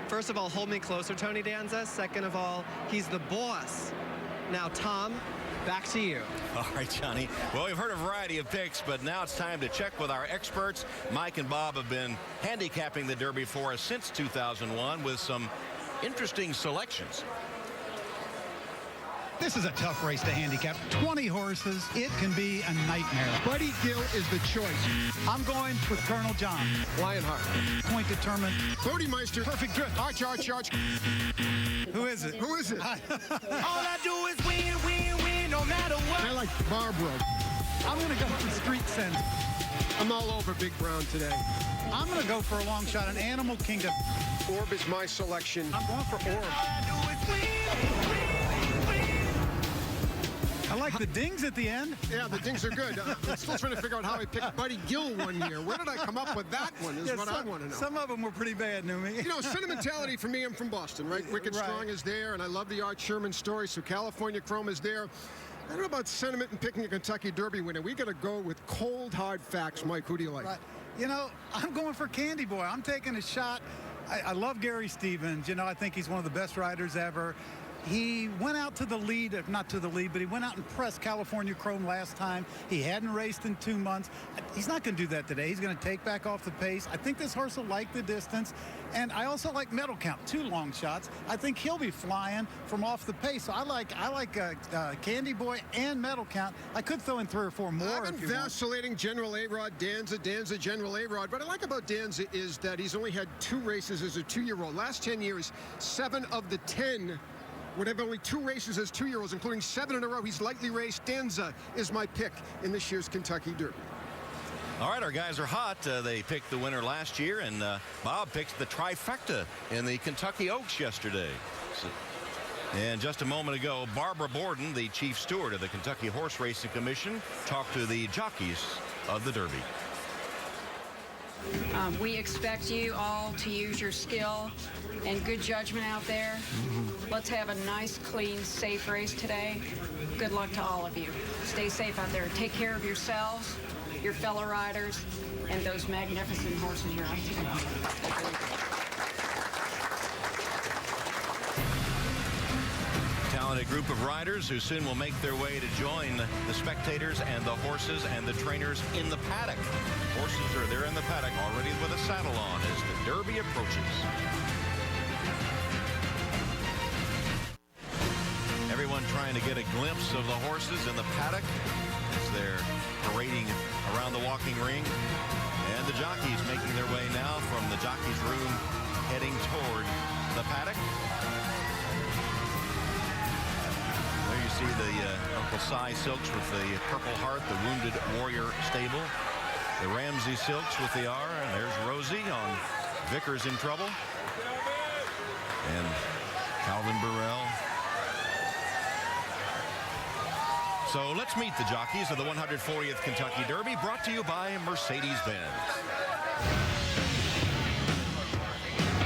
first of all, hold me closer, Tony Danza. Second of all, he's the boss. Now, Tom, back to you. All right, Johnny. Well, we've heard a variety of picks, but now it's time to check with our experts. Mike and Bob have been handicapping the Derby for us since 2001 with some interesting selections. This is a tough race to handicap. 20 horses. It can be a nightmare. Buddy Gill is the choice. I'm going with Colonel John. Lionheart. Point determined. Bodymeister. Perfect Drift. Arch. Who is it? Who is it? All I do is win, win, win, no matter what. I like Barbara. I'm going to go for Street Sense. I'm all over Big Brown today. I'm going to go for a long shot, an Animal Kingdom. Orb is my selection. I'm going for Orb. I like the dings at the end. Yeah, the dings are good. I'm still trying to figure out how I picked Buddy Gill one year. Where did I come up with that one is what I want to know. Some of them were pretty bad, Numi. You know, sentimentality for me, I'm from Boston, right? Wicked Strong is there, and I love the Art Sherman story, so California Chrome is there. I don't know about sentiment and picking a Kentucky Derby winner. We got to go with cold, hard facts. Mike, who do you like? Right. You know, I'm going for Candy Boy. I'm taking a shot. I love Gary Stevens. You know, I think he's one of the best riders ever. He went out to the lead, if not to the lead, but he went out and pressed California Chrome last time. He hadn't raced in 2 months. He's not going to do that today. He's going to take back off the pace. I think this horse will like the distance. And I also like Medal Count, 2 long shots. I think he'll be flying from off the pace. So I like Candy Boy and Medal Count. I could throw in 3 or 4 more. I've been vacillating General A-Rod, Danza, General A-Rod. What I like about Danza is that he's only had 2 races as a 2-year-old. Last 10 years, 7 of the 10 would have only 2 races as 2-year-olds, including 7 in a row. He's lightly raced. Danza is my pick in this year's Kentucky Derby. All right, our guys are hot. They picked the winner last year, and Bob picked the trifecta in the Kentucky Oaks yesterday. And just a moment ago, Barbara Borden, the chief steward of the Kentucky Horse Racing Commission, talked to the jockeys of the Derby. We expect you all to use your skill and good judgment out there. Let's have a nice, clean, safe race today. Good luck to all of you. Stay safe out there. Take care of yourselves, your fellow riders, and those magnificent horses you're riding today. Talented group of riders who soon will make their way to join the spectators and the horses and the trainers in the paddock. Horses are there in the paddock already with a saddle on as the Derby approaches. Everyone trying to get a glimpse of the horses in the paddock as they're parading around the walking ring. And the jockeys making their way now from the jockeys room heading toward the paddock. There you see the Uncle Si silks with the Purple Heart, the Wounded Warrior stable. The Ramsey silks with the R, and there's Rosie on Vickers in Trouble. And Calvin Burrell. So let's meet the jockeys of the 140th Kentucky Derby, brought to you by Mercedes-Benz.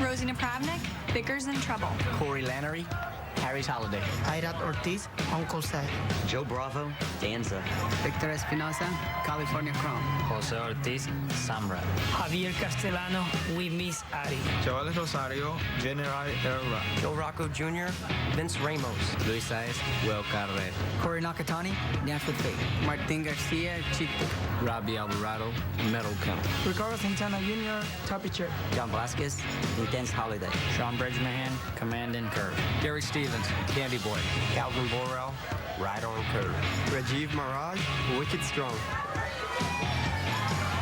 Rosie Napravnik, Vickers in Trouble. Corey Lannery, Harry's Holiday. Airat Ortiz, Uncle Seth. Joe Bravo, Danza. Victor Espinosa, California Chrome. Jose Ortiz, Samra. Javier Castellano, We Miss Ari. Joel Rosario, General Herrera. Joe Rocco Jr., Vince Ramos. Luis Saez, Will Carrer. Corey Nakatani, Dance with Fate. Martin Garcia, Chico. Robbie Alvarado, Medal Count. Ricardo Santana Jr., Toppy Chip. John Velasquez, Intense Holiday. Sean Bridgman, Command and Curve. Gary Stevens, Candy Boy. Calvin Borrell, Ride on Curve. Rajiv Maraj, Wicked Strong.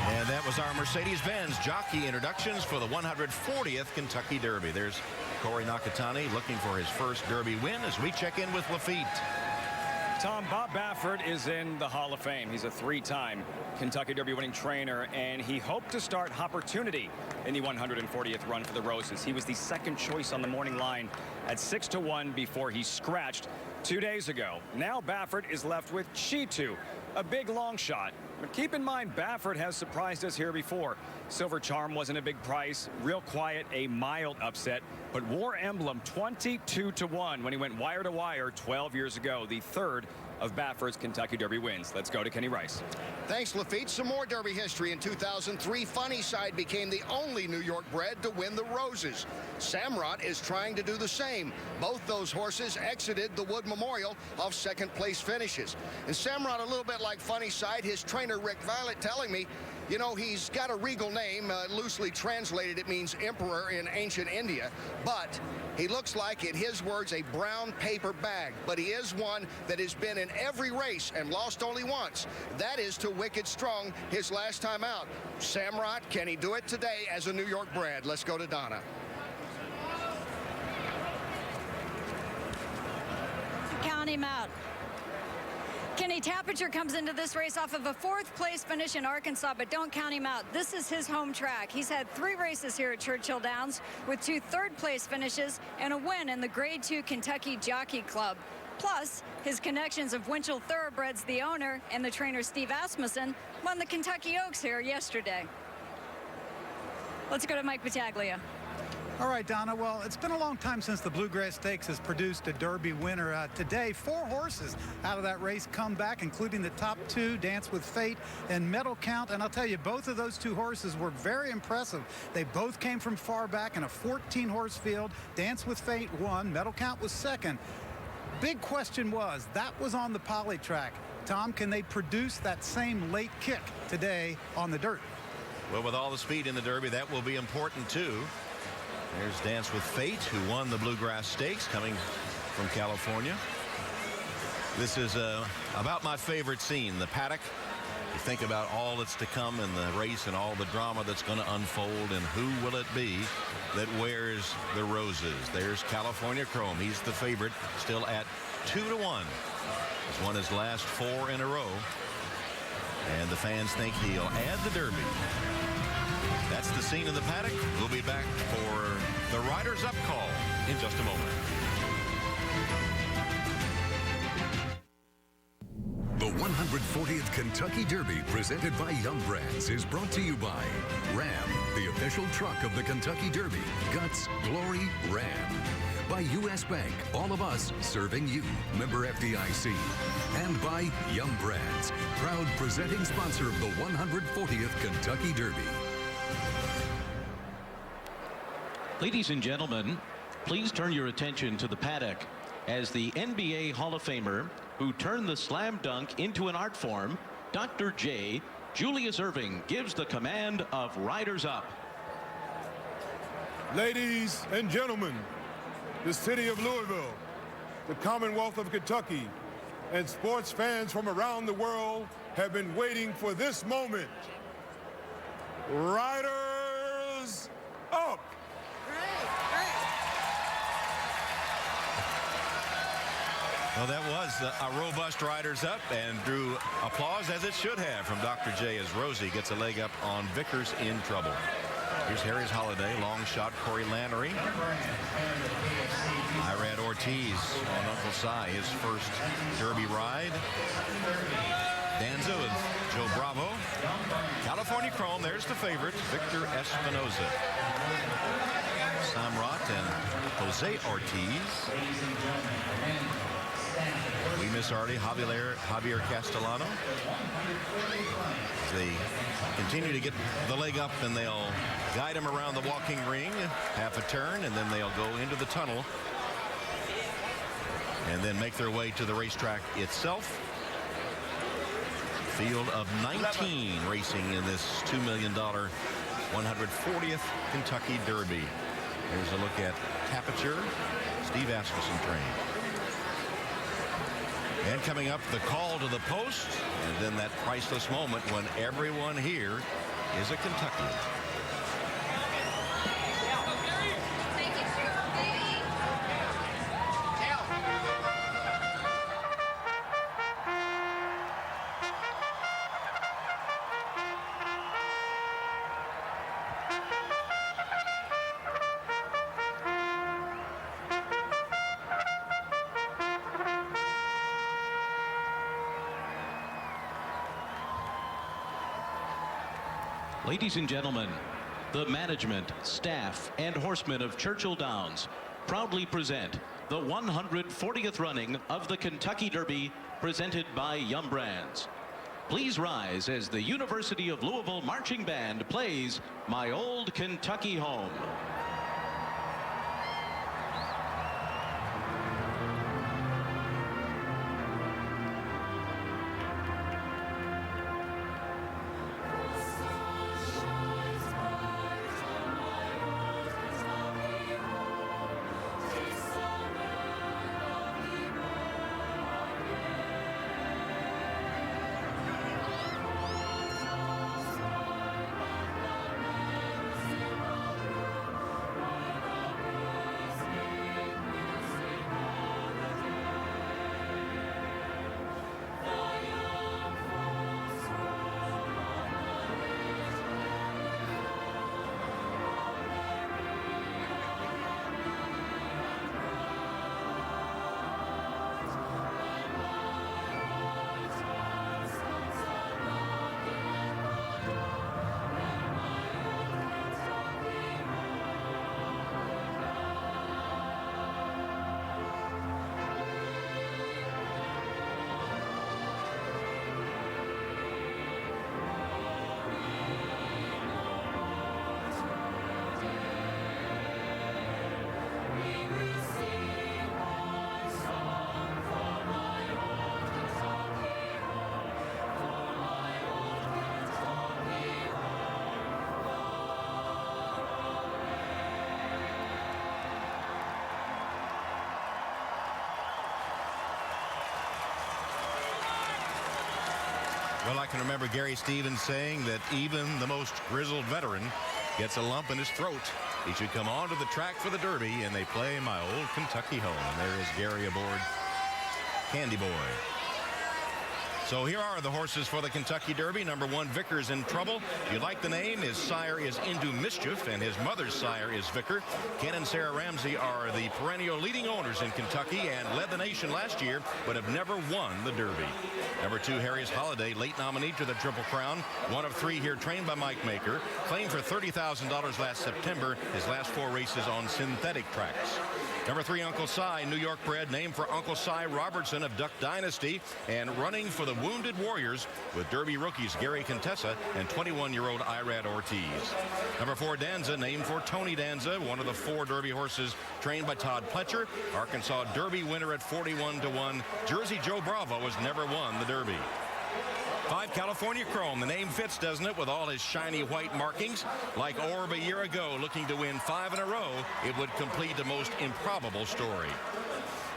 And that was our Mercedes-Benz jockey introductions for the 140th Kentucky Derby. There's Corey Nakatani looking for his first Derby win as we check in with Lafitte. Tom, Bob Baffert is in the Hall of Fame. He's a 3-time Kentucky Derby winning trainer, and he hoped to start Opportunity in the 140th run for the Roses. He was the second choice on the morning line at 6-1 before he scratched 2 days ago. Now Baffert is left with Chitu, a big long shot. But keep in mind, Baffert has surprised us here before. Silver Charm wasn't a big price, real quiet, a mild upset. But War Emblem 22-1 when he went wire to wire 12 years ago, the third of Baffert's Kentucky Derby wins. Let's go to Kenny Rice. Thanks, Lafitte. Some more Derby history. In 2003, Funny Side became the only New York bred to win the Roses. Samrat is trying to do the same. Both those horses exited the Wood Memorial off second-place finishes. And Samrat, a little bit like Funny Side, his trainer Rick Violet telling me, you know, he's got a regal name. Loosely translated, it means emperor in ancient India. But he looks like, in his words, a brown paper bag. But he is one that has been in every race and lost only once. That is to Wicked Strong, his last time out. Samrat, can he do it today as a New York bred? Let's go to Donna. Count him out. Kenny Tapinger comes into this race off of a fourth-place finish in Arkansas, but don't count him out. This is his home track. He's had 3 races here at Churchill Downs with 2 third-place finishes and a win in the Grade 2 Kentucky Jockey Club. Plus, his connections of Winchell Thoroughbreds, the owner, and the trainer Steve Asmussen won the Kentucky Oaks here yesterday. Let's go to Mike Battaglia. All right, Donna. Well, it's been a long time since the Bluegrass Stakes has produced a Derby winner. Today, 4 horses out of that race come back, including the top 2, Dance with Fate and Medal Count. And I'll tell you, both of those 2 horses were very impressive. They both came from far back in a 14-horse field. Dance with Fate won. Medal Count was second. Big question was, that was on the poly track. Tom, can they produce that same late kick today on the dirt? Well, with all the speed in the Derby, that will be important, too. There's Dance with Fate, who won the Bluegrass Stakes, coming from California. This is about my favorite scene, the paddock. You think about all that's to come in the race and all the drama that's going to unfold, and who will it be that wears the roses? There's California Chrome. He's the favorite, still at 2-1. He's won his last 4 in a row, and the fans think he'll add the Derby. That's the scene in the paddock. We'll be back for the Riders Up call in just a moment. The 140th Kentucky Derby, presented by Yum Brands, is brought to you by Ram, the official truck of the Kentucky Derby. Guts, glory, Ram. By U.S. Bank, all of us serving you. Member FDIC. And by Yum Brands, proud presenting sponsor of the 140th Kentucky Derby. Ladies and gentlemen, please turn your attention to the paddock as the NBA Hall of Famer who turned the slam dunk into an art form, Dr. J. Julius Erving, gives the command of Riders Up. Ladies and gentlemen, the city of Louisville, the Commonwealth of Kentucky, and sports fans from around the world have been waiting for this moment. Riders Up! Well, that was a robust Riders Up and drew applause, as it should have, from Dr. J as Rosie gets a leg up on Vickers in trouble. Here's Harry's Holiday, long shot, Corey Lannery. Irad Ortiz on Uncle Si, his first Derby ride. Danza with Joe Bravo. California Chrome, there's the favorite, Victor Espinoza. Samrat and Jose Ortiz. We miss Artie, Javier Castellano. They continue to get the leg up, and they'll guide him around the walking ring, half a turn, and then they'll go into the tunnel and then make their way to the racetrack itself. Field of 19 racing in this $2 million 140th Kentucky Derby. Here's a look at Tapinger, Steve Asmussen trained. And coming up, the call to the post, and then that priceless moment when everyone here is a Kentuckian. Ladies and gentlemen, the management, staff, and horsemen of Churchill Downs proudly present the 140th running of the Kentucky Derby, presented by Yum Brands. Please rise as the University of Louisville Marching Band plays My Old Kentucky Home. Well, I can remember Gary Stevens saying that even the most grizzled veteran gets a lump in his throat. He should come onto the track for the Derby, and they play My Old Kentucky Home. And there is Gary aboard Candy Boy. So here are the horses for the Kentucky Derby. Number 1, Vickers in Trouble. If you like the name, his sire is Into Mischief, and his mother's sire is Vicker. Ken and Sarah Ramsey are the perennial leading owners in Kentucky and led the nation last year, but have never won the Derby. Number 2, Harry's Holiday, late nominee to the Triple Crown. 1 of 3 here, trained by Mike Maker. Claimed for $30,000 last September. His last 4 races on synthetic tracks. Number 3, Uncle Si, New York bred, named for Uncle Si Robertson of Duck Dynasty, and running for the Wounded Warriors with Derby rookies Gary Contessa and 21-year-old Irad Ortiz. Number 4, Danza, named for Tony Danza, one of the 4 Derby horses trained by Todd Pletcher. Arkansas Derby winner at 41-1. Jersey Joe Bravo has never won the Derby. 5, California Chrome. The name fits, doesn't it, with all his shiny white markings? Like Orb a year ago, looking to win 5 in a row, it would complete the most improbable story.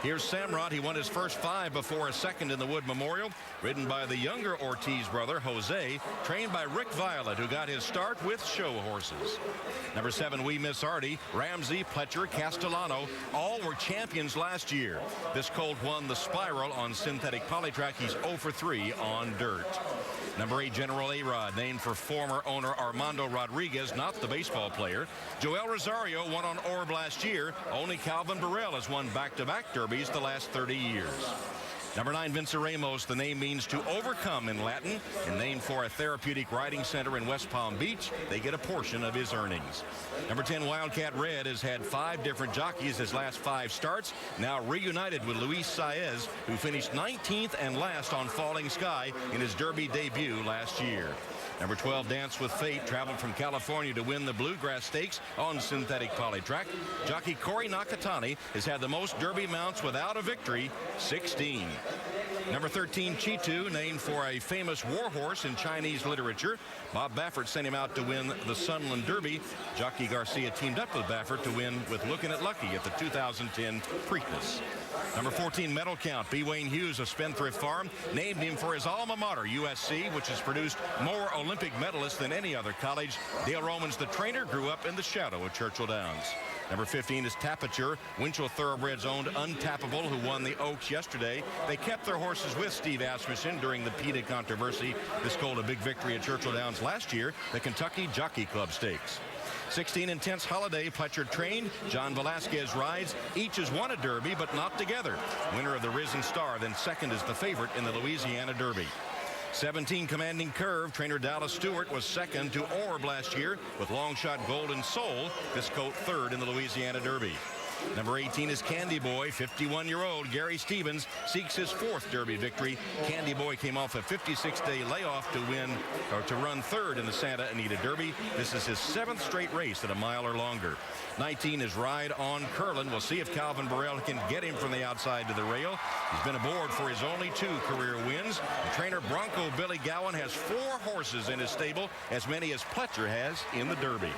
Here's Samrod. He won his first 5 before a second in the Wood Memorial. Ridden by the younger Ortiz brother, Jose. Trained by Rick Violet, who got his start with show horses. Number 7, We Miss Artie. Ramsey, Pletcher, Castellano, all were champions last year. This colt won the Spiral on synthetic polytrack. He's 0 for 3 on dirt. Number 8, General A-Rod, named for former owner Armando Rodriguez, not the baseball player. Joel Rosario won on Orb last year. Only Calvin Burrell has won back-to-back derbies the last 30 years. Number 9, Vince Ramos. The name means to overcome in Latin, and named for a therapeutic riding center in West Palm Beach. They get a portion of his earnings. Number 10, Wildcat Red, has had 5 different jockeys his last 5 starts. Now reunited with Luis Saez, who finished 19th and last on Falling Sky in his Derby debut last year. Number 12, Dance with Fate, traveled from California to win the Bluegrass Stakes on synthetic polytrack. Jockey Corey Nakatani has had the most Derby mounts without a victory, 16. Number 13, Chitu, named for a famous war horse in Chinese literature. Bob Baffert sent him out to win the Sunland Derby. Jockey Garcia teamed up with Baffert to win with Lookin' at Lucky at the 2010 Preakness. Number 14, Medal Count. B. Wayne Hughes of Spendthrift Farm named him for his alma mater, USC, which has produced more Olympic medalists than any other college. Dale Romans, the trainer, grew up in the shadow of Churchill Downs. Number 15 is Tapature, Winchell Thoroughbreds owned Untappable, who won the Oaks yesterday. They kept their horses with Steve Asmussen during the PETA controversy. This colt a big victory at Churchill Downs last year, the Kentucky Jockey Club Stakes. 16, Intense Holiday, Pletcher trained. John Velasquez rides. Each has won a Derby, but not together. Winner of the Risen Star, then second is the favorite in the Louisiana Derby. 17, Commanding Curve. Trainer Dallas Stewart was second to Orb last year with long shot Golden Soul. This coat third in the Louisiana Derby. Number 18 is Candy Boy. 51-year-old Gary Stevens seeks his 4th Derby victory. Candy Boy came off a 56-day layoff to run third in the Santa Anita Derby. This is his 7th straight race at a mile or longer. 19 is Ride on Curlin. We'll see if Calvin Burrell can get him from the outside to the rail. He's been aboard for his only 2 career wins. And trainer Bronco Billy Gowan has 4 horses in his stable, as many as Pletcher has in the Derby.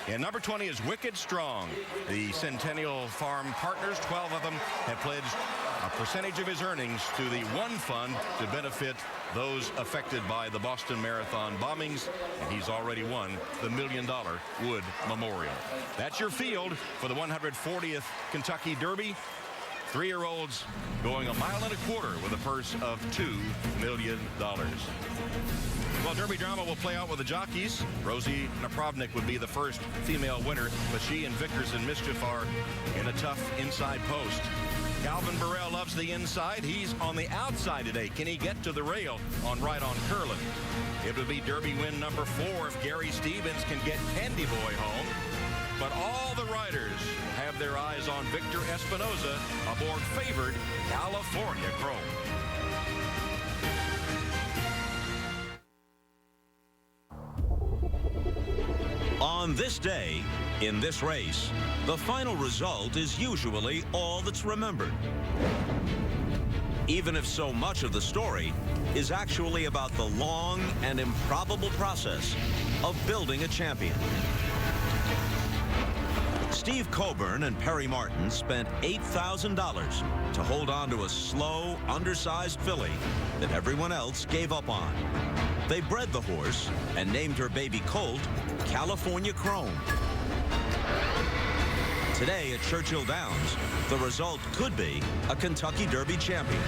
And number 20 is Wicked Strong. The Centennial Farm partners, 12 of them, have pledged a percentage of his earnings to the one fund to benefit those affected by the Boston Marathon bombings, and he's already won the $1 Million Wood Memorial. That's your field for the 140th Kentucky Derby. 3-year-olds going 1.25 miles with a purse of $2 million. Well, Derby drama will play out with the jockeys. Rosie Napravnik would be the first female winner, but she and Vickers and Mischief are in a tough inside post. Calvin Burrell loves the inside. He's on the outside today. Can he get to the rail on Ride on Curlin? It would be Derby win number 4 if Gary Stevens can get Candy Boy home. But all the riders have their eyes on Victor Espinoza aboard favored California Chrome. On this day, in this race, the final result is usually all that's remembered. Even if so much of the story is actually about the long and improbable process of building a champion. Steve Coburn and Perry Martin spent $8,000 to hold on to a slow, undersized filly that everyone else gave up on. They bred the horse and named her baby colt California Chrome. Today at Churchill Downs, the result could be a Kentucky Derby champion.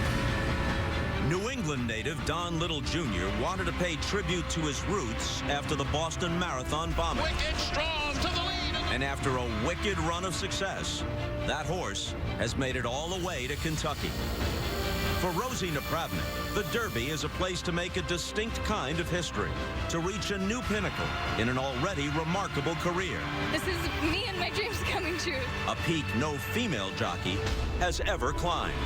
New England native Don Little Jr. wanted to pay tribute to his roots after the Boston Marathon bombing. Wicked Strong to the lead. And after a wicked run of success, that horse has made it all the way to Kentucky. For Rosie Napravnik, the Derby is a place to make a distinct kind of history, to reach a new pinnacle in an already remarkable career. This is me and my dreams coming true. A peak no female jockey has ever climbed.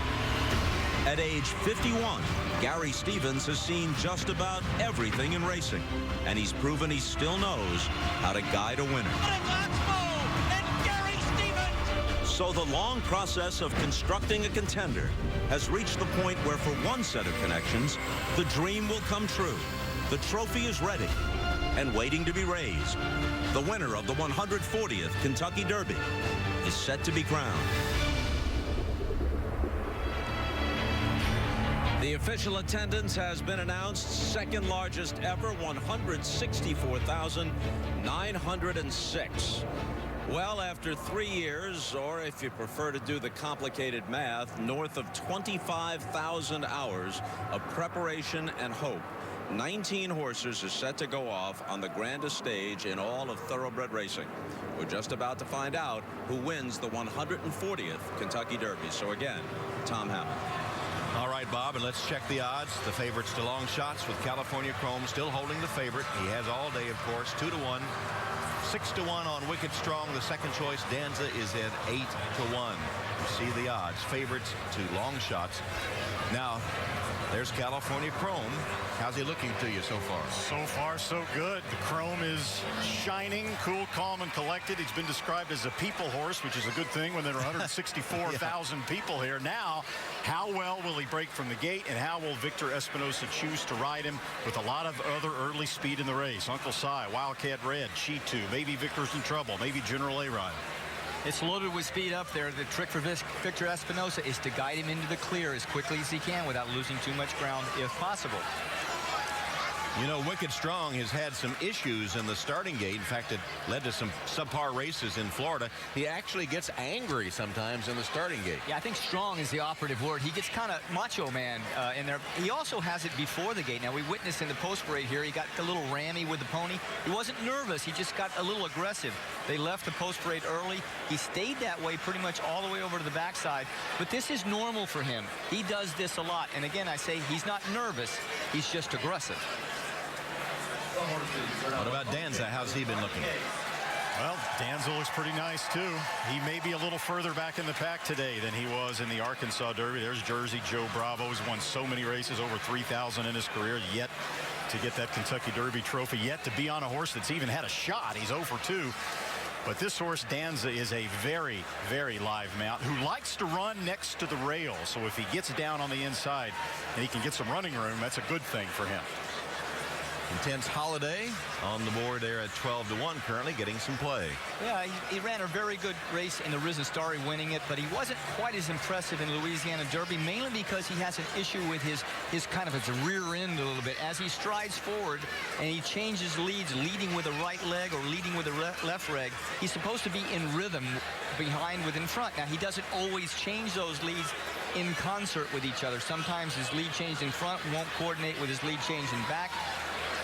At age 51, Gary Stevens has seen just about everything in racing, and he's proven he still knows how to guide a winner. So the long process of constructing a contender has reached the point where for one set of connections, the dream will come true. The trophy is ready and waiting to be raised. The winner of the 140th Kentucky Derby is set to be crowned. The official attendance has been announced, second largest ever, 164,906. Well, after 3 years, or if you prefer to do the complicated math, north of 25,000 hours of preparation and hope, 19 horses are set to go off on the grandest stage in all of thoroughbred racing. We're just about to find out who wins the 140th Kentucky Derby. So again, Tom Hammond. All right, Bob, and let's check the odds. The favorites to long shots with California Chrome still holding the favorite. He has all day, of course, 2-1. 6-1 on Wicked Strong. The second choice, Danza, is at 8-1. You see the odds. Favorites to long shots. Now, there's California Chrome. How's he looking to you so far? So far, so good. The Chrome is shining, cool, calm, and collected. He's been described as a people horse, which is a good thing when there are 164,000 people here. Now, how well will he break from the gate, and how will Victor Espinoza choose to ride him with a lot of other early speed in the race? Uncle Si, Wildcat Red, Cheetah, maybe Victor's in trouble, maybe General A-Rod. It's loaded with speed up there. The trick for Victor Espinoza is to guide him into the clear as quickly as he can without losing too much ground if possible. You know, Wicked Strong has had some issues in the starting gate. In fact, it led to some subpar races in Florida. He actually gets angry sometimes in the starting gate. Yeah, I think strong is the operative word. He gets kind of macho man in there. He also has it before the gate. Now, we witnessed in the post parade here, he got a little rammy with the pony. He wasn't nervous. He just got a little aggressive. They left the post parade early. He stayed that way pretty much all the way over to the backside. But this is normal for him. He does this a lot. And again, I say he's not nervous. He's just aggressive. What about Danza? How's he been looking? Well, Danza looks pretty nice, too. He may be a little further back in the pack today than he was in the Arkansas Derby. There's Jersey Joe Bravo. He's won so many races, over 3,000 in his career, yet to get that Kentucky Derby trophy, yet to be on a horse that's even had a shot. He's 0 for 2. But this horse, Danza, is a very, very live mount who likes to run next to the rail. So if he gets down on the inside and he can get some running room, that's a good thing for him. Intense Holiday on the board there at 12-1, currently getting some play. Yeah, he ran a very good race in the Risen Starry, winning it, but he wasn't quite as impressive in Louisiana Derby, mainly because he has an issue with his kind of his rear end a little bit. As he strides forward and he changes leads, leading with the right leg or leading with the left leg, he's supposed to be in rhythm behind with in front. Now, he doesn't always change those leads in concert with each other. Sometimes his lead change in front won't coordinate with his lead change in back.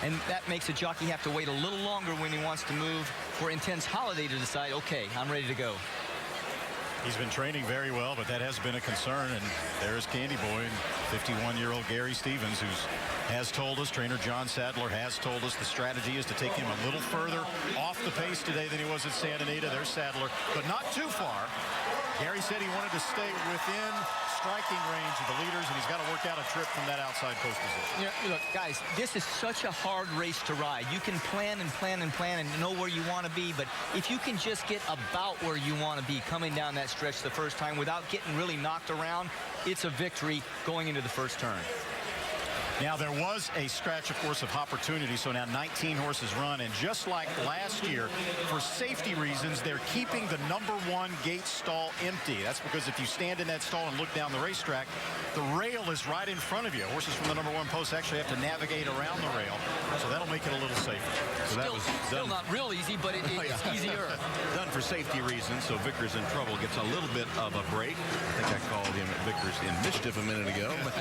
And that makes a jockey have to wait a little longer when he wants to move for Intense Holiday to decide, okay, I'm ready to go. He's been training very well, but that has been a concern. And there's Candy Boy and 51-year-old Gary Stevens, who has told us, trainer John Sadler has told us the strategy is to take him a little further off the pace today than he was at Santa Anita. There's Sadler, but not too far. Gary said he wanted to stay within striking range of the leaders, and he's got to work out a trip from that outside post position. Yeah, look, guys, this is such a hard race to ride. You can plan and plan and plan and know where you want to be, but if you can just get about where you want to be coming down that stretch the first time without getting really knocked around, it's a victory going into the first turn. Now, there was a stretch, of course, of opportunity, so now 19 horses run, and just like last year, for safety reasons, they're keeping the #1 gate stall empty. That's because if you stand in that stall and look down the racetrack, the rail is right in front of you. Horses from the #1 post actually have to navigate around the rail, so that'll make it a little safer. So that was still not real easy, but it's easier. Done for safety reasons, so Vickers in trouble gets a little bit of a break. I think I called him Vickers in mischief a minute ago, but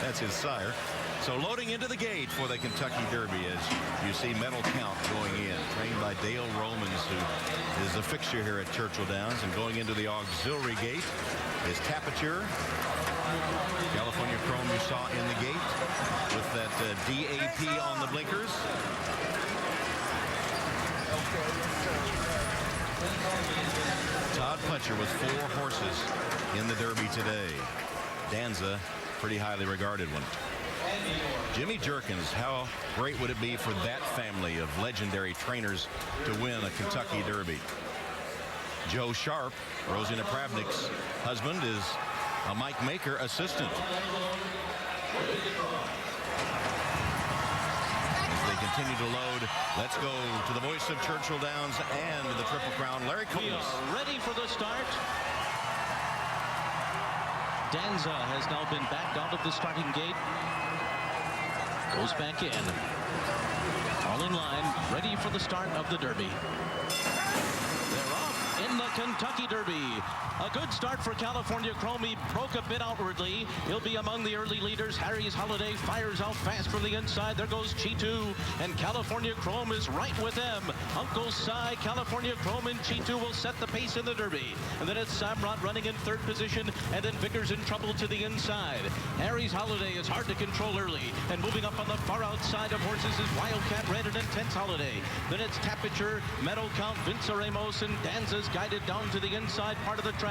that's his sire. So loading into the gate for the Kentucky Derby as you see Medal Count going in, trained by Dale Romans, who is a fixture here at Churchill Downs. And going into the auxiliary gate is Tapiture, California Chrome you saw in the gate with that DAP on the blinkers. Todd Pletcher with 4 horses in the Derby today. Danza, pretty highly regarded one. Jimmy Jerkins, how great would it be for that family of legendary trainers to win a Kentucky Derby? Joe Sharp, Rosie Napravnik's husband, is a Mike Maker assistant. As they continue to load, let's go to the voice of Churchill Downs and the Triple Crown, Larry Coles. We are ready for the start. Danza has now been backed out of the starting gate. Goes back in. All in line, ready for the start of the Derby. They're off in the Kentucky Derby. A good start for California Chrome. He broke a bit outwardly. He'll be among the early leaders. Harry's Holiday fires out fast from the inside. There goes Cheetu, and California Chrome is right with them. Uncle Si, California Chrome, and Cheetu will set the pace in the Derby. And then it's Samrat running in 3rd position, and then Vickers in trouble to the inside. Harry's Holiday is hard to control early, and moving up on the far outside of horses is Wildcat Red and Intense Holiday. Then it's Tapiture, Medal Count, Vince Ramos, and Danza's guided down to the inside part of the track.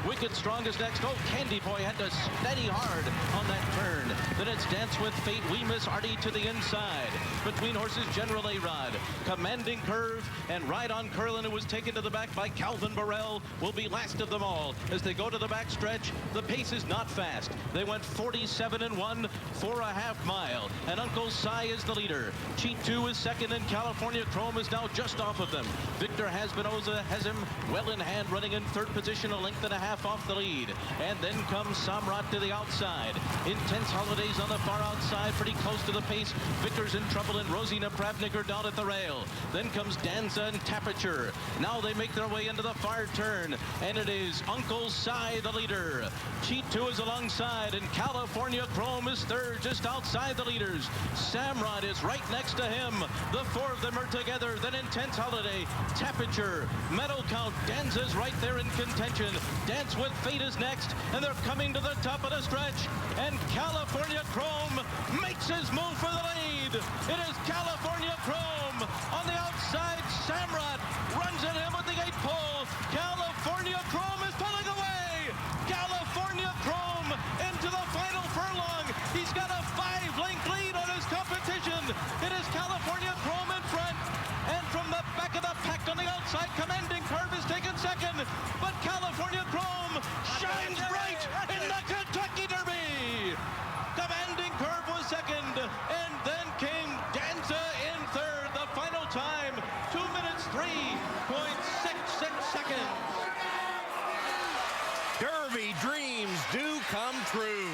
Wicked Strong is next. Oh, Candy Boy had to steady hard on that turn. Then it's Dance with Fate. We miss Artie to the inside. Between horses, General A-Rod, Commanding Curve, and Ride on Curlin, who was taken to the back by Calvin Burrell, will be last of them all. As they go to the back stretch, the pace is not fast. They went 47-1 for a half mile. And Uncle Si is the leader. Cheat 2 is second, and California Chrome is now just off of them. Victor Hasbinoza has him well in hand, running in third position, a length and a half off the lead. And then comes Samrat to the outside. Intense Holidays on the far outside, pretty close to the pace. Vickers in trouble, and Rosie Napravnik are down at the rail. Then comes Danza and Tapiture. Now they make their way into the far turn, and it is Uncle Si, the leader. Cheat 2 is alongside, and California Chrome is third, just outside the leaders. Samrat is right next to him. The four of them are together. Then Intense Holiday, Tapiture, Medal Count. Danza's right there in contention. Dance with Fate is next, and they're coming to the top of the stretch. And California Chrome makes his move for the lead. It is California Chrome on the outside. Samrat runs at him with the 8-pole. California Chrome is pulling away. California Chrome into the final furlong. He's got a 5-length lead on his competition. It is California Chrome in front. And from the back of the pack on the outside, Commanding Curve is taken second. But California Chrome shines bright in the Kentucky Derby. Commanding Curve was second, and then came Danza in third. The final time, 2 minutes, 3.66 seconds. Derby dreams do come true.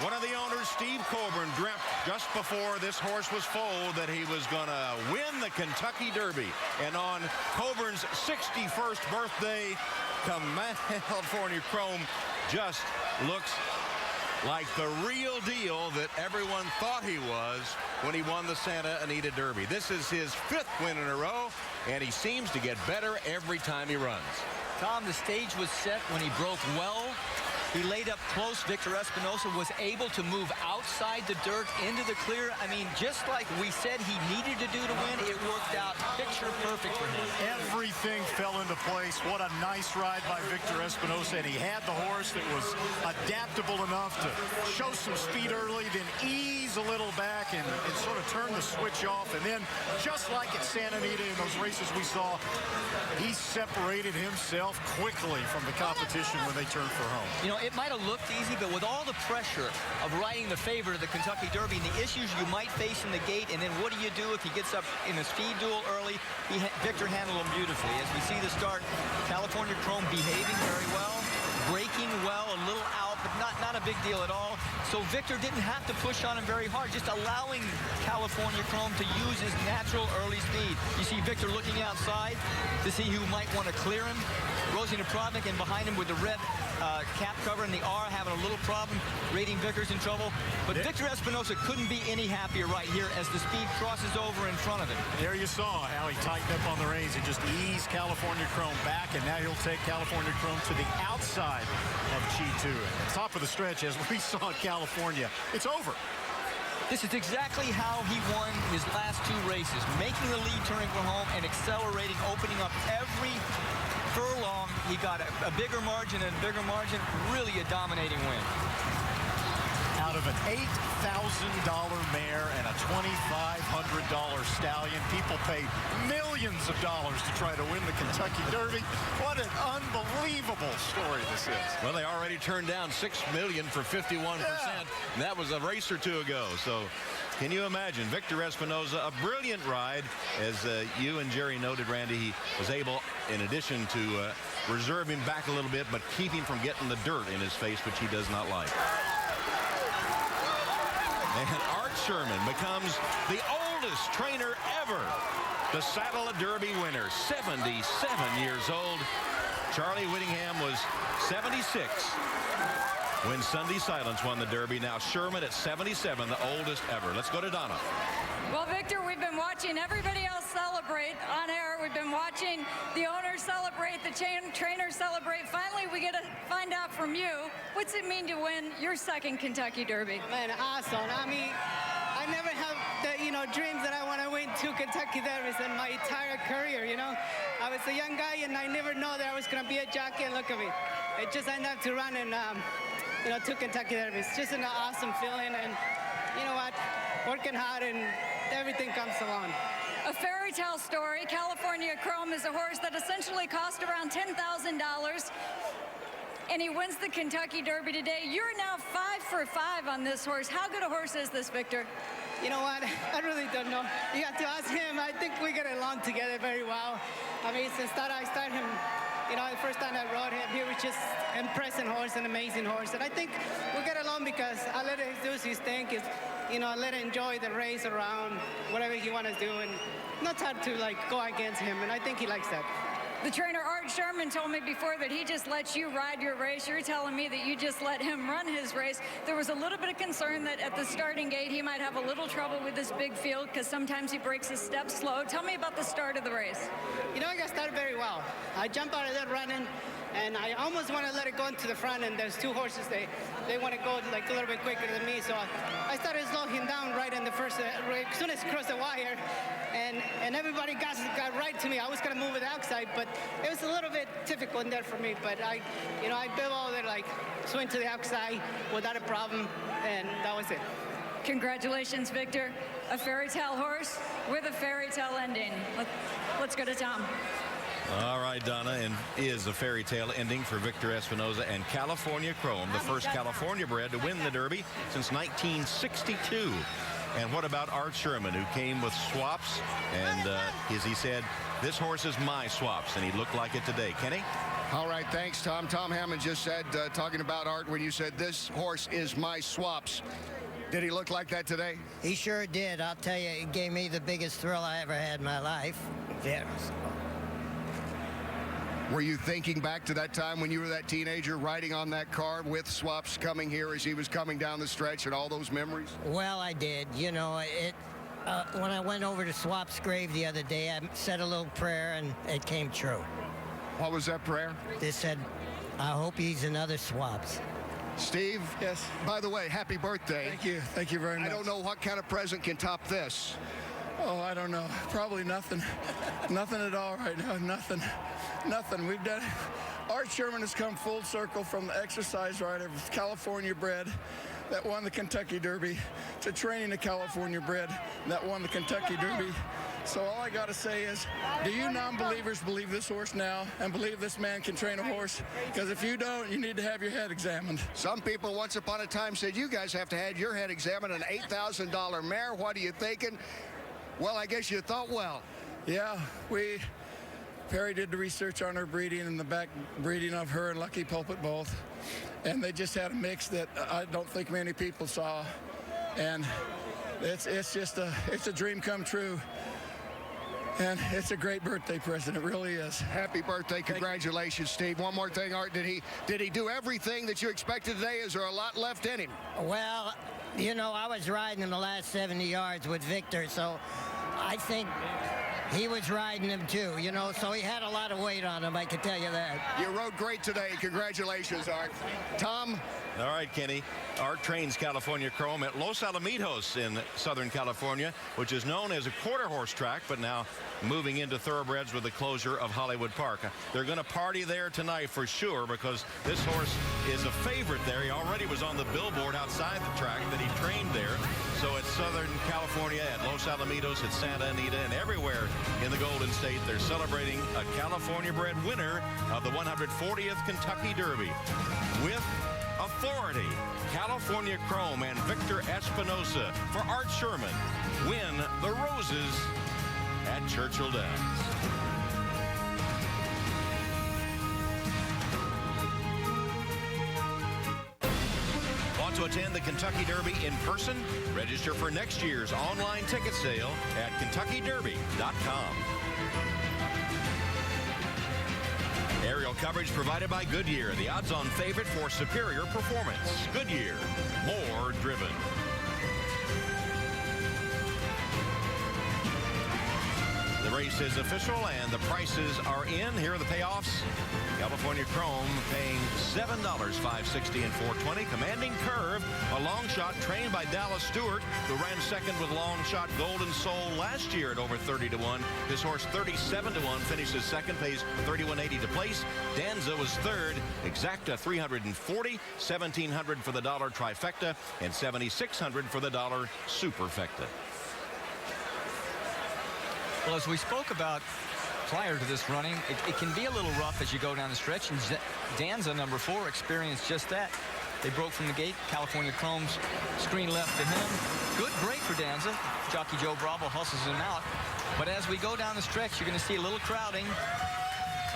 One of the owners, Steve Coburn, dreamt just before this horse was foaled that he was going to win the Kentucky Derby. And on Coburn's 61st birthday, California Chrome just looks like the real deal that everyone thought he was when he won the Santa Anita Derby. This is his 5th win in a row, and he seems to get better every time he runs. Tom, the stage was set when he broke well. He laid up close. Victor Espinosa was able to move outside the dirt into the clear. I mean, just like we said he needed to do to win, it worked out picture perfect for him. Everything fell into place. What a nice ride by Victor Espinosa. And he had the horse that was adaptable enough to show some speed early, then ease a little back and sort of turn the switch off. And then, just like at Santa Anita in those races we saw, he separated himself quickly from the competition when they turned for home. You know, it might have looked easy, but with all the pressure of riding the favorite of the Kentucky Derby and the issues you might face in the gate, and then what do you do if he gets up in a speed duel early? Victor handled him beautifully. As we see the start, California Chrome behaving very well, breaking well, a little out, but not a big deal at all. So Victor didn't have to push on him very hard, just allowing California Chrome to use his natural early speed. You see Victor looking outside to see who might want to clear him. Rosie Napravnik and behind him with the red cap cover and the R having a little problem, rating Vickers in trouble. But Victor Espinosa couldn't be any happier right here as the speed crosses over in front of him. There you saw how he tightened up on the reins and just eased California Chrome back, and now he'll take California Chrome to the outside of G2. At the top of the stretch, as we saw in California, it's over. This is exactly how he won his last 2 races, making the lead turning for home and accelerating, opening up every furlong. He got a bigger margin and bigger margin, really a dominating win. Out of an $8,000 mare and a $2,500 stallion, people paid millions of dollars to try to win the Kentucky Derby. What an unbelievable story this is. Well, they already turned down $6 million for 51%. And that was a race or 2 ago. So can you imagine Victor Espinosa, a brilliant ride, as you and Jerry noted, Randy. He was able, in addition to reserve him back a little bit, but keep him from getting the dirt in his face, which he does not like. And Art Sherman becomes the oldest trainer ever to saddle a Derby winner, 77 years old. Charlie Whittingham was 76 when Sunday Silence won the Derby. Now Sherman at 77, the oldest ever. Let's go to Donna. Well, Victor, we've been watching everybody else celebrate on air. We've been watching the owners celebrate, the trainers celebrate. Finally, we get to find out from you, what's it mean to win your 2nd Kentucky Derby? Man, awesome. I mean, I never have the, dreams that I want to win 2 Kentucky Derbys in my entire career, I was a young guy, and I never know that I was going to be a jockey, and look at me. It just ended up to run in, 2 Kentucky Derbys. Just an awesome feeling, and you know what? Working hard, and everything comes along. A fairy tale story. California Chrome is a horse that essentially cost around $10,000, and he wins the Kentucky Derby today. You're now 5 for 5 on this horse. How good a horse is this, Victor? You know what? I really don't know. You have to ask him. I think we get along together very well. I mean, since that I started him You know, the first time I rode him, he was just impressive horse, an amazing horse. And I think we'll get along because I let him do his thing. You know, I let him enjoy the race around, whatever he wants to do, and not try to like go against him. And I think he likes that. The trainer, Art Sherman, told me before that he just lets you ride your race. You're telling me that you just let him run his race. There was a little bit of concern that at the starting gate he might have a little trouble with this big field because sometimes he breaks his step slow. Tell me about the start of the race. You know, I got started very well. I jump out of that running, and I almost want to let it go into the front, and there's two horses, they want to go like a little bit quicker than me, so I started slowing him down right in the first, as soon as he crossed the wire, and everybody got right to me. I was going to move it outside, but it was a little bit difficult in there for me, but I built all the like swing to the outside without a problem, and that was it. Congratulations, Victor. A fairy tale horse with a fairy tale ending. Let's go to Tom. All right, Donna, and is a fairy tale ending for Victor Espinoza and California Chrome, the first California bred to win the Derby since 1962. And what about Art Sherman, who came with swaps? And as he said, this horse is my swaps, and he looked like it today. Kenny? All right, thanks, Tom. Tom Hammond just said, talking about Art, when you said, this horse is my swaps. Did he look like that today? He sure did. I'll tell you, it gave me the biggest thrill I ever had in my life. Yeah. Were you thinking back to that time when you were that teenager riding on that car with swaps coming here as he was coming down the stretch and all those memories? Well, I did. You know, when I went over to Swap's grave the other day, I said a little prayer and it came true. What was that prayer? They said, I hope he's another Swaps. Steve? Yes. By the way, happy birthday. Thank you. Thank you very much. I don't know what kind of present can top this. Oh, I don't know. Probably nothing. Nothing at all right now. Nothing. Nothing. We've done. Art Sherman has come full circle from the exercise rider, California bred, that won the Kentucky Derby, to training a California bred that won the Kentucky Derby. So all I got to say is, do you non-believers believe this horse now and believe this man can train a horse? Because if you don't, you need to have your head examined. Some people once upon a time said you guys have to have your head examined. An $8,000 mare. What are you thinking? Well, I guess you thought well. Yeah, Perry did the research on her breeding and the back breeding of her and Lucky Pulpit both. And they just had a mix that I don't think many people saw. And it's a dream come true. And it's a great birthday present. It really is. Happy birthday. Congratulations, Steve. One more thing, Art. Did he do everything that you expected today? Is there a lot left in him? Well, you know, I was riding him the last 70 yards with Victor, so I think he was riding him too, you know, so he had a lot of weight on him, I can tell you that. You rode great today. Congratulations, Art. Tom? All right, Kenny. Art trains California Chrome at Los Alamitos in Southern California, which is known as a quarter horse track, but now moving into thoroughbreds with the closure of Hollywood Park. They're going to party there tonight for sure because this horse is a favorite there. He already was on the billboard outside the track that he trained there. So at Southern California, at Los Alamitos, at Santa Anita, and everywhere in the Golden State, they're celebrating a California-bred winner of the 140th Kentucky Derby. With authority, California Chrome and Victor Espinoza for Art Sherman win the Roses at Churchill Downs. Want to attend the Kentucky Derby in person? Register for next year's online ticket sale at KentuckyDerby.com. Aerial coverage provided by Goodyear, the odds-on favorite for superior performance. Goodyear, more driven. The race is official and the prices are in. Here are the payoffs. California Chrome paying $7, $5.60 and $4.20. Commanding Curve, a long shot trained by Dallas Stewart, who ran second with long shot Golden Soul last year at over 30-1. This horse 37-1 finishes second, pays $31.80 to place. Danza was third. Exacta $340, $1,700 for the dollar trifecta, and $7,600 for the dollar superfecta. Well, as we spoke about prior to this running, it can be a little rough as you go down the stretch, and Danza, number 4, experienced just that. They broke from the gate. California Chrome's screen left to him. Good break for Danza. Jockey Joe Bravo hustles him out. But as we go down the stretch, you're going to see a little crowding.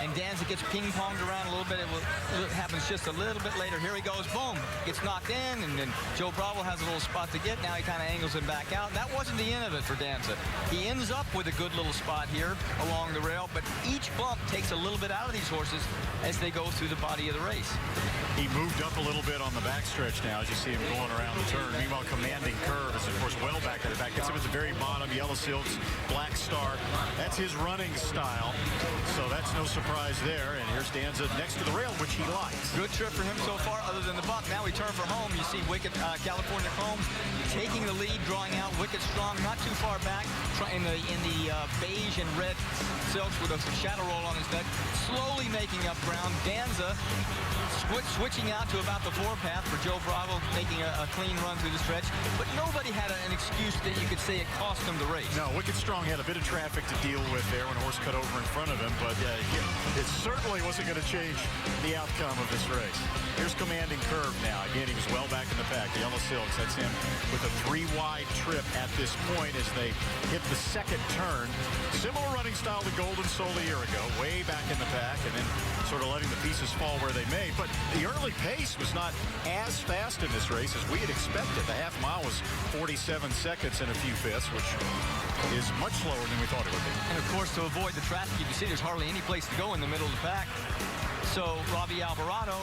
and Danza gets ping-ponged around a little bit. It happens just a little bit later. Here he goes, boom, gets knocked in, and then Joe Bravo has a little spot to get. Now he kind of angles him back out. That wasn't the end of it for Danza. He ends up with a good little spot here along the rail, but each bump takes a little bit out of these horses as they go through the body of the race. He moved up a little bit on the backstretch now as you see him going around the turn. Meanwhile, Commanding Curve is, of course, well back at the back. Gets him at the very bottom. Yellow Silks, Black Star. That's his running style, so that's no surprise there. And here's Danza next to the rail, which he likes. Good trip for him so far, other than the bump. Now we turn for home. You see Wicked California Chrome taking the lead, drawing out Wicked Strong, not too far back, in the beige and red silks with a shadow roll on his neck, slowly making up ground. Danza switching out to about the 4-path for Joe Bravo, making a clean run through the stretch. But nobody had an excuse that you could say it cost him the race. No, Wicked Strong had a bit of traffic to deal with there when a horse cut over in front of him, but it certainly wasn't going to change the outcome of this race. Here's Commanding Curve now. Again, he was well back in the pack. The Yellow Silks, that's him with a 3-wide trip at this point as they hit the second turn. Similar running style to Golden Soul a year ago, way back in the pack, and then sort of letting the pieces fall where they may. But the early pace was not as fast in this race as we had expected. The half mile was 47 seconds and a few fifths, which is much slower than we thought it would be. And of course, to avoid the traffic, you can see there's hardly any place to go in the middle of the pack. So Robbie Alvarado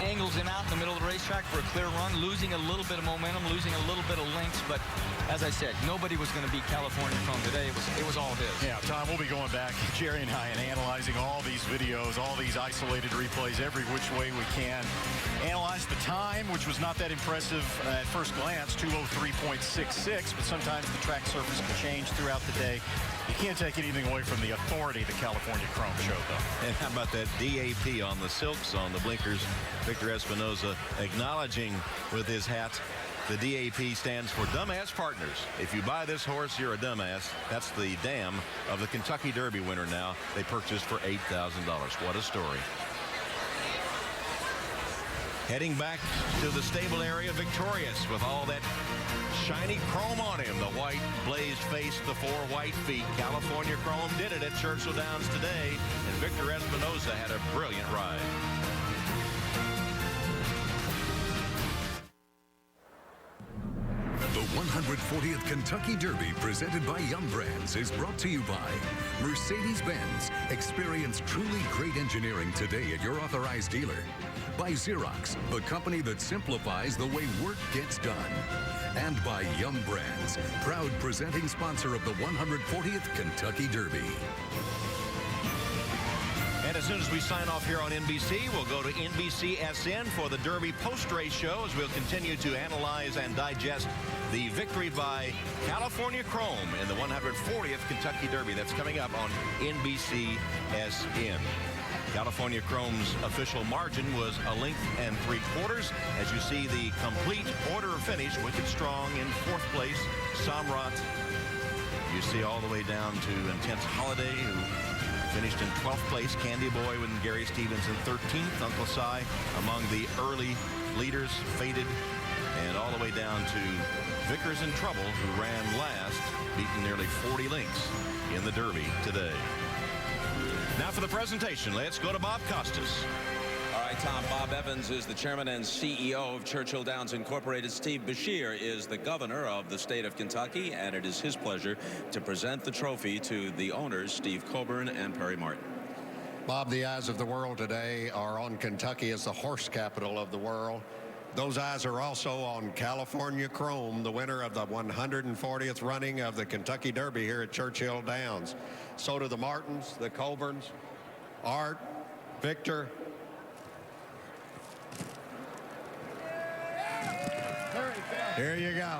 angles him out in the middle of the racetrack for a clear run, losing a little bit of momentum, losing a little bit of lengths. But as I said, nobody was going to beat California Chrome today. It was all his. Yeah, Tom, we'll be going back, Jerry and I, and analyzing all these videos, all these isolated replays, every which way we can. Analyze the time, which was not that impressive at first glance, 2:03.66, but sometimes the track surface can change throughout the day. You can't take anything away from the authority the California Chrome showed, though. And how about that DAP on the silks, on the blinkers? Victor Espinoza acknowledging with his hat the DAP stands for Dumbass Partners. If you buy this horse, you're a dumbass. That's the dam of the Kentucky Derby winner now. They purchased for $8,000. What a story. Heading back to the stable area, victorious with all that shiny chrome on him. The white blazed face, the 4 white feet. California Chrome did it at Churchill Downs today, and Victor Espinoza had a brilliant ride. The 140th Kentucky Derby, presented by Yum Brands, is brought to you by Mercedes-Benz. Experience truly great engineering today at your authorized dealer. By Xerox, the company that simplifies the way work gets done. And by Yum Brands, proud presenting sponsor of the 140th Kentucky Derby. And as soon as we sign off here on NBC, we'll go to NBCSN for the Derby post-race show as we'll continue to analyze and digest the victory by California Chrome in the 140th Kentucky Derby. That's coming up on NBCSN. California Chrome's official margin was 1 3/4. As you see the complete order of finish, Wicked Strong in 4th place, Samrat. You see all the way down to Intense Holiday, who finished in 12th place. Candy Boy with Gary Stevens in 13th. Uncle Si among the early leaders, faded. And all the way down to Vickers in Trouble, who ran last, beaten nearly 40 lengths in the Derby today. Now for the presentation, let's go to Bob Costas. All right, Tom. Bob Evans is the chairman and CEO of Churchill Downs Incorporated. Steve Beshear is the governor of the state of Kentucky, and it is his pleasure to present the trophy to the owners, Steve Coburn and Perry Martin. Bob, the eyes of the world today are on Kentucky as the horse capital of the world. Those eyes are also on California Chrome, the winner of the 140th running of the Kentucky Derby here at Churchill Downs. So do the Martins, the Coburns, Art, Victor. Here you go.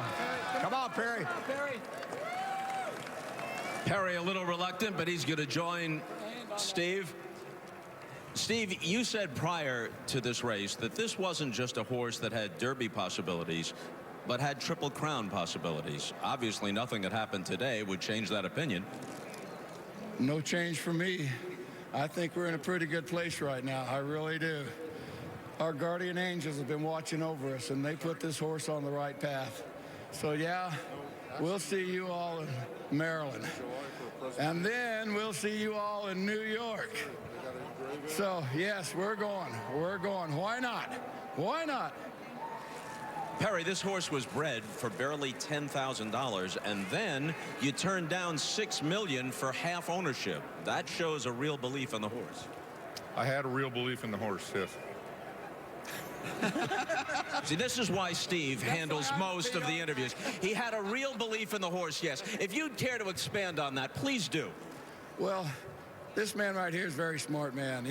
Come on, Perry. Perry a little reluctant, but he's going to join Steve. Steve, you said prior to this race that this wasn't just a horse that had Derby possibilities, but had Triple Crown possibilities. Obviously, nothing that happened today would change that opinion. No change for me. I think we're in a pretty good place right now. I really do. Our guardian angels have been watching over us, and they put this horse on the right path. So, yeah, we'll see you all in Maryland. And then we'll see you all in New York. So, yes, we're going. We're going. Why not? Why not? Perry, this horse was bred for barely $10,000, and then you turned down $6 million for half ownership. That shows a real belief in the horse. I had a real belief in the horse, yes. See, this is why Steve handles most of the interviews. He had a real belief in the horse, yes. If you'd care to expand on that, please do. Well, this man right here is a very smart man.